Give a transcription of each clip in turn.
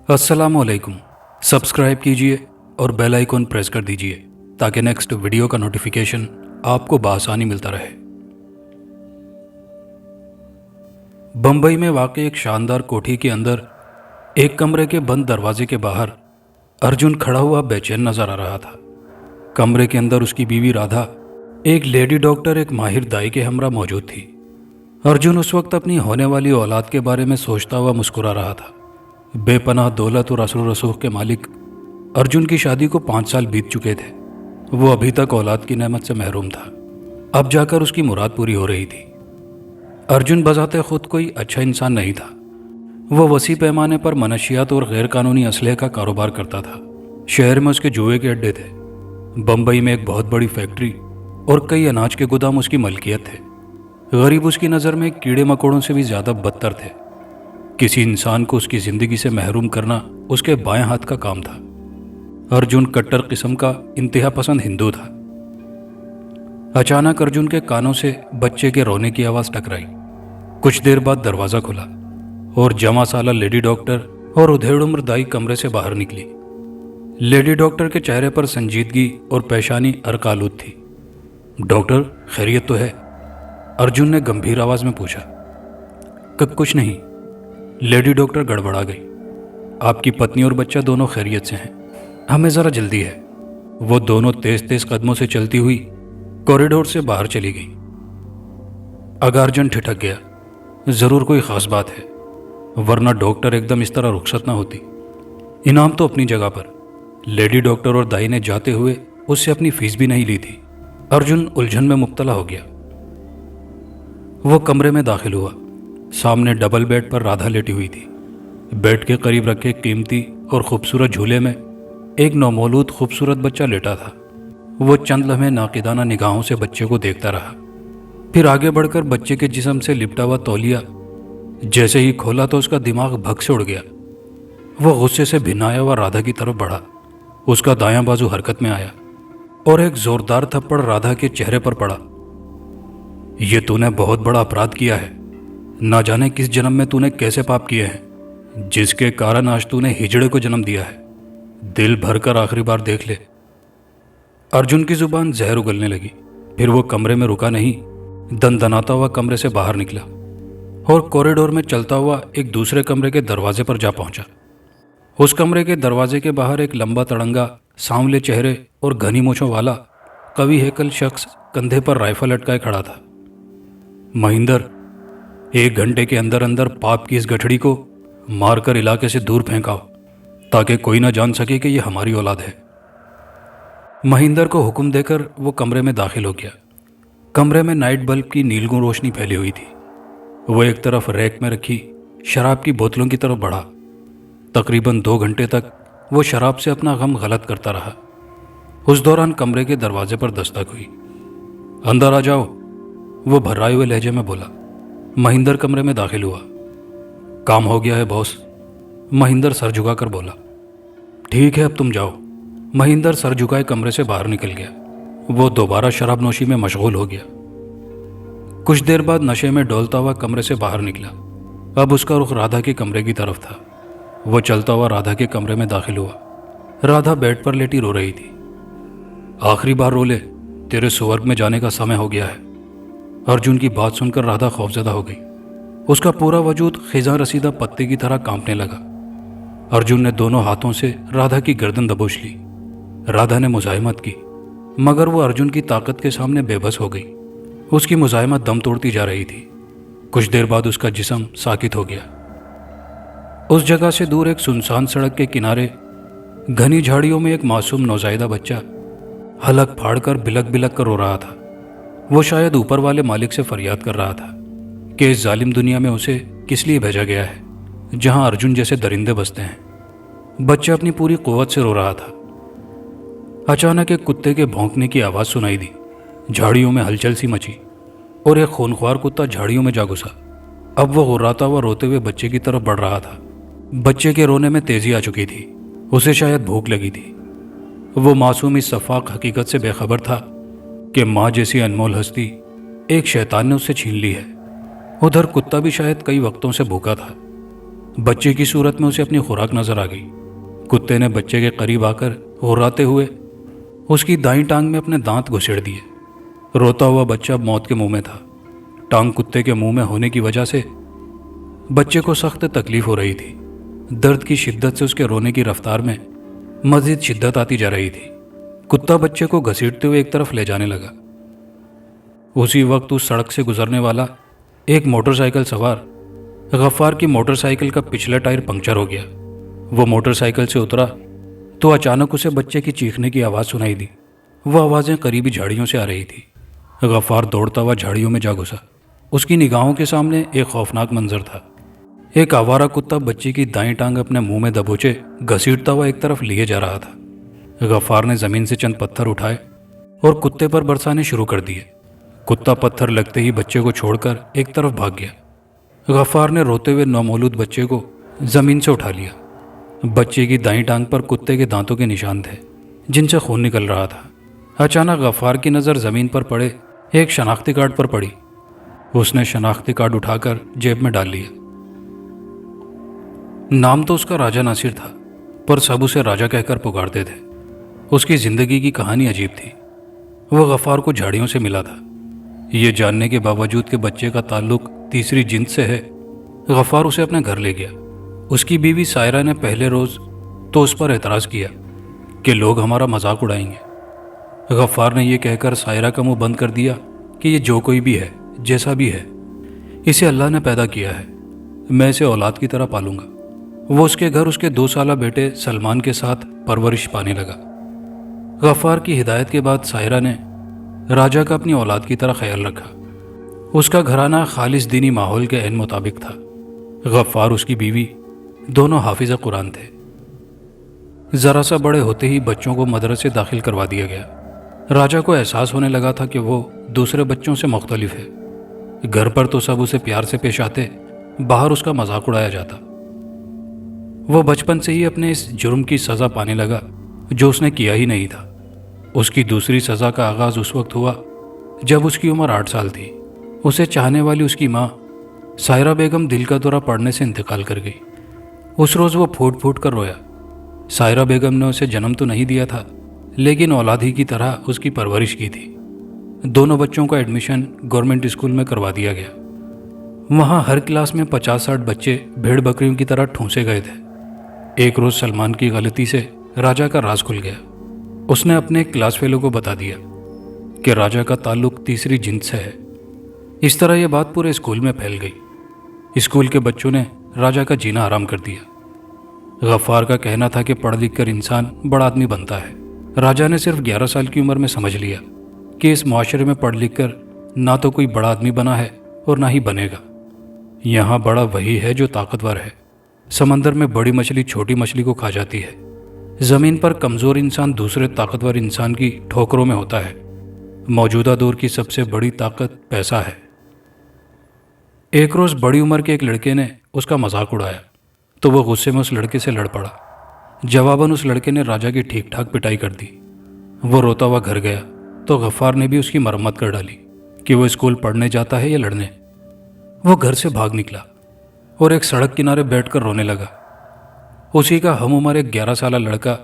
अस्सलामुअलैकुम। सब्सक्राइब कीजिए और बेल आइकॉन प्रेस कर दीजिए ताकि नेक्स्ट वीडियो का नोटिफिकेशन आपको बआसानी मिलता रहे। बम्बई में वाक़ एक शानदार कोठी के अंदर एक कमरे के बंद दरवाजे के बाहर अर्जुन खड़ा हुआ बेचैन नजर आ रहा था। कमरे के अंदर उसकी बीवी राधा, एक लेडी डॉक्टर, एक माहिर दाई के हमरा मौजूद थी। अर्जुन उस वक्त अपनी होने वाली औलाद के बारे में सोचता हुआ मुस्कुरा रहा था। बेपनाह दौलत और असर रसूख के मालिक अर्जुन की शादी को 5 साल बीत चुके थे। वो अभी तक औलाद की नेमत से महरूम था। अब जाकर उसकी मुराद पूरी हो रही थी। अर्जुन बजाते खुद कोई अच्छा इंसान नहीं था। वो वसी पैमाने पर मनशियात और गैर कानूनी असलहे का कारोबार करता था। शहर में उसके जुए के अड्डे थे। बम्बई में एक बहुत बड़ी फैक्ट्री और कई अनाज के गोदाम उसकी मलकियत थे। गरीब उसकी नज़र में कीड़े मकोड़ों से भी ज़्यादा बदतर थे। किसी इंसान को उसकी ज़िंदगी से महरूम करना उसके बाएं हाथ का काम था। अर्जुन कट्टर किस्म का इंतहा पसंद हिंदू था। अचानक अर्जुन के कानों से बच्चे के रोने की आवाज़ टकराई। कुछ देर बाद दरवाज़ा खुला और जमा साला लेडी डॉक्टर और उधेड़ उम्र दाई कमरे से बाहर निकली। लेडी डॉक्टर के चेहरे पर संजीदगी और पेशानी अर्क आलूद थी। डॉक्टर, खैरियत तो है? अर्जुन ने गंभीर आवाज़ में पूछा। कुछ नहीं। लेडी डॉक्टर गड़बड़ा गई। आपकी पत्नी और बच्चा दोनों खैरियत से हैं। हमें ज़रा जल्दी है। वो दोनों तेज तेज कदमों से चलती हुई कॉरिडोर से बाहर चली गई। अर्जुन ठिठक गया। ज़रूर कोई ख़ास बात है, वरना डॉक्टर एकदम इस तरह रुखसत ना होती। इनाम तो अपनी जगह पर। लेडी डॉक्टर और दाई ने जाते हुए उससे अपनी फीस भी नहीं ली थी। अर्जुन उलझन में मुब्तला हो गया। वो कमरे में दाखिल हुआ। सामने डबल बेड पर राधा लेटी हुई थी। बेड के करीब रखे कीमती और खूबसूरत झूले में एक नौमौलूद खूबसूरत बच्चा लेटा था। वो चंद लम्हे नाकिदाना निगाहों से बच्चे को देखता रहा, फिर आगे बढ़कर बच्चे के जिस्म से लिपटा हुआ तौलिया जैसे ही खोला तो उसका दिमाग भग से उड़ गया। वो गुस्से से भिनाया हुआ राधा की तरफ बढ़ा। उसका दायां बाजू हरकत में आया और एक जोरदार थप्पड़ राधा के चेहरे पर पड़ा। ये तूने बहुत बड़ा अपराध किया है। ना जाने किस जन्म में तूने कैसे पाप किए हैं, जिसके कारण आज तूने हिजड़े को जन्म दिया है। दिल भरकर आखिरी बार देख ले। अर्जुन की जुबान जहर उगलने लगी। फिर वो कमरे में रुका नहीं, दनदनाता हुआ कमरे से बाहर निकला और कॉरिडोर में चलता हुआ एक दूसरे कमरे के दरवाजे पर जा पहुंचा। उस कमरे के दरवाजे के बाहर एक लंबा तड़ंगा, सांवले चेहरे और घनी मूंछों वाला कवि हैकल शख्स कंधे पर राइफल लटकाए खड़ा था। महेंद्र, 1 घंटे के अंदर अंदर पाप की इस गठड़ी को मारकर इलाके से दूर फेंकाओ ताकि कोई ना जान सके कि यह हमारी औलाद है। महेंद्र को हुक्म देकर वो कमरे में दाखिल हो गया। कमरे में नाइट बल्ब की नीलगुण रोशनी फैली हुई थी। वो एक तरफ रैक में रखी शराब की बोतलों की तरफ बढ़ा। तकरीबन 2 घंटे तक वो शराब से अपना गम गलत करता रहा। उस दौरान कमरे के दरवाजे पर दस्तक हुई। अंदर आ जाओ, वो भर्राए हुए लहजे में बोला। महेंद्र कमरे में दाखिल हुआ। काम हो गया है बॉस, महेंद्र सर झुकाकर बोला। ठीक है, अब तुम जाओ। महेंद्र सर झुकाए कमरे से बाहर निकल गया। वो दोबारा शराब नोशी में मशगूल हो गया। कुछ देर बाद नशे में डोलता हुआ कमरे से बाहर निकला। अब उसका रुख राधा के कमरे की तरफ था। वो चलता हुआ राधा के कमरे में दाखिल हुआ। राधा बेड पर लेटी रो रही थी। आखिरी बार रो ले, तेरे स्वर्ग में जाने का समय हो गया है। अर्जुन की बात सुनकर राधा खौफजदा हो गई। उसका पूरा वजूद खिजा रसीदा पत्ते की तरह कांपने लगा। अर्जुन ने दोनों हाथों से राधा की गर्दन दबोच ली। राधा ने मुजाहिमत की, मगर वो अर्जुन की ताकत के सामने बेबस हो गई। उसकी मुजाहिमत दम तोड़ती जा रही थी। कुछ देर बाद उसका जिस्म साकित हो गया। उस जगह से दूर एक सुनसान सड़क के किनारे घनी झाड़ियों में एक मासूम नौजायदा बच्चा हलक फाड़कर बिलक बिलक कर रो रहा था। वो शायद ऊपर वाले मालिक से फरियाद कर रहा था कि इस जालिम दुनिया में उसे किस लिए भेजा गया है, जहां अर्जुन जैसे दरिंदे बसते हैं। बच्चा अपनी पूरी कुव्वत से रो रहा था। अचानक एक कुत्ते के भौंकने की आवाज़ सुनाई दी। झाड़ियों में हलचल सी मची और एक खूनख्वार कुत्ता झाड़ियों में जा घुसा। अब वो गुर्राता हुआ रोते हुए बच्चे की तरफ बढ़ रहा था। बच्चे के रोने में तेजी आ चुकी थी। उसे शायद भूख लगी थी। वो मासूम इस सफाक हकीकत से बेखबर था कि माँ जैसी अनमोल हस्ती एक शैतान ने उससे छीन ली है। उधर कुत्ता भी शायद कई वक्तों से भूखा था। बच्चे की सूरत में उसे अपनी खुराक नजर आ गई। कुत्ते ने बच्चे के करीब आकर हुर्राते हुए उसकी दाईं टांग में अपने दांत घुसेड़ दिए। रोता हुआ बच्चा मौत के मुंह में था। टांग कुत्ते के मुंह में होने की वजह से बच्चे को सख्त तकलीफ हो रही थी। दर्द की शिद्दत से उसके रोने की रफ्तार में मजीद शिद्दत आती जा रही थी। कुत्ता बच्चे को घसीटते हुए एक तरफ ले जाने लगा। उसी वक्त उस सड़क से गुजरने वाला एक मोटरसाइकिल सवार गफ्फार की मोटरसाइकिल का पिछला टायर पंक्चर हो गया। वो मोटरसाइकिल से उतरा तो अचानक उसे बच्चे की चीखने की आवाज़ सुनाई दी। वह आवाज़ें करीबी झाड़ियों से आ रही थी। गफ्फार दौड़ता हुआ झाड़ियों में जा घुसा। उसकी निगाहों के सामने एक खौफनाक मंजर था। एक आवारा कुत्ता बच्ची की दाईं टांग अपने मुंह में दबोचे घसीटता हुआ एक तरफ लिए जा रहा था। गफ्फार ने जमीन से चंद पत्थर उठाए और कुत्ते पर बरसाने शुरू कर दिए। कुत्ता पत्थर लगते ही बच्चे को छोड़कर एक तरफ भाग गया। गफ्फार ने रोते हुए नौमौलूद बच्चे को जमीन से उठा लिया। बच्चे की दाईं टांग पर कुत्ते के दांतों के निशान थे जिनसे खून निकल रहा था। अचानक गफ्फार की नज़र जमीन पर पड़े एक शनाख्ती कार्ड पर पड़ी। उसने शनाख्ती कार्ड उठाकर जेब में डाल लिया। नाम तो उसका राजा नासिर था, पर सब उसे राजा कहकर पुकारते थे। उसकी जिंदगी की कहानी अजीब थी। वह गफ्फार को झाड़ियों से मिला था। ये जानने के बावजूद कि बच्चे का ताल्लुक तीसरी जिन्स से है, गफ्फार उसे अपने घर ले गया। उसकी बीवी सायरा ने पहले रोज तो उस पर एतराज़ किया कि लोग हमारा मजाक उड़ाएंगे। गफ्फार ने यह कहकर सायरा का मुंह बंद कर दिया कि ये जो कोई भी है, जैसा भी है, इसे अल्लाह ने पैदा किया है। मैं इसे औलाद की तरह पालूंगा। वो उसके घर उसके 2 साला बेटे सलमान के साथ परवरिश पाने लगा। गफ्फार की हिदायत के बाद सायरा ने राजा का अपनी औलाद की तरह ख्याल रखा। उसका घराना खालिस दीनी माहौल के ऐन मुताबिक था। गफ्फार उसकी बीवी दोनों हाफिज कुरान थे। ज़रा सा बड़े होते ही बच्चों को मदरसे दाखिल करवा दिया गया। राजा को एहसास होने लगा था कि वो दूसरे बच्चों से मुख्तलिफ है। घर पर तो सब उसे प्यार से पेश आते, बाहर उसका मजाक उड़ाया जाता। वो बचपन से ही अपने इस जुर्म की सज़ा पाने लगा जो उसने किया ही नहीं था। उसकी दूसरी सज़ा का आगाज़ उस वक्त हुआ जब उसकी उम्र 8 साल थी। उसे चाहने वाली उसकी माँ सायरा बेगम दिल का दौरा पड़ने से इंतकाल कर गई। उस रोज़ वो फूट फूट कर रोया। सायरा बेगम ने उसे जन्म तो नहीं दिया था, लेकिन औलाद ही की तरह उसकी परवरिश की थी। दोनों बच्चों का एडमिशन गवर्नमेंट स्कूल में करवा दिया गया। वहाँ हर क्लास में 50-60 बच्चे भेड़ बकरियों की तरह ठूंसे गए थे। एक रोज़ सलमान की गलती से राजा का राज खुल गया। उसने अपने एक क्लास फेलो को बता दिया कि राजा का ताल्लुक तीसरी जिन्स से है। इस तरह यह बात पूरे स्कूल में फैल गई। स्कूल के बच्चों ने राजा का जीना आराम कर दिया। गफ्फार का कहना था कि पढ़ लिख कर इंसान बड़ा आदमी बनता है। राजा ने सिर्फ 11 साल की उम्र में समझ लिया कि इस मुआशरे में पढ़ लिख कर ना तो कोई बड़ा आदमी बना है और ना ही बनेगा। यहाँ बड़ा वही है जो ताकतवर है। समंदर में बड़ी मछली छोटी मछली को खा जाती है। ज़मीन पर कमज़ोर इंसान दूसरे ताकतवर इंसान की ठोकरों में होता है। मौजूदा दौर की सबसे बड़ी ताकत पैसा है। एक रोज़ बड़ी उम्र के एक लड़के ने उसका मजाक उड़ाया तो वह गुस्से में उस लड़के से लड़ पड़ा। जवाबन उस लड़के ने राजा की ठीक ठाक पिटाई कर दी। वो रोता हुआ घर गया तो गफ्फार ने भी उसकी मरम्मत कर डाली कि वो स्कूल पढ़ने जाता है या लड़ने। वो घर से भाग निकला और एक सड़क किनारे बैठकर रोने लगा। उसी का हम उम्र एक 11 साला लड़का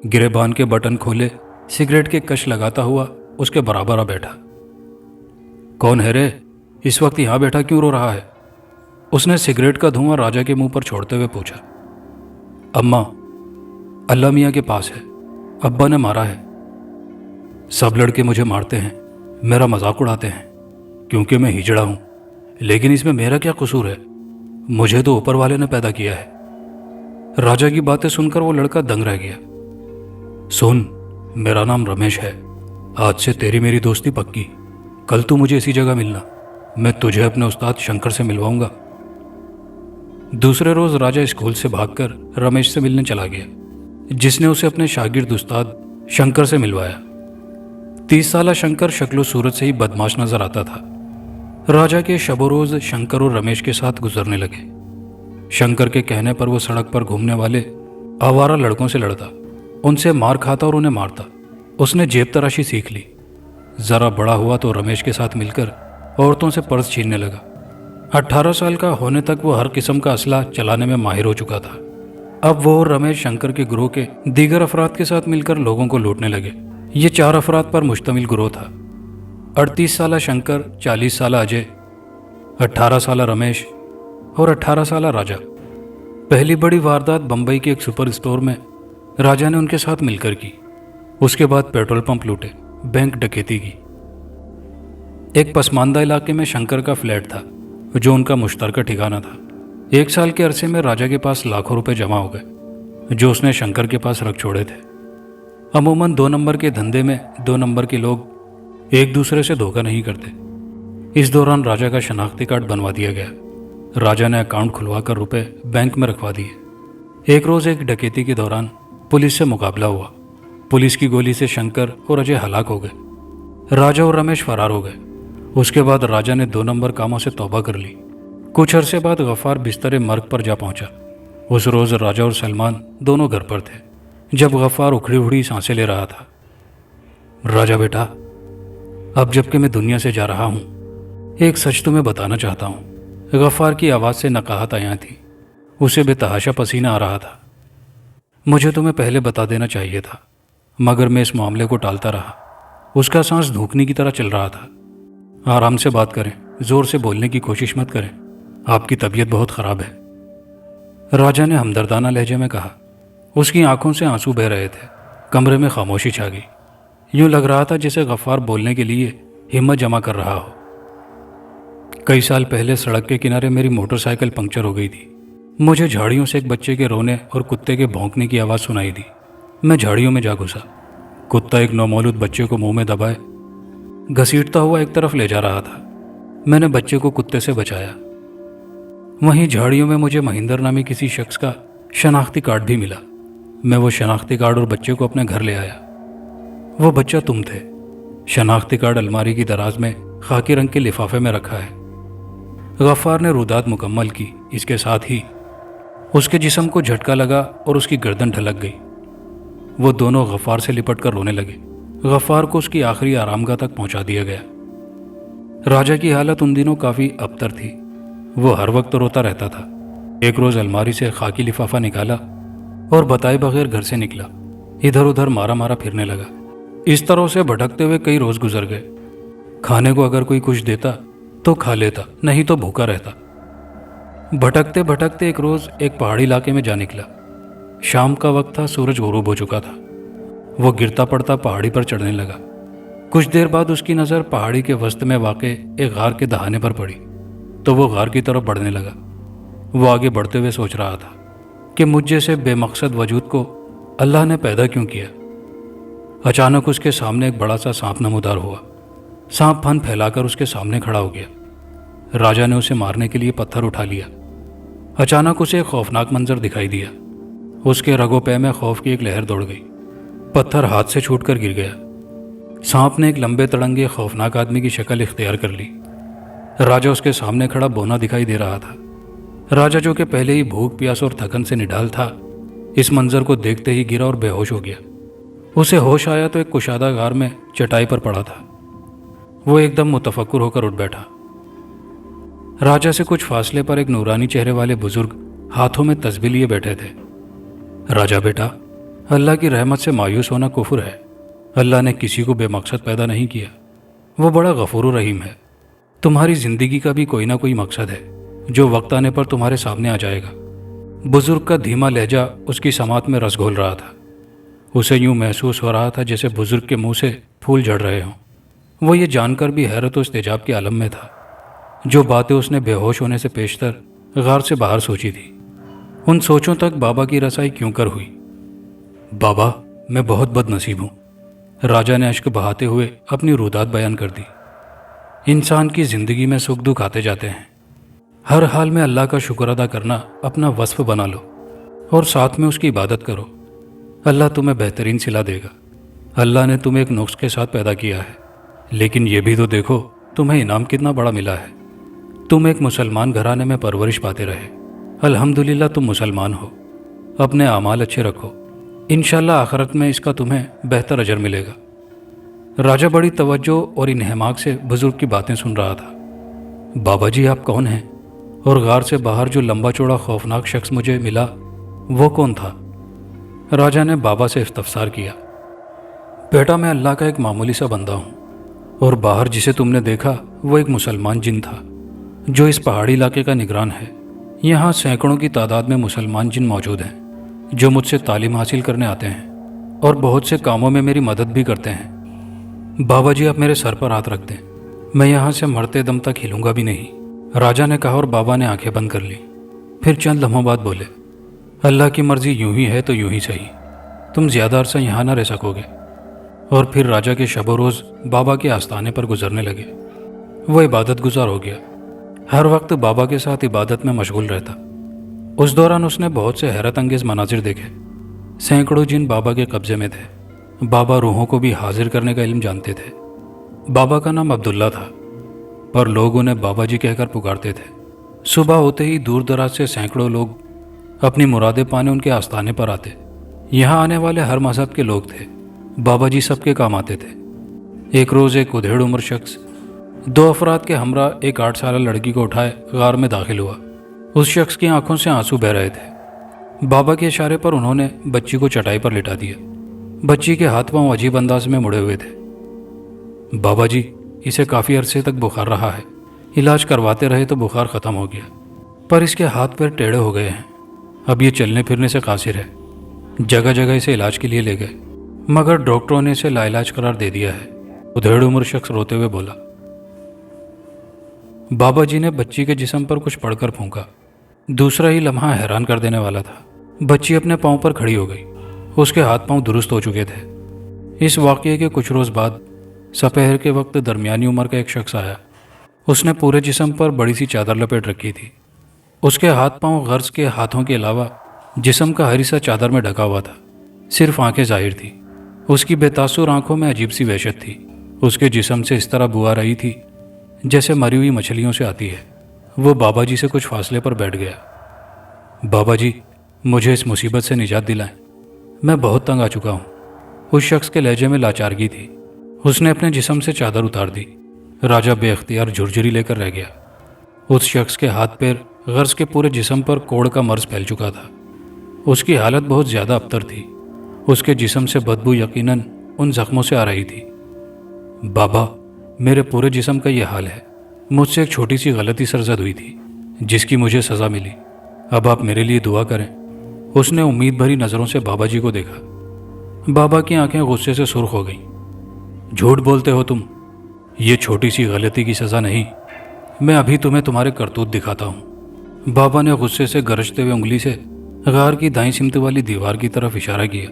गिरेबान के बटन खोले सिगरेट के कश लगाता हुआ उसके बराबर आ बैठा। कौन है रे? इस वक्त यहाँ बैठा क्यों रो रहा है? उसने सिगरेट का धुआं राजा के मुंह पर छोड़ते हुए पूछा। अम्मा, अल्लाह मियाँ के पास है। अब्बा ने मारा है। सब लड़के मुझे मारते हैं, मेरा मजाक उड़ाते हैं क्योंकि मैं हिजड़ा हूँ, लेकिन इसमें मेरा क्या कसूर है? मुझे तो ऊपर वाले ने पैदा किया है। राजा की बातें सुनकर वो लड़का दंग रह गया। सुन, मेरा नाम रमेश है। आज से तेरी मेरी दोस्ती पक्की। कल तू मुझे इसी जगह मिलना, मैं तुझे अपने उस्ताद शंकर से मिलवाऊंगा। दूसरे रोज राजा स्कूल से भागकर रमेश से मिलने चला गया, जिसने उसे अपने शागिर्द उस्ताद शंकर से मिलवाया। 30 साला शंकर शक्लो सूरत से ही बदमाश नजर आता था। राजा के शबो रोज शंकर और रमेश के साथ गुजरने लगे। शंकर के कहने पर वो सड़क पर घूमने वाले आवारा लड़कों से लड़ता, उनसे मार खाता और उन्हें मारता। उसने जेब तराशी सीख ली। जरा बड़ा हुआ तो रमेश के साथ मिलकर औरतों से पर्स छीनने लगा। 18 साल का होने तक वो हर किस्म का असला चलाने में माहिर हो चुका था। अब वो और रमेश शंकर के गिरोह के दीगर अफराद के साथ मिलकर लोगों को लूटने लगे। ये 4 अफराद पर मुश्तमिल गिरोह था। 38 साला शंकर, 40 साला अजय, 18 साला रमेश और 18 साला राजा। पहली बड़ी वारदात बंबई के एक सुपर स्टोर में राजा ने उनके साथ मिलकर की। उसके बाद पेट्रोल पंप लूटे, बैंक डकैती की। एक पसमानदा इलाके में शंकर का फ्लैट था जो उनका मुश्तरका ठिकाना था। 1 साल के अरसे में राजा के पास लाखों रुपए जमा हो गए जो उसने शंकर के पास रख छोड़े थे। अमूमन 2 नंबर के धंधे में 2 नंबर के लोग एक दूसरे से धोखा नहीं करते। इस दौरान राजा का शनाख्ती कार्ड बनवा दिया गया। राजा ने अकाउंट खुलवाकर रुपए बैंक में रखवा दिए। एक रोज एक डकैती के दौरान पुलिस से मुकाबला हुआ। पुलिस की गोली से शंकर और अजय हलाक हो गए। राजा और रमेश फरार हो गए। उसके बाद राजा ने 2 नंबर कामों से तौबा कर ली। कुछ अरसे बाद गफ्फार बिस्तरे मर्ग पर जा पहुंचा। उस रोज राजा और सलमान दोनों घर पर थे जब गफ्फार उखड़ी उखड़ी सांसें ले रहा था। राजा बेटा, अब जबकि मैं दुनिया से जा रहा हूं, एक सच तुम्हें बताना चाहता हूं। गफ्फार की आवाज़ से नकाहत आया थी। उसे बेतहाशा पसीना आ रहा था। मुझे तुम्हें पहले बता देना चाहिए था, मगर मैं इस मामले को टालता रहा। उसका सांस धूकने की तरह चल रहा था। आराम से बात करें, जोर से बोलने की कोशिश मत करें। आपकी तबीयत बहुत खराब है, राजा ने हमदर्दाना लहजे में कहा। उसकी आंखों से आंसू बह रहे थे। कमरे में खामोशी छा गई। यूं लग रहा था जैसे गफ्फार बोलने के लिए हिम्मत जमा कर रहा हो। कई साल पहले सड़क के किनारे मेरी मोटरसाइकिल पंक्चर हो गई थी। मुझे झाड़ियों से एक बच्चे के रोने और कुत्ते के भौंकने की आवाज़ सुनाई दी। मैं झाड़ियों में जा घुसा। कुत्ता एक नौमौलूद बच्चे को मुंह में दबाए घसीटता हुआ एक तरफ ले जा रहा था। मैंने बच्चे को कुत्ते से बचाया। वहीं झाड़ियों में मुझे महेंद्र नामी किसी शख्स का शनाख्ती कार्ड भी मिला। मैं वो शनाख्ती कार्ड और बच्चे को अपने घर ले आया। वो बच्चा तुम थे। शनाख्ती कार्ड अलमारी की दराज में खाकी रंग के लिफाफे में रखा है। गफ्फार ने रुदात मुकम्मल की। इसके साथ ही उसके जिस्म को झटका लगा और उसकी गर्दन ढलक गई। वो दोनों गफ्फार से लिपट कर रोने लगे। गफ्फार को उसकी आखिरी आरामगाह तक पहुंचा दिया गया। राजा की हालत उन दिनों काफ़ी अबतर थी। वो हर वक्त रोता रहता था। एक रोज़ अलमारी से खाकी लिफाफा निकाला और बताए बगैर घर से निकला। इधर उधर मारा मारा फिरने लगा। इस तरह से भटकते हुए कई रोज़ गुजर गए। खाने को अगर कोई कुछ देता तो खा लेता, नहीं तो भूखा रहता। भटकते भटकते एक रोज़ एक पहाड़ी इलाके में जा निकला। शाम का वक्त था, सूरज गुरूब हो चुका था। वो गिरता पड़ता पहाड़ी पर चढ़ने लगा। कुछ देर बाद उसकी नज़र पहाड़ी के वस्त में वाक़े एक गार के दहाने पर पड़ी तो वो गार की तरफ बढ़ने लगा। वो आगे बढ़ते हुए सोच रहा था कि मुझ जैसे बेमकसद वजूद को अल्लाह ने पैदा क्यों किया। अचानक उसके सामने एक बड़ा सा सांप नमूदार हुआ। सांप फन फैलाकर उसके सामने खड़ा हो गया। राजा ने उसे मारने के लिए पत्थर उठा लिया। अचानक उसे एक खौफनाक मंजर दिखाई दिया। उसके रगों पैर में खौफ की एक लहर दौड़ गई। पत्थर हाथ से छूटकर गिर गया। सांप ने एक लंबे तड़ंगे खौफनाक आदमी की शक्ल इख्तियार कर ली। राजा उसके सामने खड़ा बौना दिखाई दे रहा था। राजा, जो कि पहले ही भूख प्यास और थकन से निढाल था, इस मंजर को देखते ही गिरा और बेहोश हो गया। उसे होश आया तो एक कुशादा गार में चटाई पर पड़ा था। वो एकदम मुतफक्कुर होकर उठ बैठा। राजा से कुछ फासले पर एक नूरानी चेहरे वाले बुजुर्ग हाथों में तस्बीह लिए बैठे थे। राजा बेटा, अल्लाह की रहमत से मायूस होना कुफ्र है। अल्लाह ने किसी को बेमकसद पैदा नहीं किया। वो बड़ा गफूर रहीम है। तुम्हारी जिंदगी का भी कोई ना कोई मकसद है जो वक्त आने पर तुम्हारे सामने आ जाएगा। बुजुर्ग का धीमा लहजा उसकी समात में रस घोल रहा था। उसे यूं महसूस हो रहा था जैसे बुजुर्ग के मुंह से फूल झड़ रहे हों। वो ये जानकर भी हैरत और इस्तेजाब के आलम में था। जो बातें उसने बेहोश होने से पेशतर गार से बाहर सोची थी, उन सोचों तक बाबा की रसाई क्यों कर हुई। बाबा, मैं बहुत बदनसीब हूँ। राजा ने अश्क बहाते हुए अपनी रुदात बयान कर दी। इंसान की ज़िंदगी में सुख दुख आते जाते हैं। हर हाल में अल्लाह का शुक्र अदा करना अपना वस्फ बना लो और साथ में उसकी इबादत करो। अल्लाह तुम्हें बेहतरीन सिला देगा। अल्लाह ने तुम्हें एक नुक्स के साथ पैदा किया है, लेकिन ये भी तो देखो तुम्हें इनाम कितना बड़ा मिला है। तुम एक मुसलमान घराने में परवरिश पाते रहे। अल्हम्दुलिल्लाह तुम मुसलमान हो। अपने आमाल अच्छे रखो। इंशाल्लाह आखिरत में इसका तुम्हें बेहतर अजर मिलेगा। राजा बड़ी तवज्जो और इन्हमाक से बुजुर्ग की बातें सुन रहा था। बाबा जी, आप कौन हैं? और गार से बाहर जो लंबा चौड़ा खौफनाक शख्स मुझे मिला वो कौन था? राजा ने बाबा से इस्तफसार किया। बेटा, मैं अल्लाह का एक मामूली सा बंदा हूँ, और बाहर जिसे तुमने देखा वो एक मुसलमान जिन था जो इस पहाड़ी इलाके का निगरान है। यहाँ सैकड़ों की तादाद में मुसलमान जिन मौजूद हैं जो मुझसे तालीम हासिल करने आते हैं और बहुत से कामों में मेरी मदद भी करते हैं। बाबा जी, आप मेरे सर पर हाथ रख दें, मैं यहाँ से मरते दम तक हिलूंगा भी नहीं, राजा ने कहा, और बाबा ने आंखें बंद कर ली। फिर चंद लम्हों बाद बोले, अल्लाह की मर्जी यूं ही है तो यूं ही सही, तुम ज्यादा अरसा यहाँ ना रह सकोगे। और फिर राजा के शबो रोज़ बाबा के आस्थाने पर गुजरने लगे। वो इबादत गुजार हो गया, हर वक्त बाबा के साथ इबादत में मशगूल रहता। उस दौरान उसने बहुत से हैरत अंगेज मनाजिर देखे। सैकड़ों जिन बाबा के कब्जे में थे। बाबा रूहों को भी हाजिर करने का इल्म जानते थे। बाबा का नाम अब्दुल्ला था, पर लोग उन्हें बाबा जी कहकर पुकारते थे। सुबह होते ही दूर दराज से सैकड़ों लोग अपनी मुरादें पाने उनके आस्थाने पर आते। यहाँ आने वाले हर मजहब के लोग थे। बाबा जी सबके काम आते थे। एक रोज़ एक उधेड़ उम्र शख्स 2 अफराद के हमरा एक 8 साल लड़की को उठाए गार में दाखिल हुआ। उस शख्स की आंखों से आंसू बह रहे थे। बाबा के इशारे पर उन्होंने बच्ची को चटाई पर लिटा दिया। बच्ची के हाथ पांव अजीब अंदाज में मुड़े हुए थे। बाबा जी, इसे काफ़ी अरसे तक बुखार रहा है, इलाज करवाते रहे तो बुखार ख़त्म हो गया, पर इसके हाथ पैर टेढ़े हो गए हैं, अब ये चलने फिरने से कासिर है। जगह जगह इसे इलाज के लिए ले गए, मगर डॉक्टरों ने इसे लाइलाज करार दे दिया है। उधेड़ उम्र शख्स रोते हुए बोला। बाबा जी ने बच्ची के जिस्म पर कुछ पढ़कर फूंका। दूसरा ही लम्हा हैरान कर देने वाला था। बच्ची अपने पांव पर खड़ी हो गई। उसके हाथ पांव दुरुस्त हो चुके थे। इस वाक़ये के कुछ रोज़ बाद सपहर के वक्त दरमियानी उम्र का एक शख्स आया। उसने पूरे जिस्म पर बड़ी सी चादर लपेट रखी थी। उसके हाथ पांव गर्ज के हाथों के अलावा जिस्म का हर हिस्सा चादर में ढका हुआ था, सिर्फ आंखें जाहिर थी। उसकी बेतासुर आंखों में अजीब सी वहशत थी। उसके जिस्म से इस तरह बू आ रही थी जैसे मरी हुई मछलियों से आती है। वो बाबा जी से कुछ फासले पर बैठ गया। बाबा जी, मुझे इस मुसीबत से निजात दिलाएं, मैं बहुत तंग आ चुका हूँ। उस शख्स के लहजे में लाचारगी थी। उसने अपने जिस्म से चादर उतार दी। राजा बेख्तियार झुरझुरी लेकर रह गया। उस शख्स के हाथ पैर गर्ज के पूरे जिस्म पर कोढ़ का मर्ज फैल चुका था। उसकी हालत बहुत ज़्यादा अबतर थी। उसके जिस्म से बदबू यकीनन उन जख्मों से आ रही थी। बाबा, मेरे पूरे जिस्म का ये हाल है। मुझसे एक छोटी सी गलती सरजद हुई थी जिसकी मुझे सज़ा मिली। अब आप मेरे लिए दुआ करें। उसने उम्मीद भरी नज़रों से बाबा जी को देखा। बाबा की आंखें गुस्से से सुर्ख हो गईं। झूठ बोलते हो तुम, ये छोटी सी गलती की सज़ा नहीं, मैं अभी तुम्हें तुम्हारे करतूत दिखाता हूँ। बाबा ने गुस्से से गरजते हुए उंगली से गार की दाईं सिमत वाली दीवार की तरफ इशारा किया।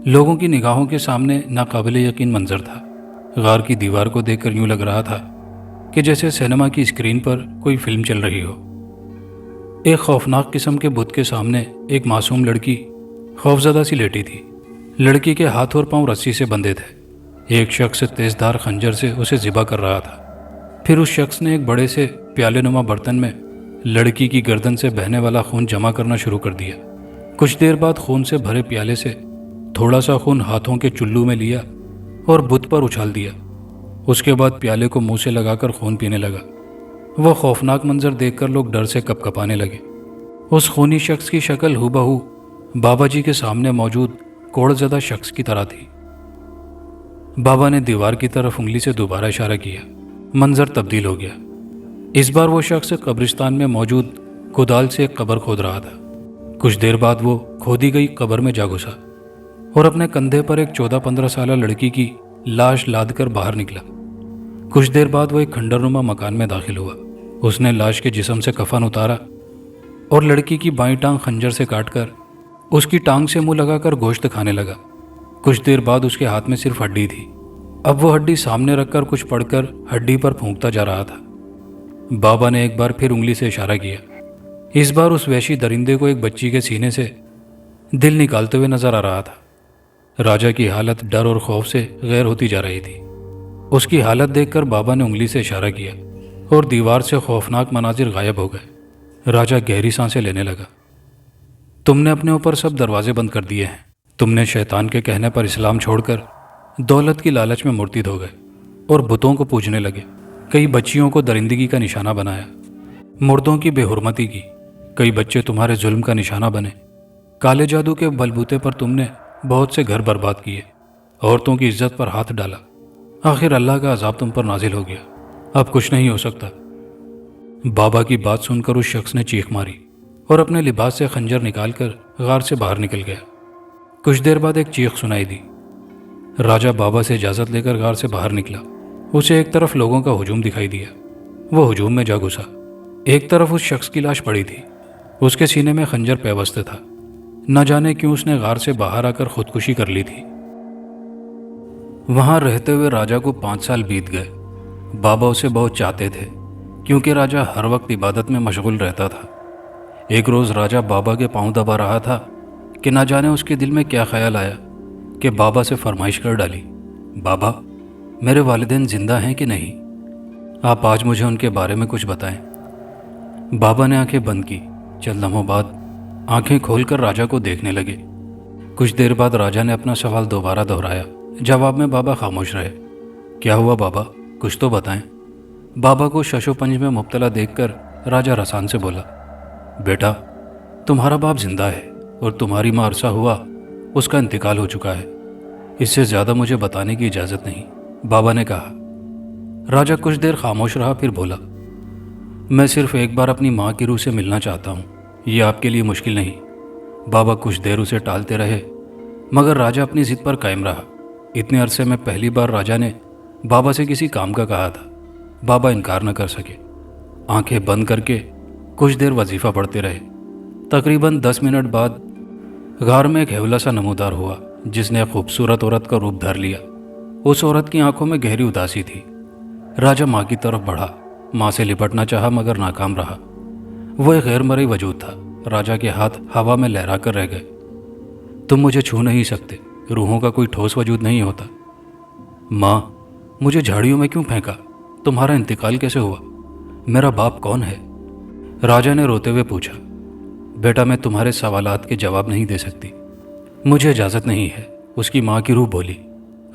लोगों की निगाहों के सामने नाकाबिले यकीन मंजर था। गार की दीवार को देखकर यूं लग रहा था कि जैसे सिनेमा की स्क्रीन पर कोई फिल्म चल रही हो। एक खौफनाक किस्म के बुत के सामने एक मासूम लड़की खौफजदा सी लेटी थी। लड़की के हाथ और पांव रस्सी से बंधे थे। एक शख्स तेजधार खंजर से उसे ज़िबा कर रहा था। फिर उस शख्स ने एक बड़े से प्याले नुमा बर्तन में लड़की की गर्दन से बहने वाला खून जमा करना शुरू कर दिया। कुछ देर बाद खून से भरे प्याले से थोड़ा सा खून हाथों के चुल्लू में लिया और बुत पर उछाल दिया। उसके बाद प्याले को मुंह से लगाकर खून पीने लगा। वह खौफनाक मंजर देखकर लोग डर से कपकपाने लगे। उस खूनी शख्स की शक्ल हूबहू बाबा जी के सामने मौजूद कोढ़ज़दा शख्स की तरह थी। बाबा ने दीवार की तरफ उंगली से दोबारा इशारा किया। मंजर तब्दील हो गया। इस बार वो शख्स कब्रिस्तान में मौजूद कुदाल से एक कब्र खोद रहा था। कुछ देर बाद वो खोदी गई कब्र में जा घुसा और अपने कंधे पर एक 14-15 साल लड़की की लाश लाद कर बाहर निकला। कुछ देर बाद वो एक खंडरनुमा मकान में दाखिल हुआ। उसने लाश के जिस्म से कफन उतारा और लड़की की बाईं टांग खंजर से काटकर उसकी टांग से मुंह लगाकर गोश्त खाने लगा। कुछ देर बाद उसके हाथ में सिर्फ हड्डी थी। अब वो हड्डी सामने रखकर कुछ पढ़कर हड्डी पर फूंकता जा रहा था। बाबा ने एक बार फिर उंगली से इशारा किया। इस बार उस वहशी दरिंदे को एक बच्ची के सीने से दिल निकालते हुए नजर आ रहा था। राजा की हालत डर और खौफ से गैर होती जा रही थी। उसकी हालत देखकर बाबा ने उंगली से इशारा किया और दीवार से खौफनाक मनाजिर गायब हो गए। राजा गहरी सांसें लेने लगा। तुमने अपने ऊपर सब दरवाजे बंद कर दिए हैं। तुमने शैतान के कहने पर इस्लाम छोड़कर दौलत की लालच में मुर्तिद हो गए और बुतों को पूजने लगे। कई बच्चियों को दरिंदगी का निशाना बनाया। मुर्दों की बेहुरमती की, कई बच्चे तुम्हारे जुल्म का निशाना बने। काले जादू के बलबूते पर तुमने बहुत से घर बर्बाद किए, औरतों की इज्जत पर हाथ डाला। आखिर अल्लाह का अजाब तुम पर नाजिल हो गया। अब कुछ नहीं हो सकता। बाबा की बात सुनकर उस शख्स ने चीख मारी और अपने लिबास से खंजर निकालकर गार से बाहर निकल गया। कुछ देर बाद एक चीख सुनाई दी। राजा बाबा से इजाज़त लेकर गार से बाहर निकला। उसे एक तरफ लोगों का हुजूम दिखाई दिया। वो हुजूम में जा घुसा। एक तरफ उस शख्स की लाश पड़ी थी, उसके सीने में खंजर पेवस्त था। न जाने क्यों उसने गार से बाहर आकर खुदकुशी कर ली थी। वहां रहते हुए राजा को 5 साल बीत गए। बाबा उसे बहुत चाहते थे, क्योंकि राजा हर वक्त इबादत में मशगूल रहता था। एक रोज़ राजा बाबा के पांव दबा रहा था कि न जाने उसके दिल में क्या ख्याल आया कि बाबा से फरमाइश कर डाली, बाबा, मेरे वालिदैन जिंदा हैं कि नहीं? आप आज मुझे उनके बारे में कुछ बताएं। बाबा ने आंखें बंद की। चंद लम्हों बाद आंखें खोलकर राजा को देखने लगे। कुछ देर बाद राजा ने अपना सवाल दोबारा दोहराया। जवाब में बाबा खामोश रहे। क्या हुआ बाबा, कुछ तो बताएं। बाबा को शशोपंज में मुब्तला देखकर राजा रसान से बोला, बेटा, तुम्हारा बाप जिंदा है और तुम्हारी माँ अरसा हुआ उसका इंतकाल हो चुका है। इससे ज़्यादा मुझे बताने की इजाज़त नहीं, बाबा ने कहा। राजा कुछ देर खामोश रहा, फिर बोला, मैं सिर्फ एक बार अपनी माँ की रूह से मिलना चाहता हूँ। ये आपके लिए मुश्किल नहीं। बाबा कुछ देर उसे टालते रहे, मगर राजा अपनी जिद पर कायम रहा। इतने अरसे में पहली बार राजा ने बाबा से किसी काम का कहा था। बाबा इनकार न कर सके। आंखें बंद करके कुछ देर वजीफ़ा पढ़ते रहे। तकरीबन 10 मिनट बाद गार में एक हेवला सा नमूदार हुआ, जिसने एक खूबसूरत औरत का रूप धर लिया। उस औरत की आंखों में गहरी उदासी थी। राजा माँ की तरफ बढ़ा। माँ से लिपटना चाहा मगर नाकाम रहा। वह एक गैर मरई वजूद था। राजा के हाथ हवा में लहरा कर रह गए। तुम मुझे छू नहीं सकते, रूहों का कोई ठोस वजूद नहीं होता। माँ, मुझे झाड़ियों में क्यों फेंका? तुम्हारा इंतकाल कैसे हुआ? मेरा बाप कौन है? राजा ने रोते हुए पूछा। बेटा, मैं तुम्हारे सवालात के जवाब नहीं दे सकती, मुझे इजाज़त नहीं है, उसकी माँ की रूह बोली।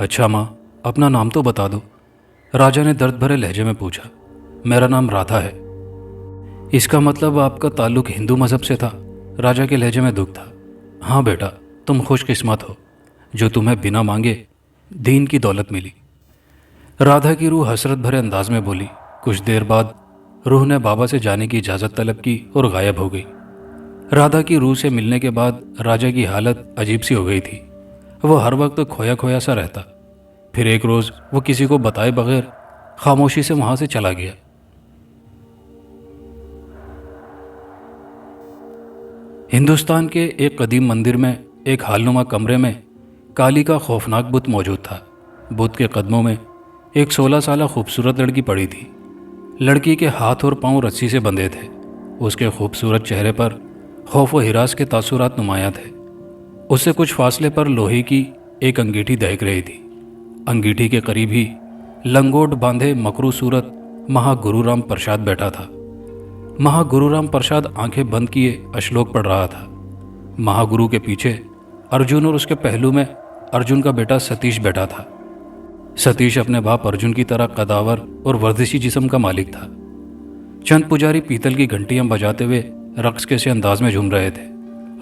अच्छा माँ, अपना नाम तो बता दो, राजा ने दर्द भरे लहजे में पूछा। मेरा नाम राधा है। इसका मतलब आपका ताल्लुक हिंदू मज़हब से था? राजा के लहजे में दुख था। हाँ बेटा, तुम खुशकिस्मत हो जो तुम्हें बिना मांगे दीन की दौलत मिली। राधा की रूह हसरत भरे अंदाज में बोली। कुछ देर बाद रूह ने बाबा से जाने की इजाज़त तलब की और गायब हो गई। राधा की रूह से मिलने के बाद राजा की हालत अजीब सी हो गई थी। वो हर वक्त खोया खोया सा रहता। फिर एक रोज़ वो किसी को बताए बगैर खामोशी से वहाँ से चला गया। हिंदुस्तान के एक कदीम मंदिर में एक हालनुमा कमरे में काली का खौफनाक बुत मौजूद था। बुत के कदमों में एक 16 साला खूबसूरत लड़की पड़ी थी। लड़की के हाथ और पांव रस्सी से बंधे थे। उसके खूबसूरत चेहरे पर खौफ व हिरास के तासुरात नुमायां थे। उससे कुछ फासले पर लोहे की एक अंगीठी दहक रही थी। अंगीठी के करीब ही लंगोट बांधे मकरू सूरत महागुरुराम प्रसाद बैठा था। महागुरुराम प्रसाद आंखें बंद किए अश्लोक पढ़ रहा था। महागुरु के पीछे अर्जुन और उसके पहलू में अर्जुन का बेटा सतीश बैठा था। सतीश अपने बाप अर्जुन की तरह कदावर और वर्जिशी जिस्म का मालिक था। चंद पुजारी पीतल की घंटियां बजाते हुए रक्स के से अंदाज में झूम रहे थे।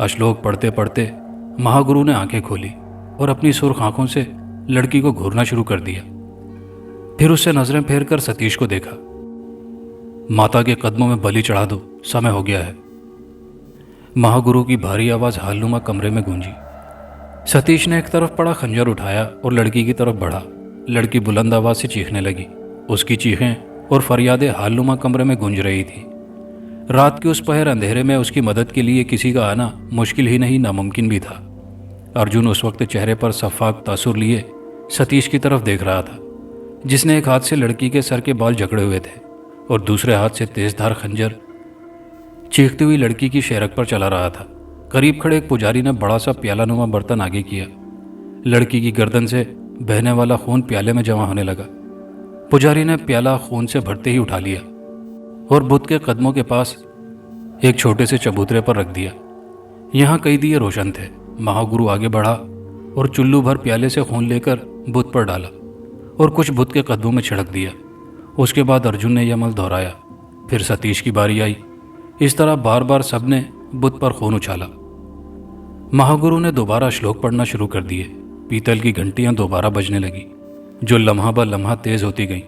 अश्लोक पढ़ते पढ़ते महागुरु ने आंखें खोली और अपनी सुर्ख आंखों से लड़की को घूरना शुरू कर दिया। फिर उससे नजरें फेर कर सतीश को देखा। माता के कदमों में बलि चढ़ा दो, समय हो गया है। महागुरु की भारी आवाज हालनुमा कमरे में गूंजी। सतीश ने एक तरफ पड़ा खंजर उठाया और लड़की की तरफ बढ़ा। लड़की बुलंद आवाज से चीखने लगी। उसकी चीखें और फरियादें हालनुमा कमरे में गूंज रही थी। रात के उस पहर अंधेरे में उसकी मदद के लिए किसी का आना मुश्किल ही नहीं, नामुमकिन भी था। अर्जुन उस वक्त चेहरे पर सफाक तासुर लिए सतीश की तरफ देख रहा था, जिसने एक हाथ से लड़की के सर के बाल जकड़े हुए थे और दूसरे हाथ से तेजधार खंजर चीखती हुई लड़की की शेरक पर चला रहा था। करीब खड़े एक पुजारी ने बड़ा सा प्यालानुमा बर्तन आगे किया। लड़की की गर्दन से बहने वाला खून प्याले में जमा होने लगा। पुजारी ने प्याला खून से भरते ही उठा लिया और बुत के कदमों के पास एक छोटे से चबूतरे पर रख दिया। यहाँ कई दिए रोशन थे। महागुरु आगे बढ़ा और चुल्लू भर प्याले से खून लेकर बुत पर डाला और कुछ बुत के कदमों में छिड़क दिया। उसके बाद अर्जुन ने यह अमल दोहराया। फिर सतीश की बारी आई। इस तरह बार बार सबने बुद्ध पर खून उछाला। महागुरु ने दोबारा श्लोक पढ़ना शुरू कर दिए। पीतल की घंटियां दोबारा बजने लगी, जो लम्हा ब लम्हा तेज होती गईं।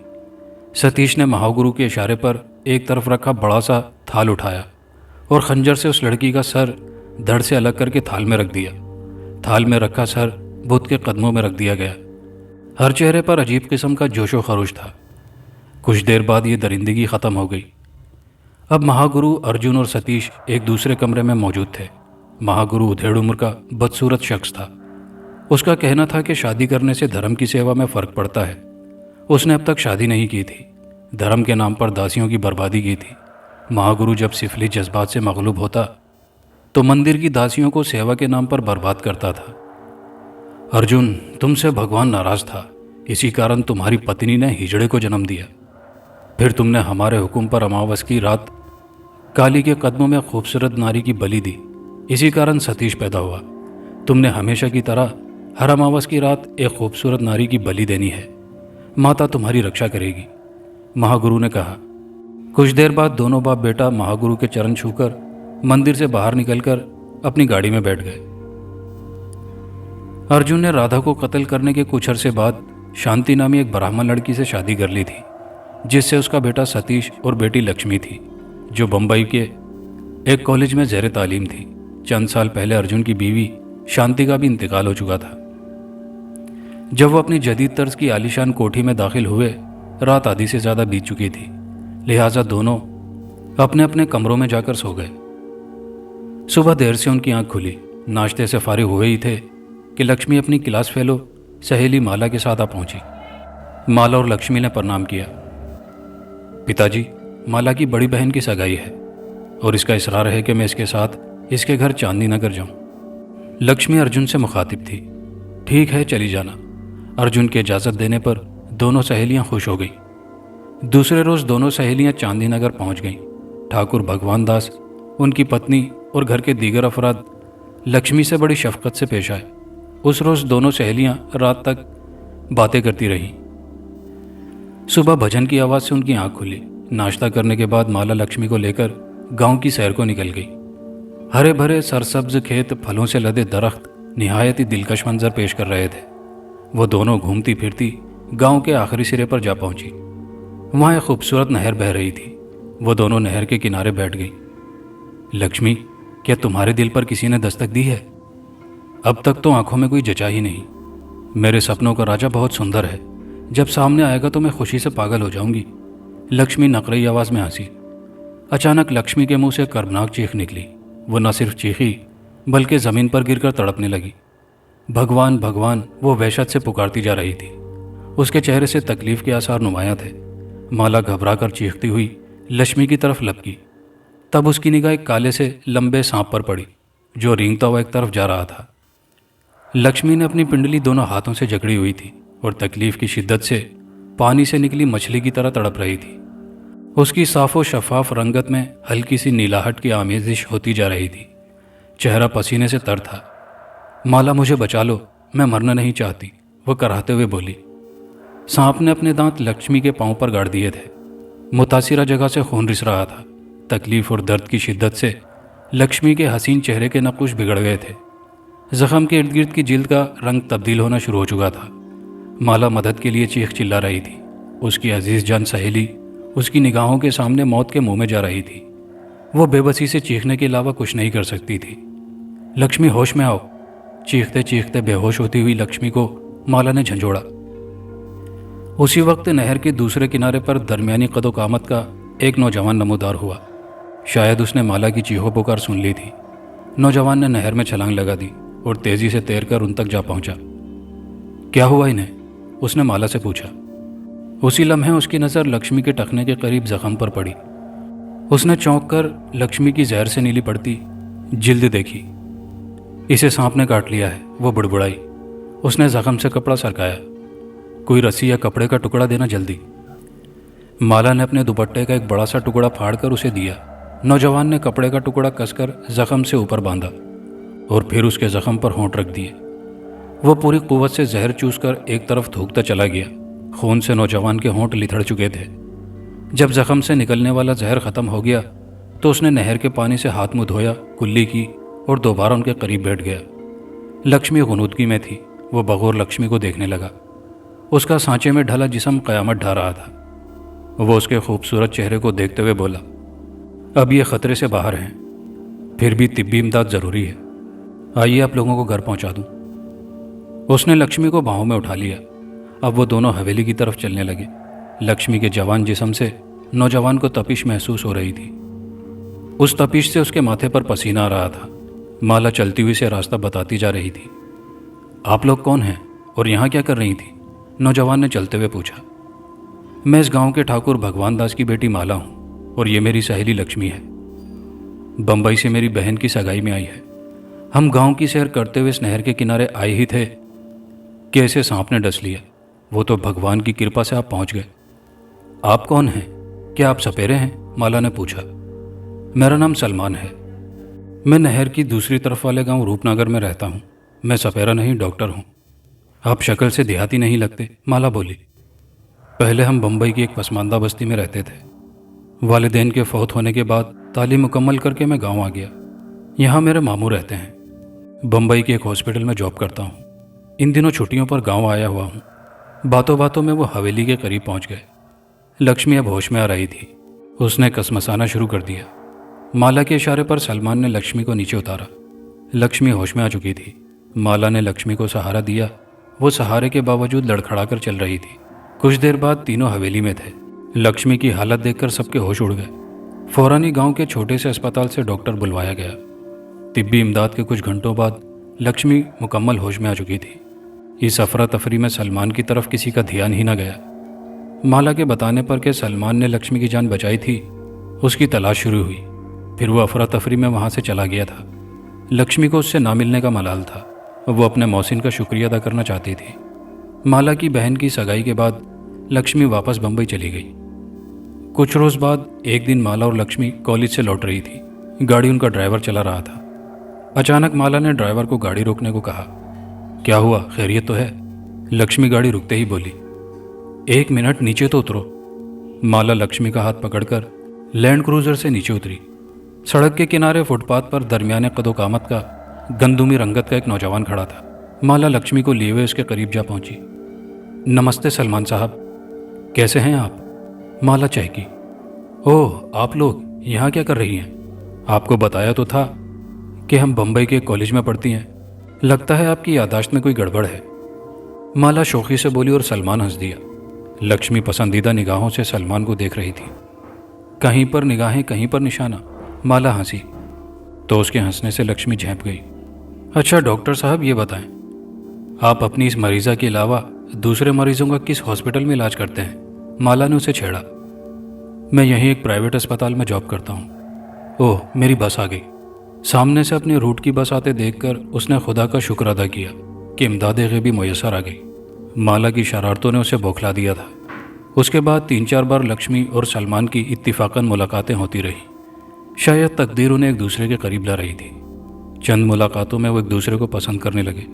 सतीश ने महागुरु के इशारे पर एक तरफ रखा बड़ा सा थाल उठाया और खंजर से उस लड़की का सर धड़ से अलग करके थाल में रख दिया। थाल में रखा सर बुद्ध के कदमों में रख दिया गया। हर चेहरे पर अजीब किस्म का जोशो खरोश था। कुछ देर बाद ये दरिंदगी ख़त्म हो गई। अब महागुरु, अर्जुन और सतीश एक दूसरे कमरे में मौजूद थे। महागुरु उधेड़ उम्र का बदसूरत शख्स था। उसका कहना था कि शादी करने से धर्म की सेवा में फ़र्क पड़ता है। उसने अब तक शादी नहीं की थी। धर्म के नाम पर दासियों की बर्बादी की थी। महागुरु जब सिफली जज्बात से मगलूब होता तो मंदिर की दासियों को सेवा के नाम पर बर्बाद करता था। अर्जुन, तुमसे भगवान नाराज था, इसी कारण तुम्हारी पत्नी ने हिजड़े को जन्म दिया। फिर तुमने हमारे हुक्म पर अमावस की रात काली के कदमों में खूबसूरत नारी की बलि दी, इसी कारण सतीश पैदा हुआ। तुमने हमेशा की तरह हर अमावस की रात एक खूबसूरत नारी की बलि देनी है। माता तुम्हारी रक्षा करेगी, महागुरु ने कहा। कुछ देर बाद दोनों बाप बेटा महागुरु के चरण छूकर मंदिर से बाहर निकलकर अपनी गाड़ी में बैठ गए। अर्जुन ने राधा को कत्ल करने के कुछ अरसे बाद शांति नामी एक ब्राह्मण लड़की से शादी कर ली थी, जिससे उसका बेटा सतीश और बेटी लक्ष्मी थी, जो बम्बई के एक कॉलेज में ज़ेर तालीम थी। चंद साल पहले अर्जुन की बीवी शांति का भी इंतकाल हो चुका था। जब वो अपनी जदीद तर्ज की आलीशान कोठी में दाखिल हुए, रात आधी से ज़्यादा बीत चुकी थी, लिहाजा दोनों अपने अपने कमरों में जाकर सो गए। सुबह देर से उनकी आंख खुली। नाश्ते से फारिग हुए ही थे कि लक्ष्मी अपनी क्लास फेलो सहेली माला के साथ आ पहुंची। माला और लक्ष्मी ने प्रणाम किया। पिताजी, माला की बड़ी बहन की सगाई है और इसका इसरार है कि मैं इसके साथ इसके घर चांदनी नगर जाऊं। लक्ष्मी अर्जुन से मुखातिब थी। ठीक है, चली जाना। अर्जुन की इजाज़त देने पर दोनों सहेलियां खुश हो गईं। दूसरे रोज़ दोनों सहेलियां चांदनी नगर पहुंच गईं। ठाकुर भगवान दास, उनकी पत्नी और घर के दीगर अफराद लक्ष्मी से बड़ी शफकत से पेश आए। उस रोज़ दोनों सहेलियां रात तक बातें करती रहीं। सुबह भजन की आवाज़ से उनकी आंख खुली। नाश्ता करने के बाद माला लक्ष्मी को लेकर गांव की सैर को निकल गई। हरे भरे सरसब्ज खेत, फलों से लदे दरख्त निहायत ही दिलकश मंजर पेश कर रहे थे। वो दोनों घूमती फिरती गांव के आखिरी सिरे पर जा पहुंची। वहाँ एक खूबसूरत नहर बह रही थी। वो दोनों नहर के किनारे बैठ गई। लक्ष्मी, क्या तुम्हारे दिल पर किसी ने दस्तक दी है? अब तक तो आंखों में कोई जचा ही नहीं। मेरे सपनों का राजा बहुत सुंदर है, जब सामने आएगा तो मैं खुशी से पागल हो जाऊंगी। लक्ष्मी नकरई आवाज़ में हंसी। अचानक लक्ष्मी के मुंह से कर्बनाक चीख निकली। वो न सिर्फ चीखी बल्कि ज़मीन पर गिरकर तड़पने लगी। भगवान भगवान, वो वहशत से पुकारती जा रही थी। उसके चेहरे से तकलीफ के आसार नुमायां थे। माला घबरा कर चीखती हुई लक्ष्मी की तरफ लपकी। तब उसकी निगाह एक काले से लंबे सांप पर पड़ी, जो रेंगता हुआ एक तरफ जा रहा था। लक्ष्मी ने अपनी पिंडली दोनों हाथों से जकड़ी हुई थी और तकलीफ की शिद्दत से पानी से निकली मछली की तरह तड़प रही थी। उसकी साफ़ो शफाफ रंगत में हल्की सी नीलाहट की आमेजिश होती जा रही थी। चेहरा पसीने से तर था। माला, मुझे बचा लो, मैं मरना नहीं चाहती, वह कराहते हुए बोली। सांप ने अपने दांत लक्ष्मी के पांव पर गाड़ दिए थे। मुतासिरा जगह से खून रिस रहा था। तकलीफ और दर्द की शिद्दत से लक्ष्मी के हसीन चेहरे के नकुश बिगड़ गए थे। जख्म के इर्द गिर्द की जिल्द का रंग तब्दील होना शुरू हो चुका था। माला मदद के लिए चीख चिल्ला रही थी। उसकी अजीज जान सहेली उसकी निगाहों के सामने मौत के मुंह में जा रही थी। वो बेबसी से चीखने के अलावा कुछ नहीं कर सकती थी। लक्ष्मी, होश में आओ। चीखते चीखते बेहोश होती हुई लक्ष्मी को माला ने झंझोड़ा। उसी वक्त नहर के दूसरे किनारे पर दरमियानी कदो कामत का एक नौजवान नमूदार हुआ। शायद उसने माला की चीखों पुकार सुन ली थी। नौजवान ने नहर में छलांग लगा दी और तेजी से तैरकर उन तक जा पहुंचा। क्या हुआ इन्हें? उसने माला से पूछा। उसी लम्हे उसकी नज़र लक्ष्मी के टखने के करीब जख्म पर पड़ी। उसने चौंक कर लक्ष्मी की जहर से नीली पड़ती जिल्द देखी। इसे सांप ने काट लिया है, वो बुड़बुड़ाई। उसने जख्म से कपड़ा सरकाया। कोई रस्सी या कपड़े का टुकड़ा देना जल्दी। माला ने अपने दुपट्टे का एक बड़ा सा टुकड़ा फाड़कर उसे दिया। नौजवान ने कपड़े का टुकड़ा कसकर जख्म से ऊपर बांधा और फिर उसके जख्म पर होंठ रख दिए। वो पूरी कुव्वत से जहर चूसकर एक तरफ थूकता चला गया। खून से नौजवान के होंठ लिथड़ चुके थे। जब जख्म से निकलने वाला जहर ख़त्म हो गया तो उसने नहर के पानी से हाथ मुँह धोया, कुल्ली की और दोबारा उनके करीब बैठ गया। लक्ष्मी गुनूदगी में थी। वो बगौर लक्ष्मी को देखने लगा। उसका सांचे में ढला जिस्म क़यामत ढा रहा था। वो उसके खूबसूरत चेहरे को देखते हुए बोला, अब ये ख़तरे से बाहर हैं, फिर भी तिब्बी इमदाद ज़रूरी है। आइए आप लोगों को घर पहुंचा दूं। उसने लक्ष्मी को बाहों में उठा लिया। अब वो दोनों हवेली की तरफ चलने लगे। लक्ष्मी के जवान जिस्म से नौजवान को तपिश महसूस हो रही थी। उस तपिश से उसके माथे पर पसीना आ रहा था। माला चलती हुई से रास्ता बताती जा रही थी। आप लोग कौन हैं और यहाँ क्या कर रही थी? नौजवान ने चलते हुए पूछा। मैं इस गांव के ठाकुर भगवान दास की बेटी माला हूँ और ये मेरी सहेली लक्ष्मी है। बम्बई से मेरी बहन की सगाई में आई है। हम गांव की सैर करते हुए इस नहर के किनारे आए ही थे कि ऐसे सांप ने डस लिया। वो तो भगवान की कृपा से आप पहुंच गए। आप कौन हैं? क्या आप सपेरे हैं? माला ने पूछा। मेरा नाम सलमान है। मैं नहर की दूसरी तरफ वाले गांव रूपनगर में रहता हूं। मैं सपेरा नहीं, डॉक्टर हूं। आप शक्ल से देहाती नहीं लगते, माला बोली। पहले हम बम्बई की एक पसमानदा बस्ती में रहते थे। वालिदैन के फौत होने के बाद तालीम मुकम्मल करके मैं गांव आ गया। यहाँ मेरे मामू रहते हैं। बम्बई के एक हॉस्पिटल में जॉब करता हूँ। इन दिनों छुट्टियों पर गांव आया हुआ हूँ। बातों बातों में वो हवेली के करीब पहुँच गए। लक्ष्मी अब होश में आ रही थी। उसने कसमसाना शुरू कर दिया। माला के इशारे पर सलमान ने लक्ष्मी को नीचे उतारा। लक्ष्मी होश में आ चुकी थी। माला ने लक्ष्मी को सहारा दिया। वो सहारे के बावजूद लड़खड़ाकर चल रही थी। कुछ देर बाद तीनों हवेली में थे। लक्ष्मी की हालत देखकर सबके होश उड़ गए। फौरन ही गांव के छोटे से अस्पताल से डॉक्टर बुलवाया गया। तिब्बी इमदाद के कुछ घंटों बाद लक्ष्मी मुकम्मल होश में आ चुकी थी। इस अफरा तफरी में सलमान की तरफ किसी का ध्यान ही न गया। माला के बताने पर कि सलमान ने लक्ष्मी की जान बचाई थी, उसकी तलाश शुरू हुई। फिर वो अफरा तफरी में वहाँ से चला गया था। लक्ष्मी को उससे ना मिलने का मलाल था। वो अपने मौसिन का शुक्रिया अदा करना चाहती थी। माला की बहन की सगाई के बाद लक्ष्मी वापस बम्बई चली गई। कुछ रोज़ बाद एक दिन माला और लक्ष्मी कॉलेज से लौट रही थी। गाड़ी उनका ड्राइवर चला रहा था। अचानक माला ने ड्राइवर को गाड़ी रोकने को कहा। क्या हुआ, खैरियत तो है? लक्ष्मी गाड़ी रुकते ही बोली, 1 मिनट नीचे तो उतरो। माला लक्ष्मी का हाथ पकड़कर लैंड क्रूजर से नीचे उतरी। सड़क के किनारे फुटपाथ पर दरमियाने कदोकामत का गंदुमी रंगत का एक नौजवान खड़ा था। माला लक्ष्मी को लिए हुए उसके करीब जा पहुंची। नमस्ते सलमान साहब, कैसे हैं आप? माला चहकी। ओह, आप लोग यहाँ क्या कर रही हैं? आपको बताया तो था कि हम बम्बई के कॉलेज में पढ़ती हैं। लगता है आपकी यादाश्त में कोई गड़बड़ है। माला शौकी से बोली और सलमान हंस दिया। लक्ष्मी पसंदीदा निगाहों से सलमान को देख रही थी। कहीं पर निगाहें, कहीं पर निशाना। माला हंसी तो उसके हंसने से लक्ष्मी झेंप गई। अच्छा डॉक्टर साहब, ये बताएं, आप अपनी इस मरीज़ा के अलावा दूसरे मरीजों का किस हॉस्पिटल में इलाज करते हैं? माला ने उसे छेड़ा। मैं यहीं एक प्राइवेट अस्पताल में जॉब करता हूँ। ओह, मेरी बस आ गई। सामने से अपने रूट की बस आते देखकर उसने खुदा का शुक्र अदा किया कि इमदाद ग़ैबी मुयस्सर आ गई। माला की शरारतों ने उसे बौखला दिया था। उसके बाद 3-4 बार लक्ष्मी और सलमान की इत्तिफाकन मुलाकातें होती रहीं। शायद तकदीर उन्हें एक दूसरे के करीब ला रही थी। चंद मुलाकातों में वो एक दूसरे को पसंद करने लगे।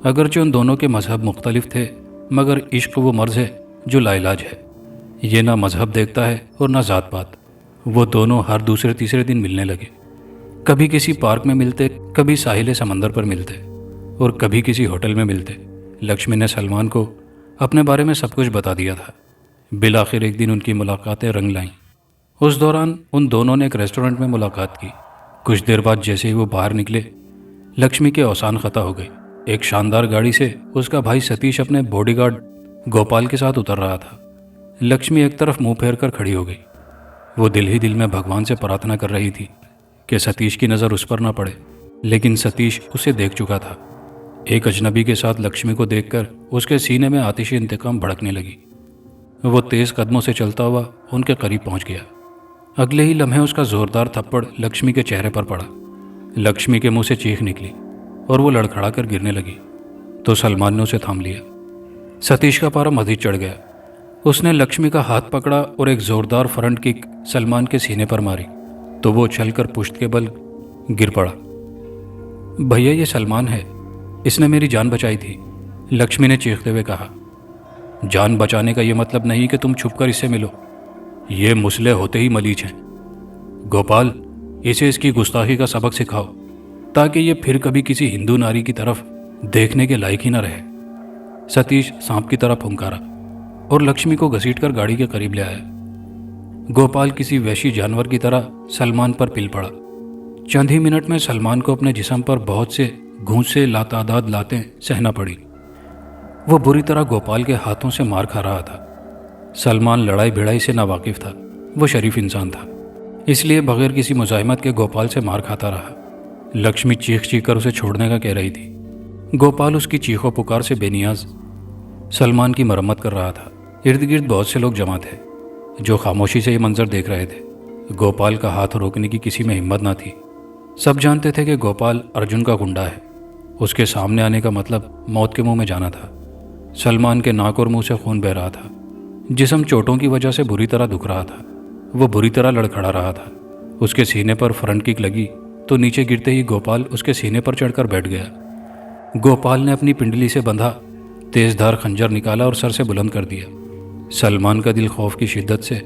अगरचे उन दोनों के मजहब मुख्तलिफ थे, मगर इश्क वो मर्ज है जो लाइलाज है। ये ना मजहब देखता है और ना ज़ात पात। वो दोनों हर दूसरे तीसरे दिन मिलने लगे। कभी किसी पार्क में मिलते, कभी साहिल समंदर पर मिलते और कभी किसी होटल में मिलते। लक्ष्मी ने सलमान को अपने बारे में सब कुछ बता दिया था। बिलाखिर एक दिन उनकी मुलाकातें रंग लाईं। उस दौरान उन दोनों ने एक रेस्टोरेंट में मुलाकात की। कुछ देर बाद जैसे ही वो बाहर निकले, लक्ष्मी के औसान खता हो गए। एक शानदार गाड़ी से उसका भाई सतीश अपने बॉडीगार्ड गोपाल के साथ उतर रहा था। लक्ष्मी एक तरफ मुंह फेर कर खड़ी हो गई। वो दिल ही दिल में भगवान से प्रार्थना कर रही थी कि सतीश की नज़र उस पर ना पड़े, लेकिन सतीश उसे देख चुका था। एक अजनबी के साथ लक्ष्मी को देखकर उसके सीने में आतिशी इंतकाम भड़कने लगी। वो तेज़ कदमों से चलता हुआ उनके करीब पहुंच गया। अगले ही लम्हे उसका जोरदार थप्पड़ लक्ष्मी के चेहरे पर पड़ा। लक्ष्मी के मुंह से चीख निकली और वो लड़खड़ा कर गिरने लगी तो सलमान ने उसे थाम लिया। सतीश का पारा मज़ीद चढ़ गया। उसने लक्ष्मी का हाथ पकड़ा और एक जोरदार फ्रंट किक सलमान के सीने पर मारी तो वो उछलकर पुश्त के बल गिर पड़ा। भैया, ये सलमान है, इसने मेरी जान बचाई थी, लक्ष्मी ने चीखते हुए कहा। जान बचाने का ये मतलब नहीं कि तुम छुपकर इससे मिलो। ये मुसले होते ही मलीच हैं। गोपाल, इसे इसकी गुस्ताखी का सबक सिखाओ ताकि ये फिर कभी किसी हिंदू नारी की तरफ देखने के लायक ही न रहे। सतीश सांप की तरह फुंकारा और लक्ष्मी को घसीटकर गाड़ी के करीब ले आया। गोपाल किसी वैशी जानवर की तरह सलमान पर पिल पड़ा। चंद ही मिनट में सलमान को अपने जिस्म पर बहुत से घूंसे लातादाद लातें सहना पड़ी। वो बुरी तरह गोपाल के हाथों से मार खा रहा था। सलमान लड़ाई भिड़ाई से नावाकिफ था। वो शरीफ इंसान था, इसलिए बगैर किसी मुजाहिमत के गोपाल से मार खाता रहा। लक्ष्मी चीख चीख कर उसे छोड़ने का कह रही थी। गोपाल उसकी चीखों पुकार से बेनियाज सलमान की मरम्मत कर रहा था। इर्द गिर्द बहुत से लोग जमा थे जो खामोशी से ये मंजर देख रहे थे। गोपाल का हाथ रोकने की किसी में हिम्मत ना थी। सब जानते थे कि गोपाल अर्जुन का गुंडा है। उसके सामने आने का मतलब मौत के मुंह में जाना था। सलमान के नाक और मुंह से खून बह रहा था। जिस्म चोटों की वजह से बुरी तरह दुख रहा था। वो बुरी तरह लड़खड़ा रहा था। उसके सीने पर फ्रंट किक लगी तो नीचे गिरते ही गोपाल उसके सीने पर चढ़कर बैठ गया। गोपाल ने अपनी पिंडली से बंधा तेजधार खंजर निकाला और सर से बुलंद कर दिया। सलमान का दिल खौफ की शिद्दत से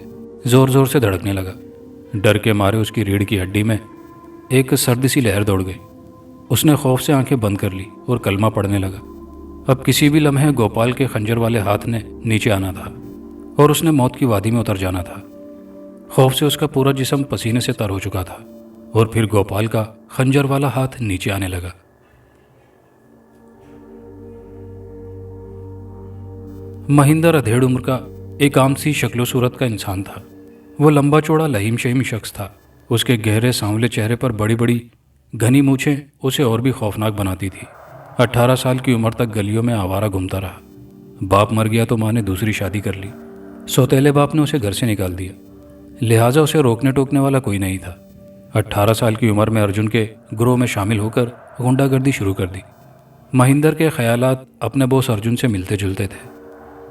जोर जोर से धड़कने लगा। डर के मारे उसकी रीढ़ की हड्डी में एक सर्द सी लहर दौड़ गई। उसने खौफ से आंखें बंद कर ली और कलमा पढ़ने लगा। अब किसी भी लम्हे गोपाल के खंजर वाले हाथ ने नीचे आना था और उसने मौत की वादी में उतर जाना था। खौफ से उसका पूरा जिस्म पसीने से तर हो चुका था और फिर गोपाल का खंजर वाला हाथ नीचे आने लगा। महिंदर अधेड़ उम्र का एक आम सी शक्लो सूरत का इंसान था। वो लंबा चौड़ा लहीम शहीम शख्स था। उसके गहरे सांवले चेहरे पर बड़ी बड़ी घनी मूछें उसे और भी खौफनाक बनाती थी। 18 साल की उम्र तक गलियों में आवारा घूमता रहा। बाप मर गया तो माँ ने दूसरी शादी कर ली। सौतेले बाप ने उसे घर से निकाल दिया, लिहाजा उसे रोकने टोकने वाला कोई नहीं था। 18 साल की उम्र में अर्जुन के ग्रोह में शामिल होकर गुंडागर्दी शुरू कर दी। महिंदर के ख्यालात अपने बॉस अर्जुन से मिलते जुलते थे।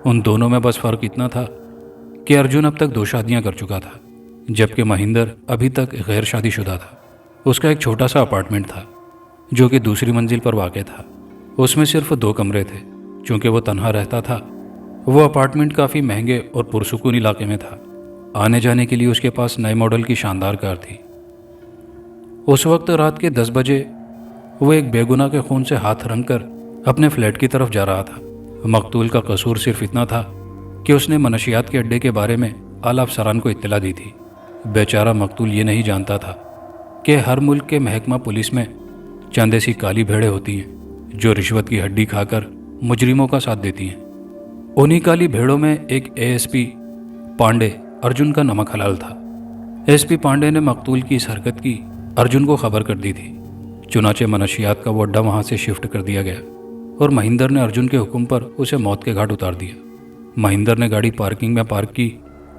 उन दोनों में बस फर्क इतना था कि अर्जुन अब तक 2 शादियां कर चुका था, जबकि महिंदर अभी तक गैर शादीशुदा था। उसका एक छोटा सा अपार्टमेंट था जो कि दूसरी मंजिल पर वाक़ था। उसमें सिर्फ 2 कमरे थे। चूंकि वो तन्हा रहता था, वो अपार्टमेंट काफ़ी महंगे और पुरसुकून इलाके में था। आने जाने के लिए उसके पास नए मॉडल की शानदार कार थी। उस वक्त रात के 10 बजे वो एक बेगुनाह के खून से हाथ रंग कर अपने फ्लैट की तरफ जा रहा था। मकतूल का कसूर सिर्फ इतना था कि उसने मनशियात के अड्डे के बारे में आला अफसरान को इत्तला दी थी। बेचारा मकतूल ये नहीं जानता था कि हर मुल्क के महकमा पुलिस में चंद ऐसी काली भेड़ें होती हैं जो रिश्वत की हड्डी खाकर मुजरिमों का साथ देती हैं। उन्हीं काली भेड़ों में एक एएसपी पांडे अर्जुन का नमक हलाल था। एसपी पांडे ने मकतूल की इस हरकत की अर्जुन को खबर कर दी थी। चुनाचे मनशियात का वो अड्डा वहाँ से शिफ्ट कर दिया गया और महिंदर ने अर्जुन के हुक्म पर उसे मौत के घाट उतार दिया। महिंदर ने गाड़ी पार्किंग में पार्क की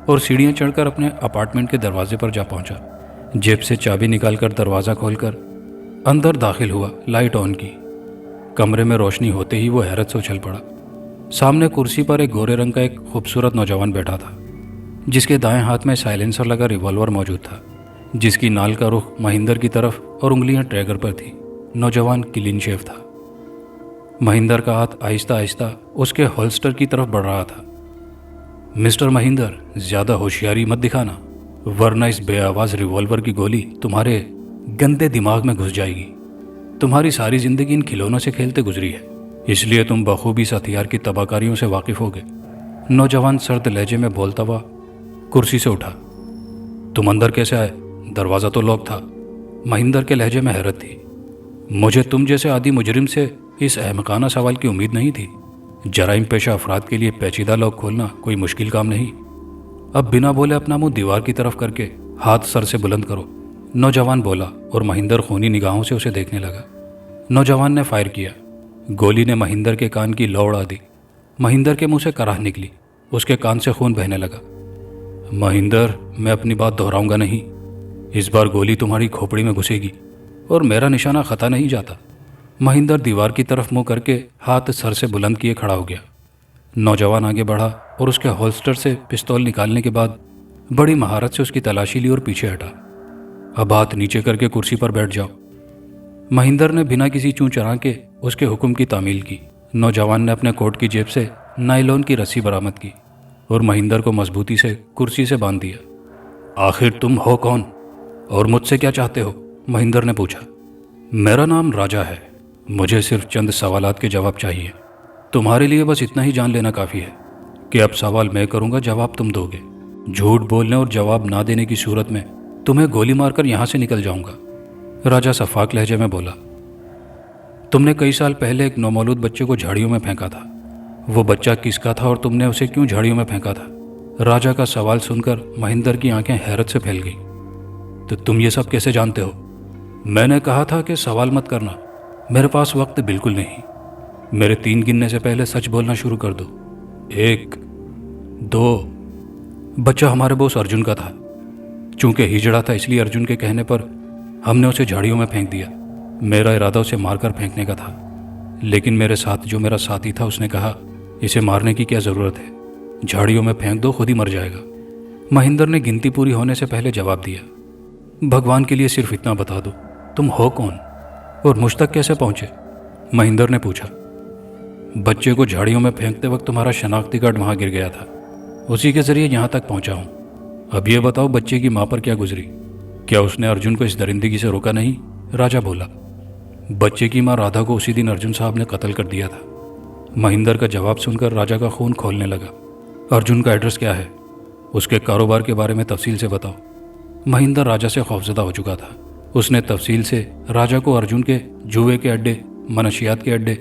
और सीढ़ियाँ चढ़कर अपने अपार्टमेंट के दरवाजे पर जा पहुंचा। जेब से चाबी निकालकर दरवाज़ा खोलकर अंदर दाखिल हुआ। लाइट ऑन की। कमरे में रोशनी होते ही वो हैरत से उछल पड़ा। सामने कुर्सी पर एक गोरे रंग का एक खूबसूरत नौजवान बैठा था, जिसके दाएं हाथ में साइलेंसर लगा रिवॉल्वर मौजूद था, जिसकी नाल का रुख महिंदर की तरफ और उंगलियां ट्रैगर पर थी। नौजवान क्लीन शेव था। महिंदर का हाथ आहिस्ता आहिस्ता उसके होल्स्टर की तरफ बढ़ रहा था। मिस्टर महिंदर, ज्यादा होशियारी मत दिखाना, वरना इस बेआवाज रिवॉल्वर की गोली तुम्हारे गंदे दिमाग में घुस जाएगी। तुम्हारी सारी जिंदगी इन खिलौनों से खेलते गुजरी है, इसलिए तुम बखूबी इस हथियार की तबाहकारियों से वाकिफ होगे। नौजवान सर्द लहजे में बोलता हुआ कुर्सी से उठा। तुम अंदर कैसे आए? दरवाज़ा तो लॉक था। महिंदर के लहजे में हैरत थी। मुझे तुम जैसे आदि मुजरिम से इस अहमकाना सवाल की उम्मीद नहीं थी। जराइम पेशा अफराद के लिए पेचीदा लॉक खोलना कोई मुश्किल काम नहीं। अब बिना बोले अपना मुंह दीवार की तरफ करके हाथ सर से बुलंद करो। नौजवान बोला और महिंदर खूनी निगाहों से उसे देखने लगा। नौजवान ने फायर किया। गोली ने महिंदर के कान की लौ उड़ा दी। महिंदर के मुंह से कराह निकली। उसके कान से खून बहने लगा। महिंदर, मैं अपनी बात दोहराऊंगा नहीं। इस बार गोली तुम्हारी खोपड़ी में घुसेगी और मेरा निशाना खता नहीं जाता। महिंदर दीवार की तरफ मुंह करके हाथ सर से बुलंद किए खड़ा हो गया। नौजवान आगे बढ़ा और उसके होल्स्टर से पिस्तौल निकालने के बाद बड़ी महारत से उसकी तलाशी ली और पीछे हटा। अब हाथ नीचे करके कुर्सी पर बैठ जाओ। महिंदर ने बिना किसी चूं चरा के उसके हुक्म की तामील की। नौजवान ने अपने कोट की जेब से नायलॉन की रस्सी बरामद की। और महिंदर को मजबूती से कुर्सी से बांध दिया। आखिर तुम हो कौन और मुझसे क्या चाहते हो? महिंदर ने पूछा। मेरा नाम राजा है, मुझे सिर्फ चंद सवालात के जवाब चाहिए। तुम्हारे लिए बस इतना ही जान लेना काफ़ी है कि अब सवाल मैं करूंगा, जवाब तुम दोगे। झूठ बोलने और जवाब ना देने की सूरत में तुम्हें गोली मारकर यहां से निकल जाऊंगा। राजा सफाक लहजे में बोला। तुमने कई साल पहले एक नौमौलूद बच्चे को झाड़ियों में फेंका था। वो बच्चा किसका था और तुमने उसे क्यों झाड़ियों में फेंका था? राजा का सवाल सुनकर महिंदर की आंखें हैरत से फैल गई। तो तुम ये सब कैसे जानते हो? मैंने कहा था कि सवाल मत करना, मेरे पास वक्त बिल्कुल नहीं। मेरे 3 गिनने से पहले सच बोलना शुरू कर दो। 1, 2। बच्चा हमारे बॉस अर्जुन का था। चूंकि हिजड़ा था इसलिए अर्जुन के कहने पर हमने उसे झाड़ियों में फेंक दिया। मेरा इरादा उसे मारकर फेंकने का था, लेकिन मेरे साथ जो मेरा साथी था उसने कहा, इसे मारने की क्या ज़रूरत है, झाड़ियों में फेंक दो, खुद ही मर जाएगा। महिंदर ने गिनती पूरी होने से पहले जवाब दिया। भगवान के लिए सिर्फ इतना बता दो, तुम हो कौन और मुझ तक कैसे पहुंचे? महिंदर ने पूछा। बच्चे को झाड़ियों में फेंकते वक्त तुम्हारा शनाख्ती कार्ड वहां गिर गया था, उसी के जरिए यहां तक पहुंचा हूं। अब ये बताओ, बच्चे की मां पर क्या गुजरी? क्या उसने अर्जुन को इस दरिंदगी से रोका नहीं? राजा बोला। बच्चे की मां राधा को उसी दिन अर्जुन साहब ने कत्ल कर दिया था। महिंदर का जवाब सुनकर राजा का खून खौलने लगा। अर्जुन का एड्रेस क्या है? उसके कारोबार के बारे में तफसील से बताओ। महिंदर राजा से खौफजदा हो चुका था। उसने तफसील से राजा को अर्जुन के जुए के अड्डे, मनशियात के अड्डे,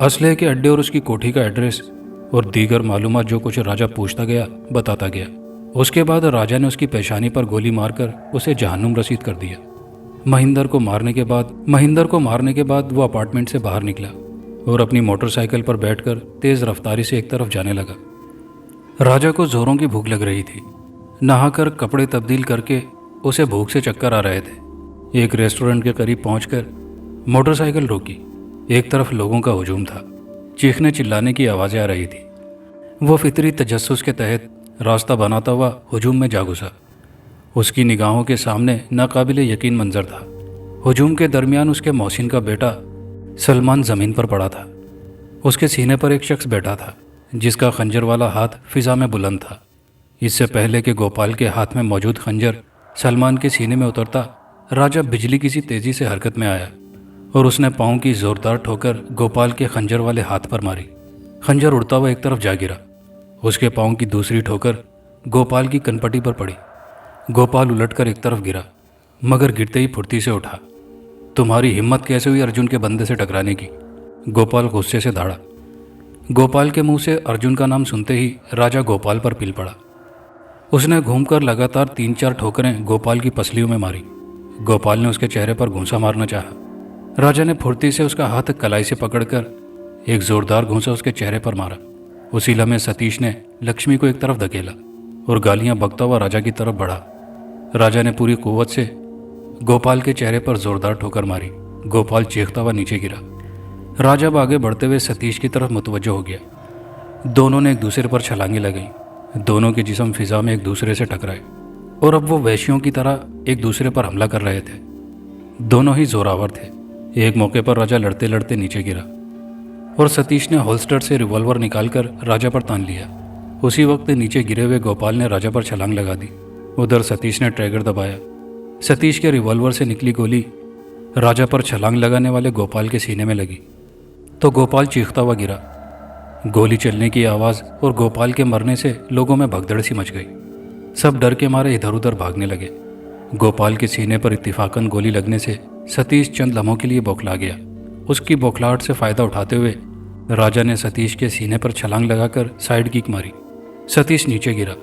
असलहे के अड्डे और उसकी कोठी का एड्रेस और दीगर मालूमात जो कुछ राजा पूछता गया बताता गया। उसके बाद राजा ने उसकी पेशानी पर गोली मारकर उसे जहन्नुम रसीद कर दिया। महिंदर को मारने के बाद वो अपार्टमेंट से बाहर निकला और अपनी मोटरसाइकिल पर बैठकर तेज रफ्तारी से एक तरफ जाने लगा। राजा को जोरों की भूख लग रही थी। नहाकर कपड़े तब्दील करके उसे भूख से चक्कर आ रहे थे। एक रेस्टोरेंट के करीब पहुंचकर मोटरसाइकिल रोकी। एक तरफ लोगों का हुजूम था, चीखने चिल्लाने की आवाज़ें आ रही थी। वो फितरी तजस्सुस के तहत रास्ता बनाता हुआ हुजूम में जा घुसा। उसकी निगाहों के सामने नाकाबिले यकीन मंजर था। हुजूम के दरमियान उसके मौसिन का बेटा सलमान ज़मीन पर पड़ा था। उसके सीने पर एक शख्स बैठा था जिसका खंजर वाला हाथ फिजा में बुलंद था। इससे पहले कि गोपाल के हाथ में मौजूद खंजर सलमान के सीने में उतरता, राजा बिजली की सी तेजी से हरकत में आया और उसने पाँव की जोरदार ठोकर गोपाल के खंजर वाले हाथ पर मारी। खंजर उड़ता हुआ एक तरफ जा गिरा। उसके पाँव की दूसरी ठोकर गोपाल की कनपटी पर पड़ी। गोपाल उलटकर एक तरफ गिरा, मगर गिरते ही फुर्ती से उठा। तुम्हारी हिम्मत कैसे हुई अर्जुन के बंदे से टकराने की? गोपाल गुस्से से दौड़ा। गोपाल के मुंह से अर्जुन का नाम सुनते ही राजा गोपाल पर पिल पड़ा। उसने घूमकर लगातार 3-4 ठोकरें गोपाल की पसलियों में मारी। गोपाल ने उसके चेहरे पर घूंसा मारना चाहा। राजा ने फुर्ती से उसका हाथ कलाई से पकड़कर एक जोरदार घूंसा उसके चेहरे पर मारा। उसी लम्हे सतीश ने लक्ष्मी को एक तरफ धकेला और गालियां बकता हुआ राजा की तरफ बढ़ा। राजा ने पूरी कुव्वत से गोपाल के चेहरे पर जोरदार ठोकर मारी। गोपाल चीखता हुआ नीचे गिरा। राजा अब आगे बढ़ते हुए सतीश की तरफ मुतवज्जो हो गया। दोनों ने एक दूसरे पर छलांगी लगाई। दोनों के जिस्म फिजा में एक दूसरे से टकराए और अब वो वैश्यों की तरह एक दूसरे पर हमला कर रहे थे। दोनों ही जोरावर थे। एक मौके पर राजा लड़ते लड़ते नीचे गिरा और सतीश ने होल्स्टर से रिवॉल्वर निकालकर राजा पर तान लिया। उसी वक्त नीचे गिरे हुए गोपाल ने राजा पर छलांग लगा दी। उधर सतीश ने ट्रिगर दबाया। सतीश के रिवॉल्वर से निकली गोली राजा पर छलांग लगाने वाले गोपाल के सीने में लगी तो गोपाल चीखता हुआ गिरा। गोली चलने की आवाज़ और गोपाल के मरने से लोगों में भगदड़ सी मच गई। सब डर के मारे इधर उधर भागने लगे। गोपाल के सीने पर इत्तिफाकन गोली लगने से सतीश चंद लम्हों के लिए बौखला गया। उसकी बौखलाहट से फ़ायदा उठाते हुए राजा ने सतीश के सीने पर छलांग लगाकर साइड किक मारी। सतीश नीचे गिरा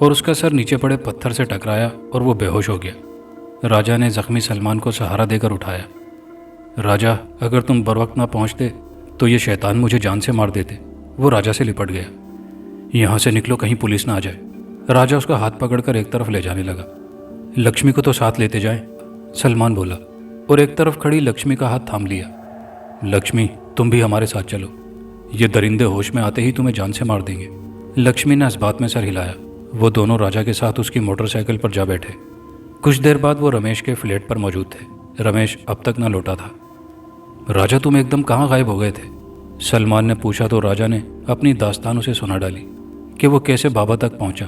और उसका सर नीचे पड़े पत्थर से टकराया और वो बेहोश हो गया। राजा ने जख्मी सलमान को सहारा देकर उठाया। राजा, अगर तुम बर वक्त ना पहुँचते तो ये शैतान मुझे जान से मार देते। वो राजा से लिपट गया। यहाँ से निकलो, कहीं पुलिस ना आ जाए। राजा उसका हाथ पकड़कर एक तरफ ले जाने लगा। लक्ष्मी को तो साथ लेते जाएं, सलमान बोला और एक तरफ खड़ी लक्ष्मी का हाथ थाम लिया। लक्ष्मी, तुम भी हमारे साथ चलो, ये दरिंदे होश में आते ही तुम्हें जान से मार देंगे। लक्ष्मी ने इस बात में सर हिलाया। वो दोनों राजा के साथ उसकी मोटरसाइकिल पर जा बैठे। कुछ देर बाद वो रमेश के फ्लैट पर मौजूद थे। रमेश अब तक न लौटा था। राजा, तुम एकदम कहाँ गायब हो गए थे? सलमान ने पूछा तो राजा ने अपनी दास्तान उसे सुना डाली। कि वो कैसे बाबा तक पहुंचा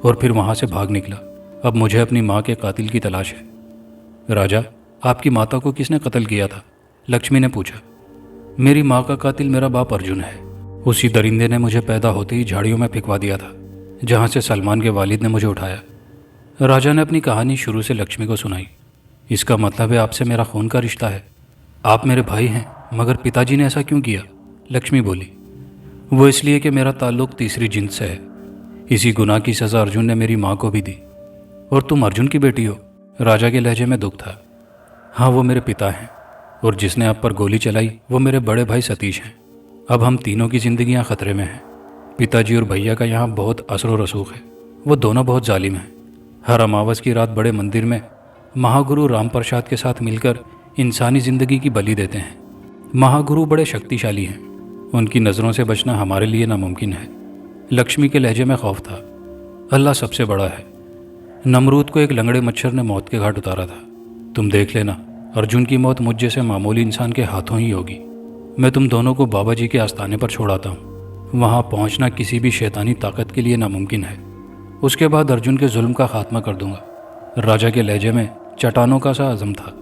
और फिर वहां से भाग निकला। अब मुझे अपनी माँ के कातिल की तलाश है। राजा, आपकी माता को किसने कत्ल किया था? लक्ष्मी ने पूछा। मेरी माँ का कातिल मेरा बाप अर्जुन है। उसी दरिंदे ने मुझे पैदा होते ही झाड़ियों में फेंकवा दिया था, जहाँ से सलमान के वालिद ने मुझे उठाया। राजा ने अपनी कहानी शुरू से लक्ष्मी को सुनाई। इसका मतलब है आपसे मेरा खून का रिश्ता है। आप मेरे भाई हैं, मगर पिताजी ने ऐसा क्यों किया? लक्ष्मी बोली। वो इसलिए कि मेरा ताल्लुक तीसरी जिन्स से है। इसी गुनाह की सज़ा अर्जुन ने मेरी माँ को भी दी। और तुम अर्जुन की बेटी हो? राजा के लहजे में दुख था। हाँ, वो मेरे पिता हैं, और जिसने आप पर गोली चलाई वो मेरे बड़े भाई सतीश हैं। अब हम तीनों की जिंदगियां खतरे में हैं। पिताजी और भैया का यहाँ बहुत असर रसूख है। वो दोनों बहुत जालिम हैं। हर अमावस की रात बड़े मंदिर में महागुरु राम प्रसाद के साथ मिलकर इंसानी जिंदगी की बलि देते हैं। महागुरु बड़े शक्तिशाली हैं। उनकी नज़रों से बचना हमारे लिए नामुमकिन है। लक्ष्मी के लहजे में खौफ था। अल्लाह सबसे बड़ा है। नमरूद को एक लंगड़े मच्छर ने मौत के घाट उतारा था। तुम देख लेना, अर्जुन की मौत मुझ जैसे मामूली इंसान के हाथों ही होगी। मैं तुम दोनों को बाबा जी के आस्थाने पर छोड़ाता हूँ। वहाँ पहुँचना किसी भी शैतानी ताकत के लिए नामुमकिन है। उसके बाद अर्जुन के जुल्म का खात्मा कर दूंगा। राजा के लहजे में चट्टानों का सा आज़म था।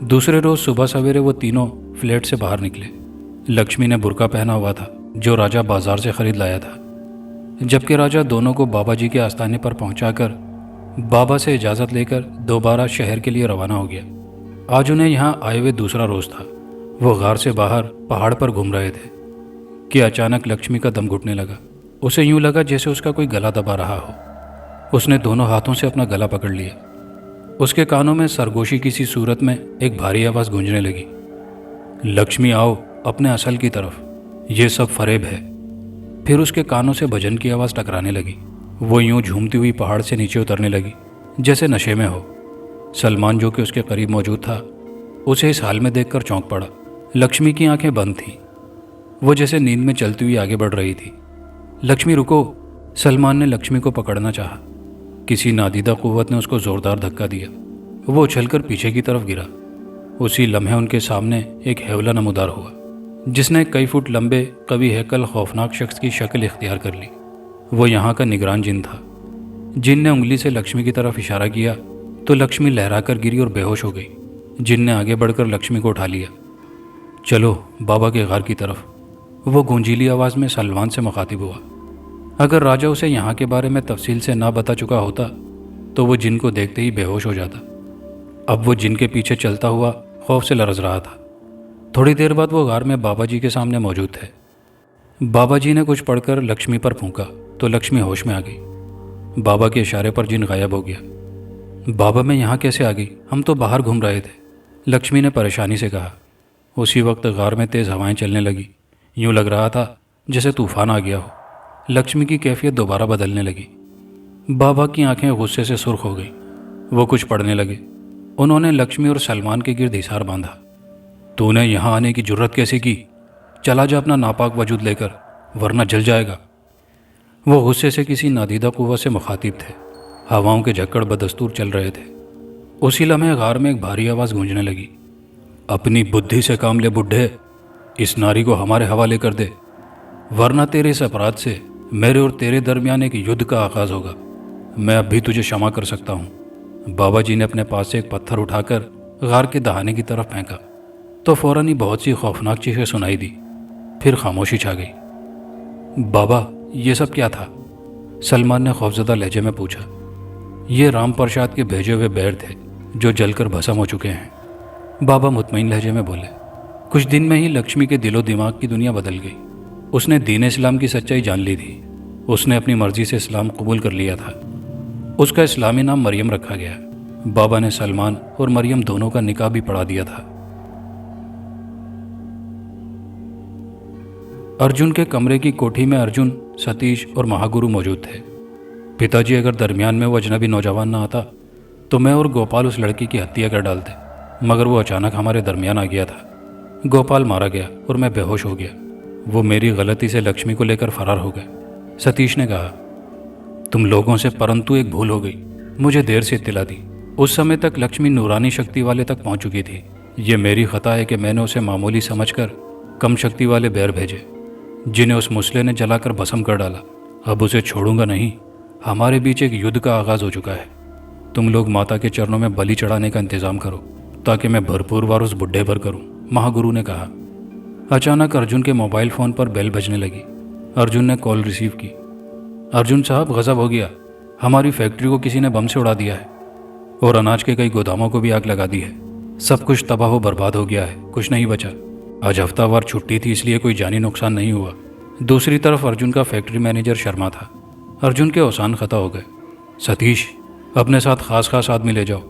दूसरे रोज़ सुबह सवेरे वो तीनों फ्लैट से बाहर निकले। लक्ष्मी ने बुर्का पहना हुआ था, जो राजा बाजार से खरीद लाया था, जबकि राजा दोनों को बाबा जी के आस्थाने पर पहुंचाकर बाबा से इजाज़त लेकर दोबारा शहर के लिए रवाना हो गया। आज उन्हें यहाँ आए हुए दूसरा रोज़ था। वो गार से बाहर पहाड़ पर घूम रहे थे कि अचानक लक्ष्मी का दम घुटने लगा। उसे यूं लगा जैसे उसका कोई गला दबा रहा हो। उसने दोनों हाथों से अपना गला पकड़ लिया। उसके कानों में सरगोशी की सी सूरत में एक भारी आवाज़ गूंजने लगी। लक्ष्मी, आओ अपने असल की तरफ, ये सब फरेब है। फिर उसके कानों से भजन की आवाज़ टकराने लगी। वो यूं झूमती हुई पहाड़ से नीचे उतरने लगी जैसे नशे में हो। सलमान, जो कि उसके करीब मौजूद था, उसे इस हाल में देखकर चौंक पड़ा। लक्ष्मी की आंखें बंद थीं। वो जैसे नींद में चलती हुई आगे बढ़ रही थी। लक्ष्मी, रुको! सलमान ने लक्ष्मी को पकड़ना चाहा। किसी नादीदा कुव्वत ने उसको जोरदार धक्का दिया। वो उछलकर पीछे की तरफ गिरा। उसी लम्हे उनके सामने एक हैवला नमूदार हुआ, जिसने कई फुट लंबे कवि हैकल खौफनाक शख्स की शक्ल इख्तियार कर ली। वो यहाँ का निगरान जिन था। जिन ने उंगली से लक्ष्मी की तरफ इशारा किया तो लक्ष्मी लहराकर गिरी और बेहोश हो गई। जिन ने आगे बढ़कर लक्ष्मी को उठा लिया। चलो बाबा के गार की तरफ, वो गूंजीली आवाज़ में सलमान से मुखातिब हुआ। अगर राजा उसे यहाँ के बारे में तफसील से ना बता चुका होता तो वो जिन को देखते ही बेहोश हो जाता। अब वो जिन के पीछे चलता हुआ खौफ से लरज़ रहा था। थोड़ी देर बाद वो गार में बाबा जी के सामने मौजूद थे। बाबा जी ने कुछ पढ़कर लक्ष्मी पर फूंका तो लक्ष्मी होश में आ गई। बाबा के इशारे पर जिन गायब हो गया। बाबा, मैं यहाँ कैसे आ गई? हम तो बाहर घूम रहे थे, लक्ष्मी ने परेशानी से कहा। उसी वक्त गार में तेज़ हवाएं चलने लगी। यूं लग रहा था जैसे तूफान आ गया हो। लक्ष्मी की कैफियत दोबारा बदलने लगी। बाबा की आंखें गुस्से से सुर्ख हो गई। वो कुछ पढ़ने लगे। उन्होंने लक्ष्मी और सलमान के गिर्द हिसार बांधा। तूने यहाँ आने की जुर्रत कैसे की? चला जा अपना नापाक वजूद लेकर, वरना जल जाएगा। वो गुस्से से किसी नादीदा कुव्वत से मुखातिब थे। हवाओं के झक्कड़ बदस्तूर चल रहे थे। उसी लम्हे गार में एक भारी आवाज़ गूंजने लगी। अपनी बुद्धि से काम ले बुढ़े, इस नारी को हमारे हवाले कर दे, वरना तेरे इस अपराध से मेरे और तेरे दरमियान एक युद्ध का आगाज होगा। मैं अब भी तुझे क्षमा कर सकता हूँ। बाबा जी ने अपने पास से एक पत्थर उठाकर गार के दहाने की तरफ फेंका तो फौरन ही बहुत सी खौफनाक चीखें सुनाई दी। फिर खामोशी छा गई। बाबा, ये सब क्या था? सलमान ने खौफजदा लहजे में पूछा। ये राम प्रसाद के भेजे हुए बैर थे जो जलकर भस्म हो चुके हैं, बाबा मुतमईन लहजे में बोले। कुछ दिन में ही लक्ष्मी के दिलो दिमाग की दुनिया बदल गई। उसने दीन इस्लाम की सच्चाई जान ली थी। उसने अपनी मर्जी से इस्लाम कबूल कर लिया था। उसका इस्लामी नाम मरियम रखा गया। बाबा ने सलमान और मरियम दोनों का निकाह भी पढ़ा दिया था। अर्जुन के कमरे की कोठी में अर्जुन, सतीश और महागुरु मौजूद थे। पिताजी, अगर दरमियान में वो अजनबी नौजवान ना आता तो मैं और गोपाल उस लड़की की हत्या कर डालते, मगर वो अचानक हमारे दरमियान आ गया था। गोपाल मारा गया और मैं बेहोश हो गया। वो मेरी गलती से लक्ष्मी को लेकर फरार हो गए। सतीश ने कहा। तुम लोगों से परंतु एक भूल हो गई। मुझे देर से इत्तिला दी। उस समय तक लक्ष्मी नूरानी शक्ति वाले तक पहुंच चुकी थी। ये मेरी खता है कि मैंने उसे मामूली समझकर कम शक्ति वाले बैर भेजे, जिन्हें उस मुसले ने जलाकर भस्म कर डाला। अब उसे छोड़ूंगा नहीं। हमारे बीच एक युद्ध का आगाज़ हो चुका है। तुम लोग माता के चरणों में बलि चढ़ाने का इंतज़ाम करो ताकि मैं भरपूर वार उस बुढ़े पर करूं, महागुरु ने कहा। अचानक अर्जुन के मोबाइल फ़ोन पर बेल बजने लगी। अर्जुन ने कॉल रिसीव की। अर्जुन साहब, गज़ब हो गया। हमारी फैक्ट्री को किसी ने बम से उड़ा दिया है और अनाज के कई गोदामों को भी आग लगा दी है। सब कुछ तबाह हो बर्बाद हो गया है, कुछ नहीं बचा। आज हफ्तावार छुट्टी थी, इसलिए कोई जानी नुकसान नहीं हुआ। दूसरी तरफ अर्जुन का फैक्ट्री मैनेजर शर्मा था। अर्जुन के औसान खता हो गए। सतीश, अपने साथ खास आदमी ले जाओ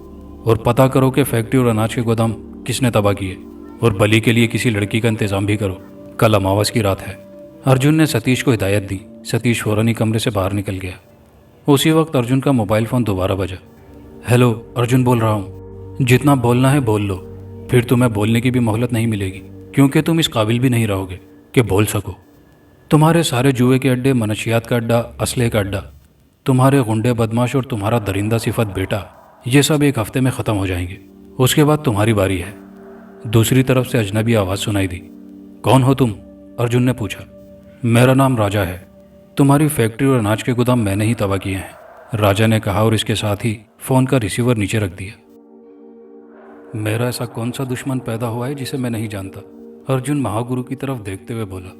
और पता करो कि फैक्ट्री और अनाज के गोदाम किसने तबाह किए, और बलि के लिए किसी लड़की का इंतजाम भी करो। कल अमावस की रात है। अर्जुन ने सतीश को हिदायत दी। सतीश फौरन ही कमरे से बाहर निकल गया। उसी वक्त अर्जुन का मोबाइल फ़ोन दोबारा बजा। हेलो, अर्जुन बोल रहा हूँ। जितना बोलना है बोल लो, फिर तुम्हें बोलने की भी मोहलत नहीं मिलेगी, क्योंकि तुम इस काबिल भी नहीं रहोगे कि बोल सको। तुम्हारे सारे जुए के अड्डे, मनशियात का अड्डा, असले का अड्डा, तुम्हारे गुंडे बदमाश और तुम्हारा दरिंदा सिफत बेटा, ये सब एक हफ्ते में ख़त्म हो जाएंगे। उसके बाद तुम्हारी बारी है। दूसरी तरफ से अजनबी आवाज़ सुनाई दी। कौन हो तुम? अर्जुन ने पूछा। मेरा नाम राजा है। तुम्हारी फैक्ट्री और अनाज के गोदाम मैंने ही तबाह किए हैं, राजा ने कहा और इसके साथ ही फ़ोन का रिसीवर नीचे रख दिया। मेरा ऐसा कौन सा दुश्मन पैदा हुआ है जिसे मैं नहीं जानता? अर्जुन महागुरु की तरफ देखते हुए बोला।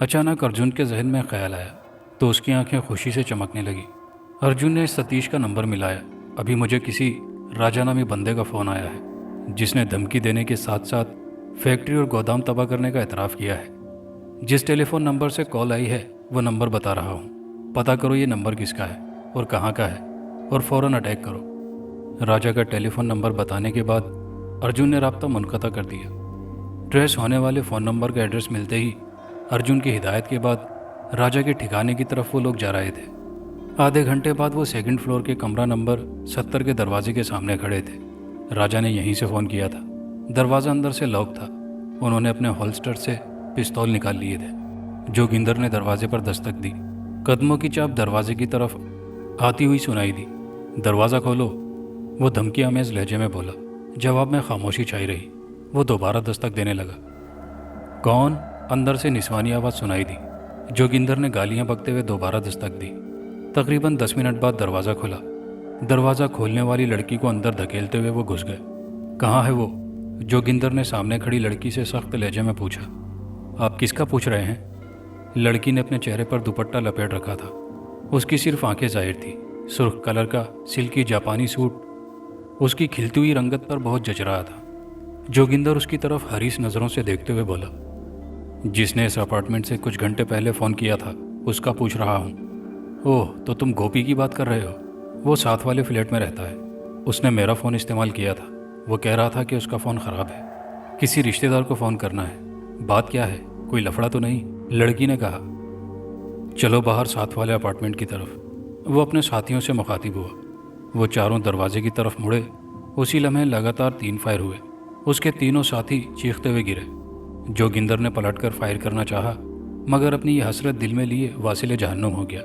अचानक अर्जुन के जहन में ख्याल आया तो उसकी आंखें खुशी से चमकने लगी। अर्जुन ने सतीश का नंबर मिलाया। अभी मुझे किसी राजा नामी बंदे का फ़ोन आया है जिसने धमकी देने के साथ साथ फैक्ट्री और गोदाम तबाह करने का एतराफ़ किया है। जिस टेलीफोन नंबर से कॉल आई है वो नंबर बता रहा हूँ। पता करो ये नंबर किसका है और कहाँ का है, और फ़ौरन अटैक करो। राजा का टेलीफोन नंबर बताने के बाद अर्जुन ने राब्ता मुनक़ता कर दिया। ट्रेस होने वाले फ़ोन नंबर का एड्रेस मिलते ही अर्जुन की हिदायत के बाद राजा के ठिकाने की तरफ वो लोग जा रहे थे। आधे घंटे बाद वो सेकंड फ्लोर के कमरा नंबर 70 के दरवाजे के सामने खड़े थे। राजा ने यहीं से फ़ोन किया था। दरवाज़ा अंदर से लॉक था। उन्होंने अपने होल्स्टर से पिस्तौल निकाल लिए थे। जोगिंदर ने दरवाजे पर दस्तक दी। कदमों की चाप दरवाजे की तरफ आती हुई सुनाई दी। दरवाज़ा खोलो, वो धमकी आमेज लहजे में बोला। जवाब में खामोशी छाई रही। वो दोबारा दस्तक देने लगा। कौन? अंदर से निस्वानी आवाज़ सुनाई दी। जोगिंदर ने गालियां बकते हुए दोबारा दस्तक दी। तकरीबन 10 मिनट बाद दरवाज़ा खुला। दरवाज़ा खोलने वाली लड़की को अंदर धकेलते हुए वो घुस गए। कहाँ है वो? जोगिंदर ने सामने खड़ी लड़की से सख्त लहजे में पूछा। आप किसका पूछ रहे हैं? लड़की ने अपने चेहरे पर दुपट्टा लपेट रखा था। उसकी सिर्फ आंखें जाहिर थी। सुर्ख कलर का सिल्की जापानी सूट उसकी खिलती हुई रंगत पर बहुत जच रहा था। जोगिंदर उसकी तरफ हरीस नज़रों से देखते हुए बोला, जिसने इस अपार्टमेंट से कुछ घंटे पहले फ़ोन किया था उसका पूछ रहा हूँ। ओह, तो तुम गोपी की बात कर रहे हो? वो साथ वाले फ्लैट में रहता है। उसने मेरा फ़ोन इस्तेमाल किया था। वो कह रहा था कि उसका फ़ोन ख़राब है, किसी रिश्तेदार को फ़ोन करना है। बात क्या है? कोई लफड़ा तो नहीं? लड़की ने कहा। चलो बाहर साथ वाले अपार्टमेंट की तरफ। वो अपने साथियों से मुखातिब हुआ। वो चारों दरवाजे की तरफ मुड़े। उसी लम्हे लगातार 3 फायर हुए। उसके तीनों साथी चीखते हुए गिरे। जोगिंदर ने पलटकर फायर करना चाहा, मगर अपनी ये हसरत दिल में लिए वासिले जहन्नुम हो गया।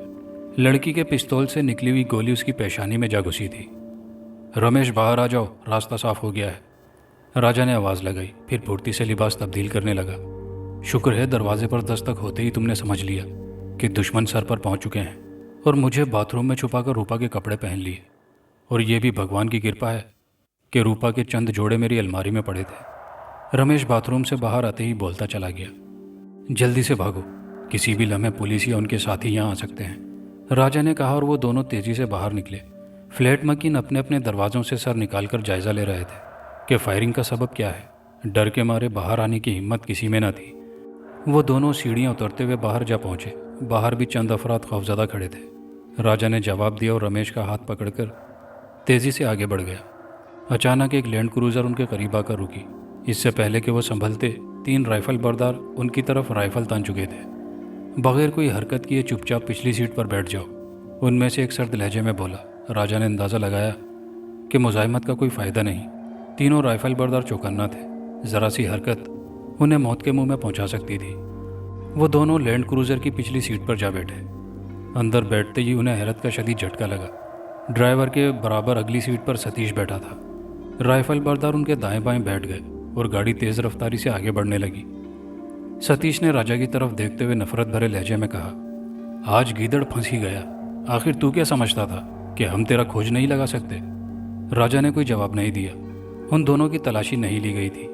लड़की के पिस्तौल से निकली हुई गोली उसकी पेशानी में जा घुसी थी। रमेश, बाहर आ जाओ, रास्ता साफ हो गया है। राजा ने आवाज़ लगाई, फिर फुर्ती से लिबास तब्दील करने लगा। शुक्र है दरवाजे पर दस्तक होते ही तुमने समझ लिया कि दुश्मन सर पर पहुंच चुके हैं, और मुझे बाथरूम में छुपाकर रूपा के कपड़े पहन लिए। और ये भी भगवान की कृपा है कि रूपा के चंद जोड़े मेरी अलमारी में पड़े थे। रमेश बाथरूम से बाहर आते ही बोलता चला गया, जल्दी से भागो, किसी भी लम्हे पुलिस या उनके साथी यहाँ आ सकते हैं। राजा ने कहा और वो दोनों तेज़ी से बाहर निकले। फ्लैट मकीन अपने अपने दरवाज़ों से सर निकालकर जायज़ा ले रहे थे कि फायरिंग का सबब क्या है। डर के मारे बाहर आने की हिम्मत किसी में न थी। वो दोनों सीढ़ियाँ उतरते हुए बाहर जा पहुँचे। बाहर भी चंद अफराद खौफज़दा खड़े थे। राजा ने जवाब दिया और रमेश का हाथ पकड़कर तेज़ी से आगे बढ़ गया। अचानक एक लैंड क्रूज़र उनके करीब आकर रुकी। इससे पहले कि वो संभलते, 3 राइफल बरदार उनकी तरफ राइफल तान चुके थे। बगैर कोई हरकत किए चुपचाप पिछली सीट पर बैठ जाओ, उनमें से एक सर्द लहजे में बोला। राजा ने अंदाज़ा लगाया कि मुज़ाहिमत का कोई फ़ायदा नहीं। तीनों राइफल बरदार चौकन्ना थे। ज़रा सी हरकत उन्हें मौत के मुंह में पहुंचा सकती थी। वो दोनों लैंड क्रूज़र की पिछली सीट पर जा बैठे। अंदर बैठते ही उन्हें हैरत का शदीद झटका लगा। ड्राइवर के बराबर अगली सीट पर सतीश बैठा था। राइफल बरदार उनके दाएं बाएं बैठ गए और गाड़ी तेज़ रफ्तारी से आगे बढ़ने लगी। सतीश ने राजा की तरफ देखते हुए नफरत भरे लहजे में कहा, आज गीदड़ फंस ही गया। आखिर तू क्या समझता था कि हम तेरा खोज नहीं लगा सकते? राजा ने कोई जवाब नहीं दिया। उन दोनों की तलाशी नहीं ली गई थी।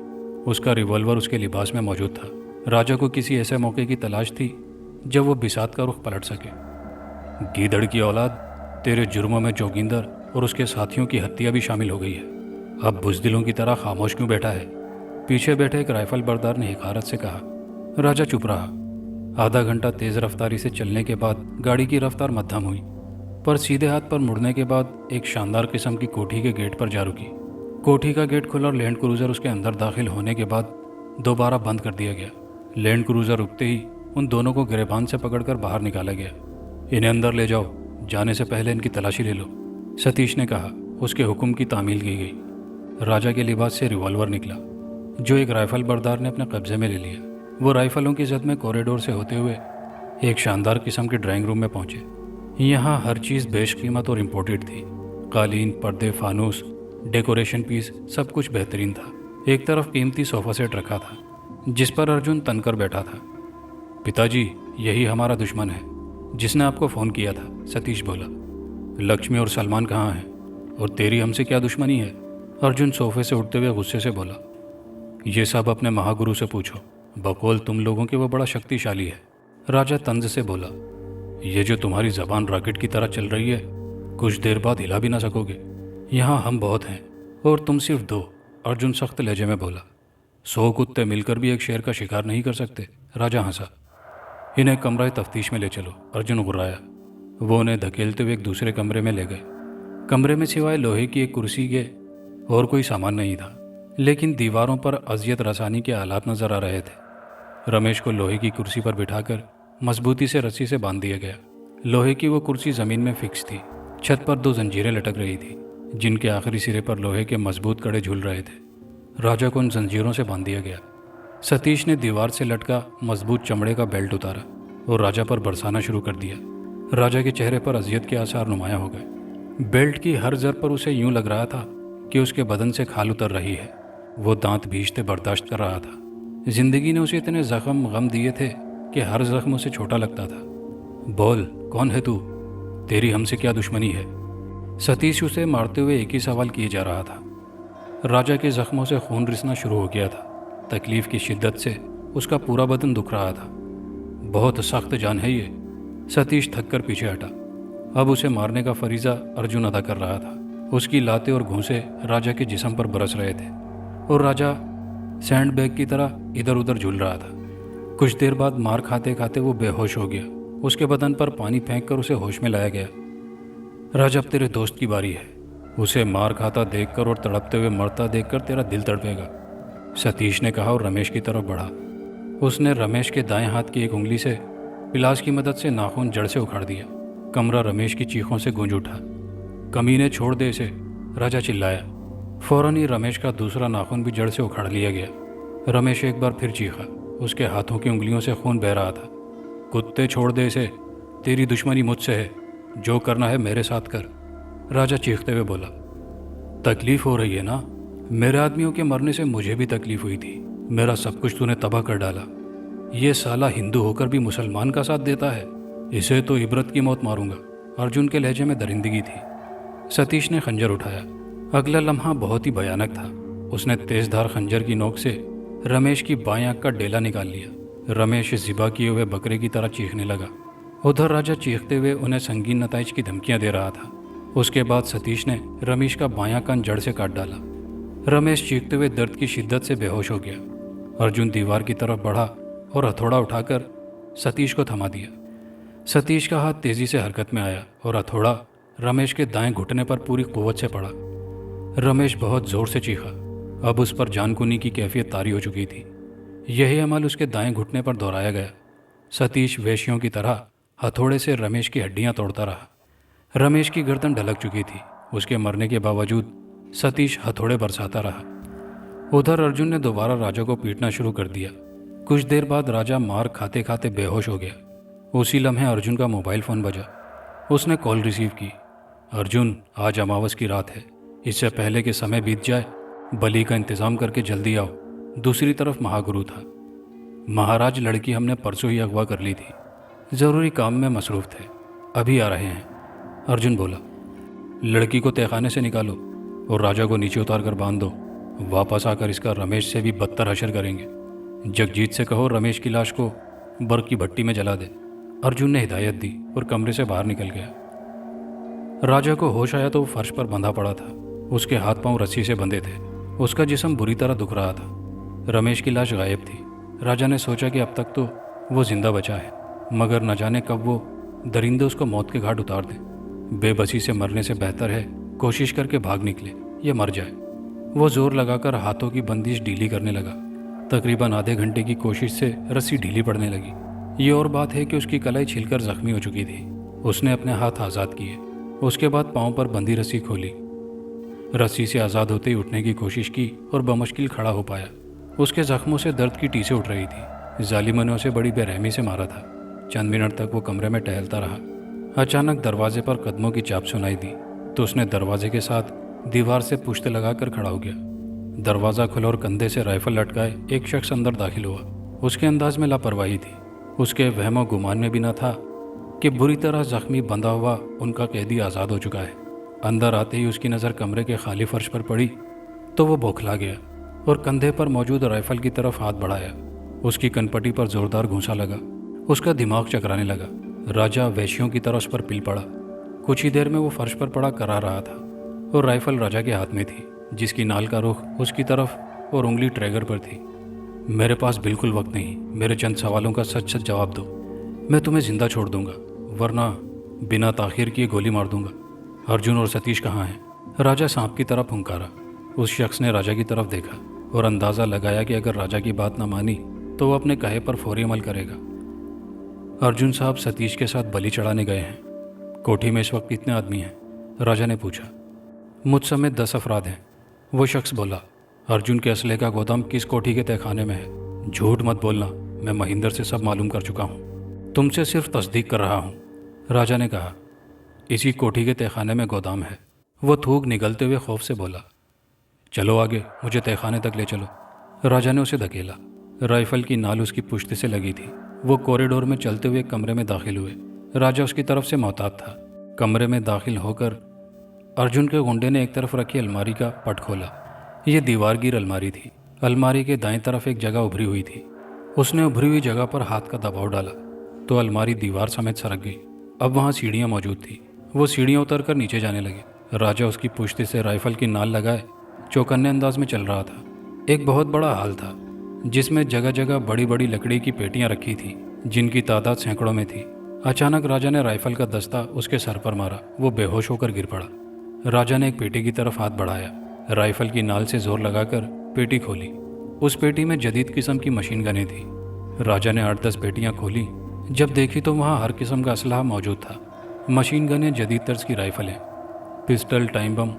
उसका रिवॉल्वर उसके लिबास में मौजूद था। राजा को किसी ऐसे मौके की तलाश थी जब वो बिसात का रुख पलट सके। गीदड़ की औलाद, तेरे जुर्मों में जोगिंदर और उसके साथियों की हत्या भी शामिल हो गई है। अब बुज़दिलों की तरह खामोश क्यों बैठा है? पीछे बैठे एक राइफल बरदार ने हिकारत से कहा। राजा चुप रहा। आधा घंटा तेज रफ्तारी से चलने के बाद गाड़ी की रफ्तार मध्यम हुई, पर सीधे हाथ पर मुड़ने के बाद एक शानदार किस्म की कोठी के गेट पर जा रुकी। कोठी का गेट खुला और लैंड क्रूज़र उसके अंदर दाखिल होने के बाद दोबारा बंद कर दिया गया। लैंड क्रूज़र रुकते ही उन दोनों को गिरेबान से पकड़कर बाहर निकाला गया। इन्हें अंदर ले जाओ, जाने से पहले इनकी तलाशी ले लो, सतीश ने कहा। उसके हुक्म की तामील की गई। राजा के लिबास से रिवॉल्वर निकला, जो एक राइफल बरदार ने अपने कब्जे में ले लिया। वो राइफलों की जद में कॉरिडोर से होते हुए एक शानदार किस्म के ड्राइंग रूम में पहुंचे। यहाँ हर चीज़ बेशकीमत और इम्पोर्टेड थी। कालीन, पर्दे, फानूस, डेकोरेशन पीस, सब कुछ बेहतरीन था। एक तरफ कीमती सोफा सेट रखा था जिस पर अर्जुन तनकर बैठा था। पिताजी, यही हमारा दुश्मन है जिसने आपको फ़ोन किया था, सतीश बोला। लक्ष्मी और सलमान कहाँ हैं? और तेरी हमसे क्या दुश्मनी है? अर्जुन सोफे से उठते हुए गुस्से से बोला। ये सब अपने महागुरु से पूछो। बकौल तुम लोगों के वो बड़ा शक्तिशाली है। राजा तंज से बोला। ये जो तुम्हारी जबान रॉकेट की तरह चल रही है, कुछ देर बाद हिला भी ना सकोगे। यहाँ हम बहुत हैं और तुम सिर्फ दो, अर्जुन सख्त लहजे में बोला। 100 कुत्ते मिलकर भी एक शेर का शिकार नहीं कर सकते, राजा हंसा। इन्हें कमरा तफ्तीश में ले चलो, अर्जुन गुर्राया। वो उन्हें धकेलते हुए एक दूसरे कमरे में ले गए। कमरे में सिवाय लोहे की एक कुर्सी के और कोई सामान नहीं था, लेकिन दीवारों पर अजियत रसानी के आलात नजर आ रहे थे। रमेश को लोहे की कुर्सी पर बिठाकर मजबूती से रस्सी से बांध दिया गया। लोहे की वो कुर्सी जमीन में फिक्स थी। छत पर 2 जंजीरें लटक रही थी, जिनके आखिरी सिरे पर लोहे के मजबूत कड़े झूल रहे थे। राजा को उन जंजीरों से बांध दिया गया। सतीश ने दीवार से लटका मजबूत चमड़े का बेल्ट उतारा और राजा पर बरसाना शुरू कर दिया। राजा के चेहरे पर अजियत के आसार नुमाया हो गए। बेल्ट की हर जर पर उसे यूं लग रहा था कि उसके बदन से खाल उतर रही है। वो दांत भींचते बर्दाश्त कर रहा था। जिंदगी ने उसे इतने जख्म गम दिए थे कि हर जख्म उसे छोटा लगता था। बोल, कौन है तू? तेरी हमसे क्या दुश्मनी है? सतीश उसे मारते हुए एक ही सवाल किए जा रहा था। राजा के जख्मों से खून रिसना शुरू हो गया था। तकलीफ की शिद्दत से उसका पूरा बदन दुख रहा था। बहुत सख्त जान है ये। सतीश थक कर पीछे हटा। अब उसे मारने का फरीज़ा अर्जुन अदा कर रहा था। उसकी लाते और घूंसे राजा के जिस्म पर बरस रहे थे और राजा सैंड बैग की तरह इधर उधर झूल रहा था। कुछ देर बाद मार खाते खाते वो बेहोश हो गया। उसके बदन पर पानी फेंक कर उसे होश में लाया गया। राजा, अब तेरे दोस्त की बारी है। उसे मार खाता देखकर और तड़पते हुए मरता देखकर तेरा दिल तड़पेगा, सतीश ने कहा और रमेश की तरफ बढ़ा। उसने रमेश के दाएं हाथ की एक उंगली से पिलास की मदद से नाखून जड़ से उखाड़ दिया। कमरा रमेश की चीखों से गूंज उठा। कमीने, छोड़ दे इसे, राजा चिल्लाया। फौरन ही रमेश का दूसरा नाखून भी जड़ से उखाड़ लिया गया। रमेश एक बार फिर चीखा। उसके हाथों की उंगलियों से खून बह रहा था। कुत्ते, छोड़ दे इसे, तेरी दुश्मनी मुझसे है, जो करना है मेरे साथ कर, राजा चीखते हुए बोला। तकलीफ हो रही है ना? मेरे आदमियों के मरने से मुझे भी तकलीफ हुई थी। मेरा सब कुछ तूने तबाह कर डाला। ये साला हिंदू होकर भी मुसलमान का साथ देता है। इसे तो इबरत की मौत मारूंगा। अर्जुन के लहजे में दरिंदगी थी। सतीश ने खंजर उठाया। अगला लम्हा बहुत ही भयानक था। उसने तेजधार खंजर की नोक से रमेश की बाएं आंख का डेला निकाल लिया। रमेश ज़िबा किए हुए बकरे की तरह चीखने लगा। उधर राजा चीखते हुए उन्हें संगीन नताइज की धमकियां दे रहा था। उसके बाद सतीश ने रमेश का बायां कान जड़ से काट डाला। रमेश चीखते हुए दर्द की शिद्दत से बेहोश हो गया। अर्जुन दीवार की तरफ बढ़ा और हथौड़ा उठाकर सतीश को थमा दिया। सतीश का हाथ तेजी से हरकत में आया और हथौड़ा रमेश के दाएं घुटने पर पूरी कुव्वत से पड़ा। रमेश बहुत जोर से चीखा। अब उस पर जानकुनी की कैफियत तारी हो चुकी थी। यही अमल उसके दाएं घुटने पर दोहराया गया। सतीश वेश्यों की तरह हथौड़े से रमेश की हड्डियां तोड़ता रहा। रमेश की गर्दन ढलक चुकी थी। उसके मरने के बावजूद सतीश हथौड़े बरसाता रहा। उधर अर्जुन ने दोबारा राजा को पीटना शुरू कर दिया। कुछ देर बाद राजा मार खाते खाते बेहोश हो गया। उसी लम्हे अर्जुन का मोबाइल फ़ोन बजा। उसने कॉल रिसीव की। अर्जुन, आज अमावस की रात है। इससे पहले कि समय बीत जाए, बलि का इंतज़ाम करके जल्दी आओ। दूसरी तरफ महागुरु था। महाराज, लड़की हमने परसों ही अगवा कर ली थी। ज़रूरी काम में मसरूफ़ थे, अभी आ रहे हैं। अर्जुन बोला। लड़की को तहखाने से निकालो और राजा को नीचे उतार कर बांध दो। वापस आकर इसका रमेश से भी बदतर हशर करेंगे। जगजीत से कहो रमेश की लाश को बर्फ की भट्टी में जला दे। अर्जुन ने हिदायत दी और कमरे से बाहर निकल गया। राजा को होश आया तो वो फर्श पर बंधा पड़ा था। उसके हाथ पांव रस्सी से बंधे थे। उसका जिस्म बुरी तरह दुख रहा था। रमेश की लाश गायब थी। राजा ने सोचा कि अब तक तो वो जिंदा बचा है, मगर न जाने कब वो दरिंदे उसको मौत के घाट उतार दें। बेबसी से मरने से बेहतर है कोशिश करके भाग निकले या मर जाए। वो जोर लगाकर हाथों की बंदिश ढीली करने लगा। तकरीबन आधे घंटे की कोशिश से रस्सी ढीली पड़ने लगी। ये और बात है कि उसकी कलाई छिलकर जख्मी हो चुकी थी। उसने अपने हाथ आज़ाद किए। उसके बाद पांव पर बंधी रस्सी खोली। रस्सी से आज़ाद होते ही उठने की कोशिश की और बमुश्किल खड़ा हो पाया। उसके जख्मों से दर्द की टीसें उठ रही थी। जालिम ने उसे बड़ी बेरहमी से मारा था। चंद मिनट तक वो कमरे में टहलता रहा। अचानक दरवाजे पर कदमों की चाप सुनाई दी तो उसने दरवाजे के साथ दीवार से पुश्त लगाकर खड़ा हो गया। दरवाज़ा खुला और कंधे से राइफल लटकाए एक शख्स अंदर दाखिल हुआ। उसके अंदाज में लापरवाही थी। उसके वहमो गुमान में भी न था कि बुरी तरह जख्मी बंधा हुआ उनका कैदी आज़ाद हो चुका है। अंदर आते ही उसकी नज़र कमरे के खाली फर्श पर पड़ी तो वो बौखला गया और कंधे पर मौजूद राइफल की तरफ हाथ बढ़ाया। उसकी कनपटी पर जोरदार घूंसा लगा। उसका दिमाग चकराने लगा। राजा वैश्यों की तरह उस पर पिल पड़ा। कुछ ही देर में वो फर्श पर पड़ा करा रहा था और राइफल राजा के हाथ में थी, जिसकी नाल का रुख उसकी तरफ और उंगली ट्रैगर पर थी। मेरे पास बिल्कुल वक्त नहीं। मेरे चंद सवालों का सच सच जवाब दो। मैं तुम्हें जिंदा छोड़ दूंगा, वरना बिना ताखिर किए गोली मार दूंगा। अर्जुन और सतीश कहाँ हैं? राजा सांप की तरह फुंकारा। उस शख्स ने राजा की तरफ देखा और अंदाज़ा लगाया कि अगर राजा की बात न मानी तो वो अपने कहे पर फौरी अमल करेगा। अर्जुन साहब सतीश के साथ बलि चढ़ाने गए हैं। कोठी में इस वक्त कितने आदमी हैं? राजा ने पूछा। मुझ समेत 10 अफराद हैं, वो शख्स बोला। अर्जुन के असले का गोदाम किस कोठी के तहखाने में है? झूठ मत बोलना, मैं महेंद्र से सब मालूम कर चुका हूँ। तुमसे सिर्फ तस्दीक कर रहा हूँ, राजा ने कहा। इसी कोठी के तहखाने में गोदाम है, वो थूक निगलते हुए खौफ से बोला। चलो आगे, मुझे तहखाने तक ले चलो। राजा ने उसे धकेला। राइफल की नाल उसकी पुश्त से लगी थी। वो कॉरिडोर में चलते हुए कमरे में दाखिल हुए। राजा उसकी तरफ से मोहतात था। कमरे में दाखिल होकर अर्जुन के गुंडे ने एक तरफ रखी अलमारी का पट खोला। ये दीवारगीर अलमारी थी। अलमारी के दाएं तरफ एक जगह उभरी हुई थी। उसने उभरी हुई जगह पर हाथ का दबाव डाला तो अलमारी दीवार समेत सरक गई। अब वहाँ सीढ़ियाँ मौजूद थी। वो सीढ़ियाँ उतरकर नीचे जाने लगे। राजा उसकी पुश्ती से राइफल की नाल लगाए चौकन्ने अंदाज में चल रहा था। एक बहुत बड़ा हाल था जिसमें जगह जगह बड़ी बड़ी लकड़ी की पेटियां रखी थी, जिनकी तादाद सैकड़ों में थी। अचानक राजा ने राइफल का दस्ता उसके सर पर मारा। वो बेहोश होकर गिर पड़ा। राजा ने एक पेटी की तरफ हाथ बढ़ाया। राइफल की नाल से जोर लगाकर पेटी खोली। उस पेटी में जदीद किस्म की मशीन गनें थी। राजा ने 8-10 पेटियां खोली। जब देखी तो वहाँ हर किस्म का असलहा मौजूद था। मशीन गनें, जदीद तर्ज की राइफलें, पिस्टल, टाइम बम।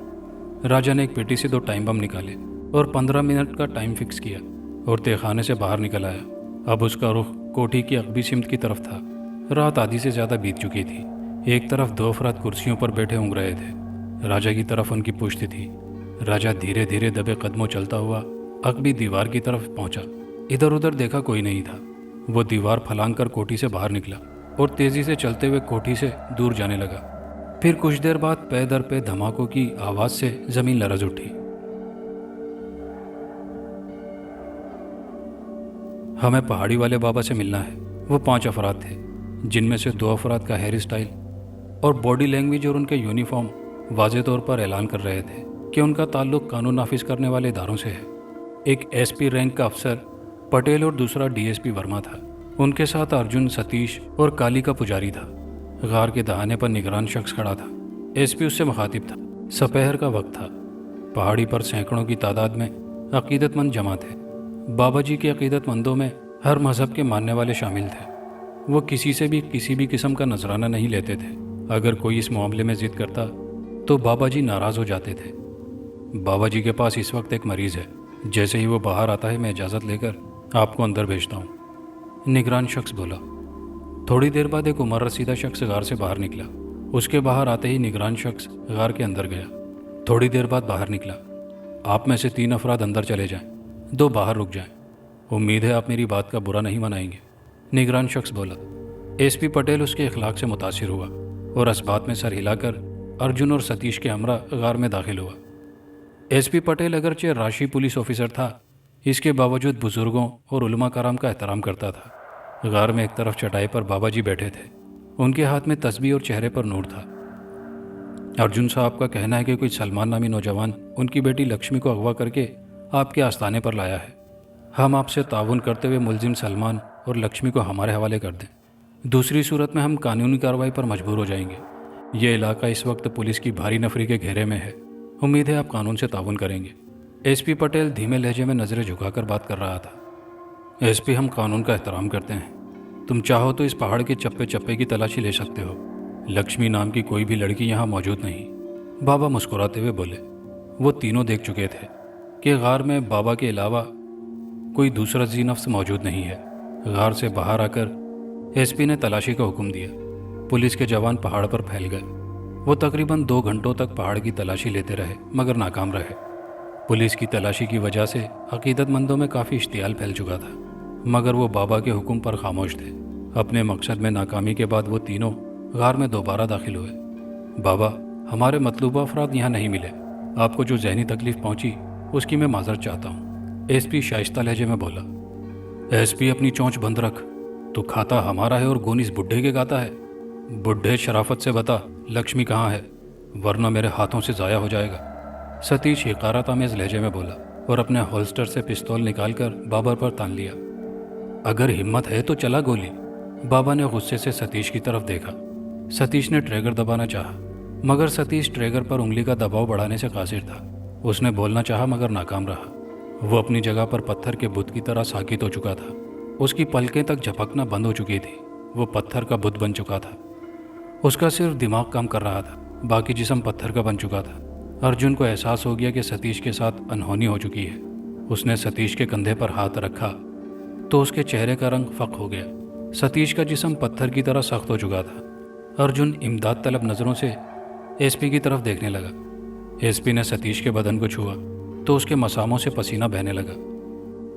राजा ने एक पेटी से 2 टाइम बम निकाले और 15 मिनट का टाइम फिक्स किया और तहखाने से बाहर निकल आया। अब उसका रुख कोठी की अकबी सिमत की तरफ था। रात आधी से ज़्यादा बीत चुकी थी। एक तरफ 2 अफराद कुर्सियों पर बैठे ऊँघ रहे थे। राजा की तरफ उनकी पुश्त थी। राजा धीरे धीरे दबे कदमों चलता हुआ अकबी दीवार की तरफ पहुंचा। इधर उधर देखा, कोई नहीं था। वो दीवार फलांग कर कोठी से बाहर निकला और तेजी से चलते हुए कोठी से दूर जाने लगा। फिर कुछ देर बाद पे दर पे धमाकों की आवाज़ से ज़मीन लरज उठी। हमें पहाड़ी वाले बाबा से मिलना है। वो 5 अफराद थे, जिनमें से 2 अफराद का हेयर स्टाइल और बॉडी लैंग्वेज और उनके यूनिफॉर्म वाज़े तौर पर ऐलान कर रहे थे कि उनका ताल्लुक कानून नाफिज करने वाले इदारों से है। एक एसपी रैंक का अफसर पटेल और दूसरा डीएसपी वर्मा था। उनके साथ अर्जुन, सतीश और काली का पुजारी था। गार के दहाने पर निगरान शख्स खड़ा था। एसपी उससे मुखातिब था। सपहर का वक्त था। पहाड़ी पर सैकड़ों की तादाद में अकीदतमंद जमा थे। बाबा जी के अकीदतमंदों में हर मज़हब के मानने वाले शामिल थे। वो किसी से भी किसी भी किस्म का नजराना नहीं लेते थे। अगर कोई इस मामले में जिद करता तो बाबा जी नाराज़ हो जाते थे। बाबा जी के पास इस वक्त एक मरीज़ है। जैसे ही वो बाहर आता है मैं इजाज़त लेकर आपको अंदर भेजता हूँ, निगरान शख्स बोला। थोड़ी देर बाद एक उम्र रसीदा शख्स गार से बाहर निकला। उसके बाहर आते ही निगरान शख्स गार के अंदर गया। थोड़ी देर बाद बाहर निकला। आप में से 3 अफराद अंदर चले जाएं, 2 बाहर रुक जाएं। उम्मीद है आप मेरी बात का बुरा नहीं मनाएंगे, निगरान शख्स बोला। एसपी पटेल उसके इखलाक से मुतासिर हुआ और इस बात में सर हिलाकर अर्जुन और सतीश के हमरा गार में दाखिल हुआ। एसपी पटेल अगरचे राशि पुलिस ऑफिसर था, इसके बावजूद बुजुर्गों और उलमा कराम का एहतराम करता था। गार में एक तरफ चटाई पर बाबा जी बैठे थे, उनके हाथ में तस्बीह और चेहरे पर नूर था। अर्जुन साहब का कहना है कि कोई सलमान नामी नौजवान उनकी बेटी लक्ष्मी को अगवा करके आपके आस्थाने पर लाया है। हम आपसे ताउन करते हुए मुलजिम सलमान और लक्ष्मी को हमारे हवाले कर दें, दूसरी सूरत में हम कानूनी कार्रवाई पर मजबूर हो जाएंगे। ये इलाका इस वक्त पुलिस की भारी नफरी के घेरे में है। उम्मीद है आप कानून से ताउन करेंगे। एसपी पटेल धीमे लहजे में नज़रें झुकाकर बात कर रहा था। एसपी, हम कानून का एहतराम करते हैं। तुम चाहो तो इस पहाड़ के चप्पे चप्पे की तलाशी ले सकते हो। लक्ष्मी नाम की कोई भी लड़की यहाँ मौजूद नहीं। बाबा मुस्कुराते हुए बोले। वो तीनों देख चुके थे कि गार में बाबा के अलावा कोई दूसरा जी नफ्स मौजूद नहीं है। गार से बाहर आकर एसपी ने तलाशी का हुक्म दिया। पुलिस के जवान पहाड़ पर फैल गए। वो तकरीबन 2 घंटों तक पहाड़ की तलाशी लेते रहे मगर नाकाम रहे। पुलिस की तलाशी की वजह से अकीदतमंदों में काफ़ी इश्तियाल फैल चुका था, मगर वो बाबा के हुक्म पर खामोश थे। अपने मकसद में नाकामी के बाद वो तीनों गार में दोबारा दाखिल हुए। बाबा, हमारे मतलूबा अफराद यहाँ नहीं मिले। आपको जो जहनी तकलीफ पहुंची उसकी मैं माजरत चाहता हूँ, एसपी शाइस्ता लहजे में बोला। एसपी, अपनी चोंच बंद रख। तो खाता हमारा है और गोन इस बुढ़े के गाता है। बुढ़े, शराफत से बता लक्ष्मी कहाँ है, वरना मेरे हाथों से ज़ाया हो जाएगा, सतीश हिकारातामेज लहजे में बोला और अपने होल्स्टर से पिस्तौल निकालकर बाबा पर तान लिया। अगर हिम्मत है तो चला गोली। बाबा ने गुस्से से सतीश की तरफ देखा। सतीश ने ट्रिगर दबाना चाहा, मगर सतीश ट्रिगर पर उंगली का दबाव बढ़ाने से कासिर था। उसने बोलना चाहा मगर नाकाम रहा। वो अपनी जगह पर पत्थर के बुत की तरह साकित हो चुका था। उसकी पलकें तक झपकना बंद हो चुकी थी। वो पत्थर का बुत बन चुका था। उसका सिर्फ दिमाग काम कर रहा था, बाकी जिस्म पत्थर का बन चुका था। अर्जुन को एहसास हो गया कि सतीश के साथ अनहोनी हो चुकी है। उसने सतीश के कंधे पर हाथ रखा तो उसके चेहरे का रंग फक हो गया। सतीश का जिस्म पत्थर की तरह सख्त हो चुका था। अर्जुन इमदाद तलब नज़रों से एसपी की तरफ देखने लगा। एसपी ने सतीश के बदन को छुआ तो उसके मसामों से पसीना बहने लगा।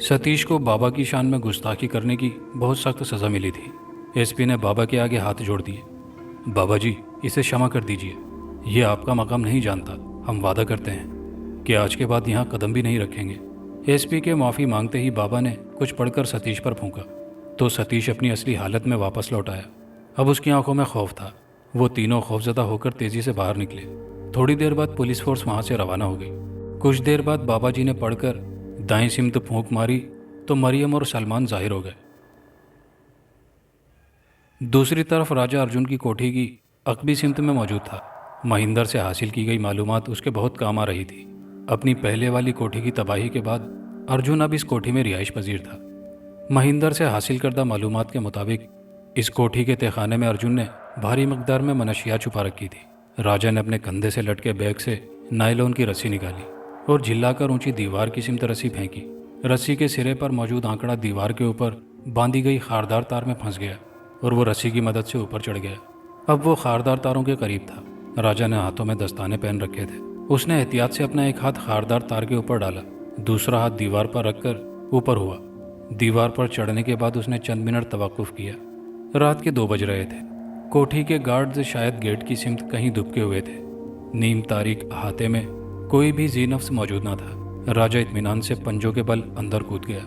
सतीश को बाबा की शान में गुस्ताखी करने की बहुत सख्त सज़ा मिली थी। एसपी ने बाबा के आगे हाथ जोड़ दिए। बाबा जी, इसे क्षमा कर दीजिए। ये आपका मकाम नहीं जानता। हम वादा करते हैं कि आज के बाद यहाँ कदम भी नहीं रखेंगे। एसपी के माफ़ी मांगते ही बाबा ने कुछ पढ़कर सतीश पर फूंका तो सतीश अपनी असली हालत में वापस लौट आया। अब उसकी आंखों में खौफ था। वो तीनों खौफजदा होकर तेज़ी से बाहर निकले। थोड़ी देर बाद पुलिस फोर्स वहाँ से रवाना हो गई। कुछ देर बाद बाबा जी ने पढ़कर दाएं सिमत फूंक मारी तो मरियम और सलमान जाहिर हो गए। दूसरी तरफ राजा अर्जुन की कोठी की अकबी सिमत में मौजूद था। महिंदर से हासिल की गई मालूमात उसके बहुत काम आ रही थी। अपनी पहले वाली कोठी की तबाही के बाद अर्जुन अब इस कोठी में रिहाइश पजीर था। महिंदर से हासिल करदा मालूमात के मुताबिक इस कोठी के तहखाने में अर्जुन ने भारी मकदार में मनशियात छुपा रखी थी। राजा ने अपने कंधे से लटके बैग से नायलॉन की रस्सी निकाली और झिल्लाकर ऊंची दीवार की सिमत रस्सी फेंकी। रस्सी के सिरे पर मौजूद आंकड़ा दीवार के ऊपर बांधी गई खारदार तार में फंस गया और वो रस्सी की मदद से ऊपर चढ़ गया। अब वो खारदार तारों के करीब था। राजा ने हाथों में दस्ताने पहन रखे थे। उसने एहतियात से अपना एक हाथ खारदार तार के ऊपर डाला, दूसरा हाथ दीवार पर रखकर ऊपर हुआ। दीवार पर चढ़ने के बाद उसने चंद मिनट तवक्कुफ किया। रात के 2 बज रहे थे। कोठी के गार्ड्स शायद गेट की सिमत कहीं दुबके हुए थे। नीम तारीख अहाते में कोई भी जी नफ्स मौजूद न था। राजा इत्मीनान से पंजों के बल अंदर कूद गया।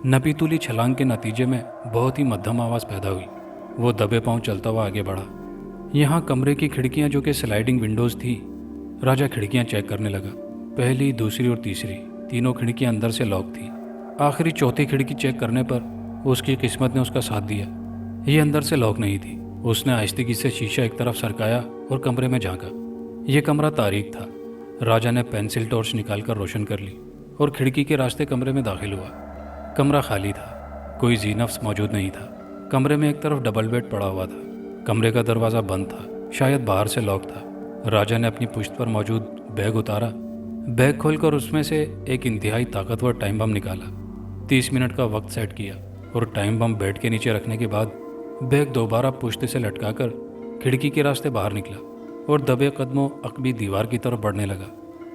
नपीतुली छलांग के नतीजे में बहुत ही मध्यम आवाज़ पैदा हुई। वो दबे पांव चलता हुआ आगे बढ़ा। यहाँ कमरे की खिड़कियाँ जो कि स्लाइडिंग विंडोज़ थी। राजा खिड़कियाँ चेक करने लगा। पहली, दूसरी और तीसरी तीनों खिड़कियाँ अंदर से लॉक थी। आखिरी चौथी खिड़की चेक करने पर उसकी किस्मत ने उसका साथ दिया। ये अंदर से लॉक नहीं थी। उसने आहिस्तेगी से शीशा एक तरफ सरकाया और कमरे में झांका। यह कमरा तारीक था। राजा ने पेंसिल टॉर्च निकालकर रोशन कर ली और खिड़की के रास्ते कमरे में दाखिल हुआ। कमरा खाली था, कोई जी नफ्स मौजूद नहीं था। कमरे में एक तरफ डबल बेड पड़ा हुआ था। कमरे का दरवाज़ा बंद था, शायद बाहर से लॉक था। राजा ने अपनी पुश्त पर मौजूद बैग उतारा। बैग खोलकर उसमें से एक इंतहाई ताकतवर टाइम बम निकाला। 30 मिनट का वक्त सेट किया और टाइम बम बेड के नीचे रखने के बाद बैग दोबारा पुश्त से लटकाकर खिड़की के रास्ते बाहर निकला और दबे कदमों अकबी दीवार की तरफ बढ़ने लगा।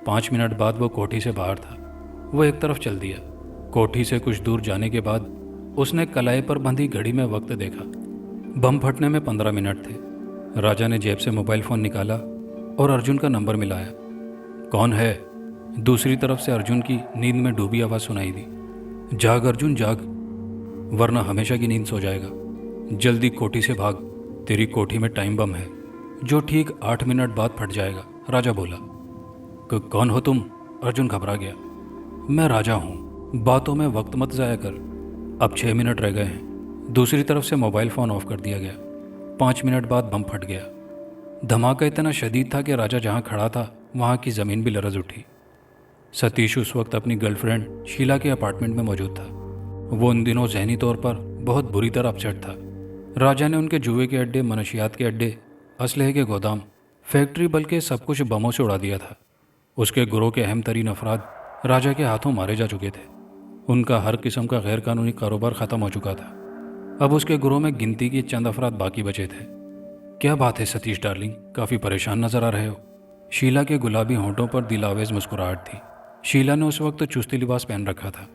5 मिनट बाद वो कोठी से बाहर था। वो एक तरफ चल दिया। कोठी से कुछ दूर जाने के बाद उसने कलाई पर बंधी घड़ी में वक्त देखा। बम फटने में 15 मिनट थे। राजा ने जेब से मोबाइल फ़ोन निकाला और अर्जुन का नंबर मिलाया। कौन है? दूसरी तरफ से अर्जुन की नींद में डूबी आवाज़ सुनाई दी। जाग अर्जुन जाग, वरना हमेशा की नींद सो जाएगा। जल्दी कोठी से भाग, तेरी कोठी में टाइम बम है जो ठीक 8 मिनट बाद फट जाएगा, राजा बोला। कौन हो तुम? अर्जुन घबरा गया। मैं राजा हूँ, बातों में वक्त मत ज़ाया कर। अब 6 मिनट रह गए हैं। दूसरी तरफ से मोबाइल फ़ोन ऑफ कर दिया गया। 5 मिनट बाद बम फट गया। धमाका इतना शदीद था कि राजा जहाँ खड़ा था वहाँ की ज़मीन भी लरज़ उठी। सतीश उस वक्त अपनी गर्लफ्रेंड शीला के अपार्टमेंट में मौजूद था। वो उन दिनों जहनी तौर पर बहुत बुरी तरह अपसेट था। राजा ने उनके जुए के अड्डे, मनशियात के अड्डे, असलहे के गोदाम, फैक्ट्री, बल्कि सब कुछ बमों से उड़ा दिया था। उसके गुरों के अहम तरीन अफराद राजा के हाथों मारे जा चुके थे। उनका हर किस्म का गैर कानूनी कारोबार ख़त्म हो चुका था। अब उसके गुरों में गिनती के चंद अफराद बाकी बचे थे। क्या बात है सतीश डार्लिंग, काफ़ी परेशान नजर आ रहे हो। शीला के गुलाबी होंठों पर दिलावेज मुस्कुराहट थी। शीला ने उस वक्त चुस्ती लिबास पहन रखा था।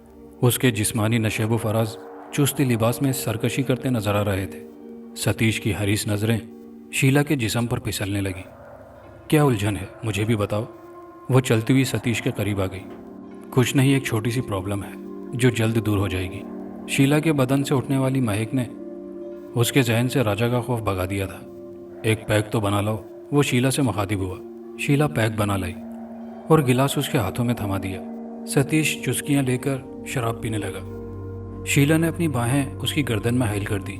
उसके जिस्मानी नशेबो फराज चुस्ती लिबास में सरकशी करते नजर आ रहे थे। सतीश की हरीस नज़रें शीला के जिस्म पर फिसलने लगी। क्या उलझन है, मुझे भी बताओ। वो चलती हुई सतीश के करीब आ गई। कुछ नहीं, एक छोटी सी प्रॉब्लम है जो जल्द दूर हो जाएगी। शीला के बदन से उठने वाली महक ने उसके जहन से राजा का खौफ भगा दिया था। एक पैक तो बना लो, वो शीला से मुखातिब हुआ। शीला पैक बना लाई और गिलास उसके हाथों में थमा दिया। सतीश चुस्कियां लेकर शराब पीने लगा। शीला ने अपनी बाहें उसकी गर्दन में हाइल कर दी।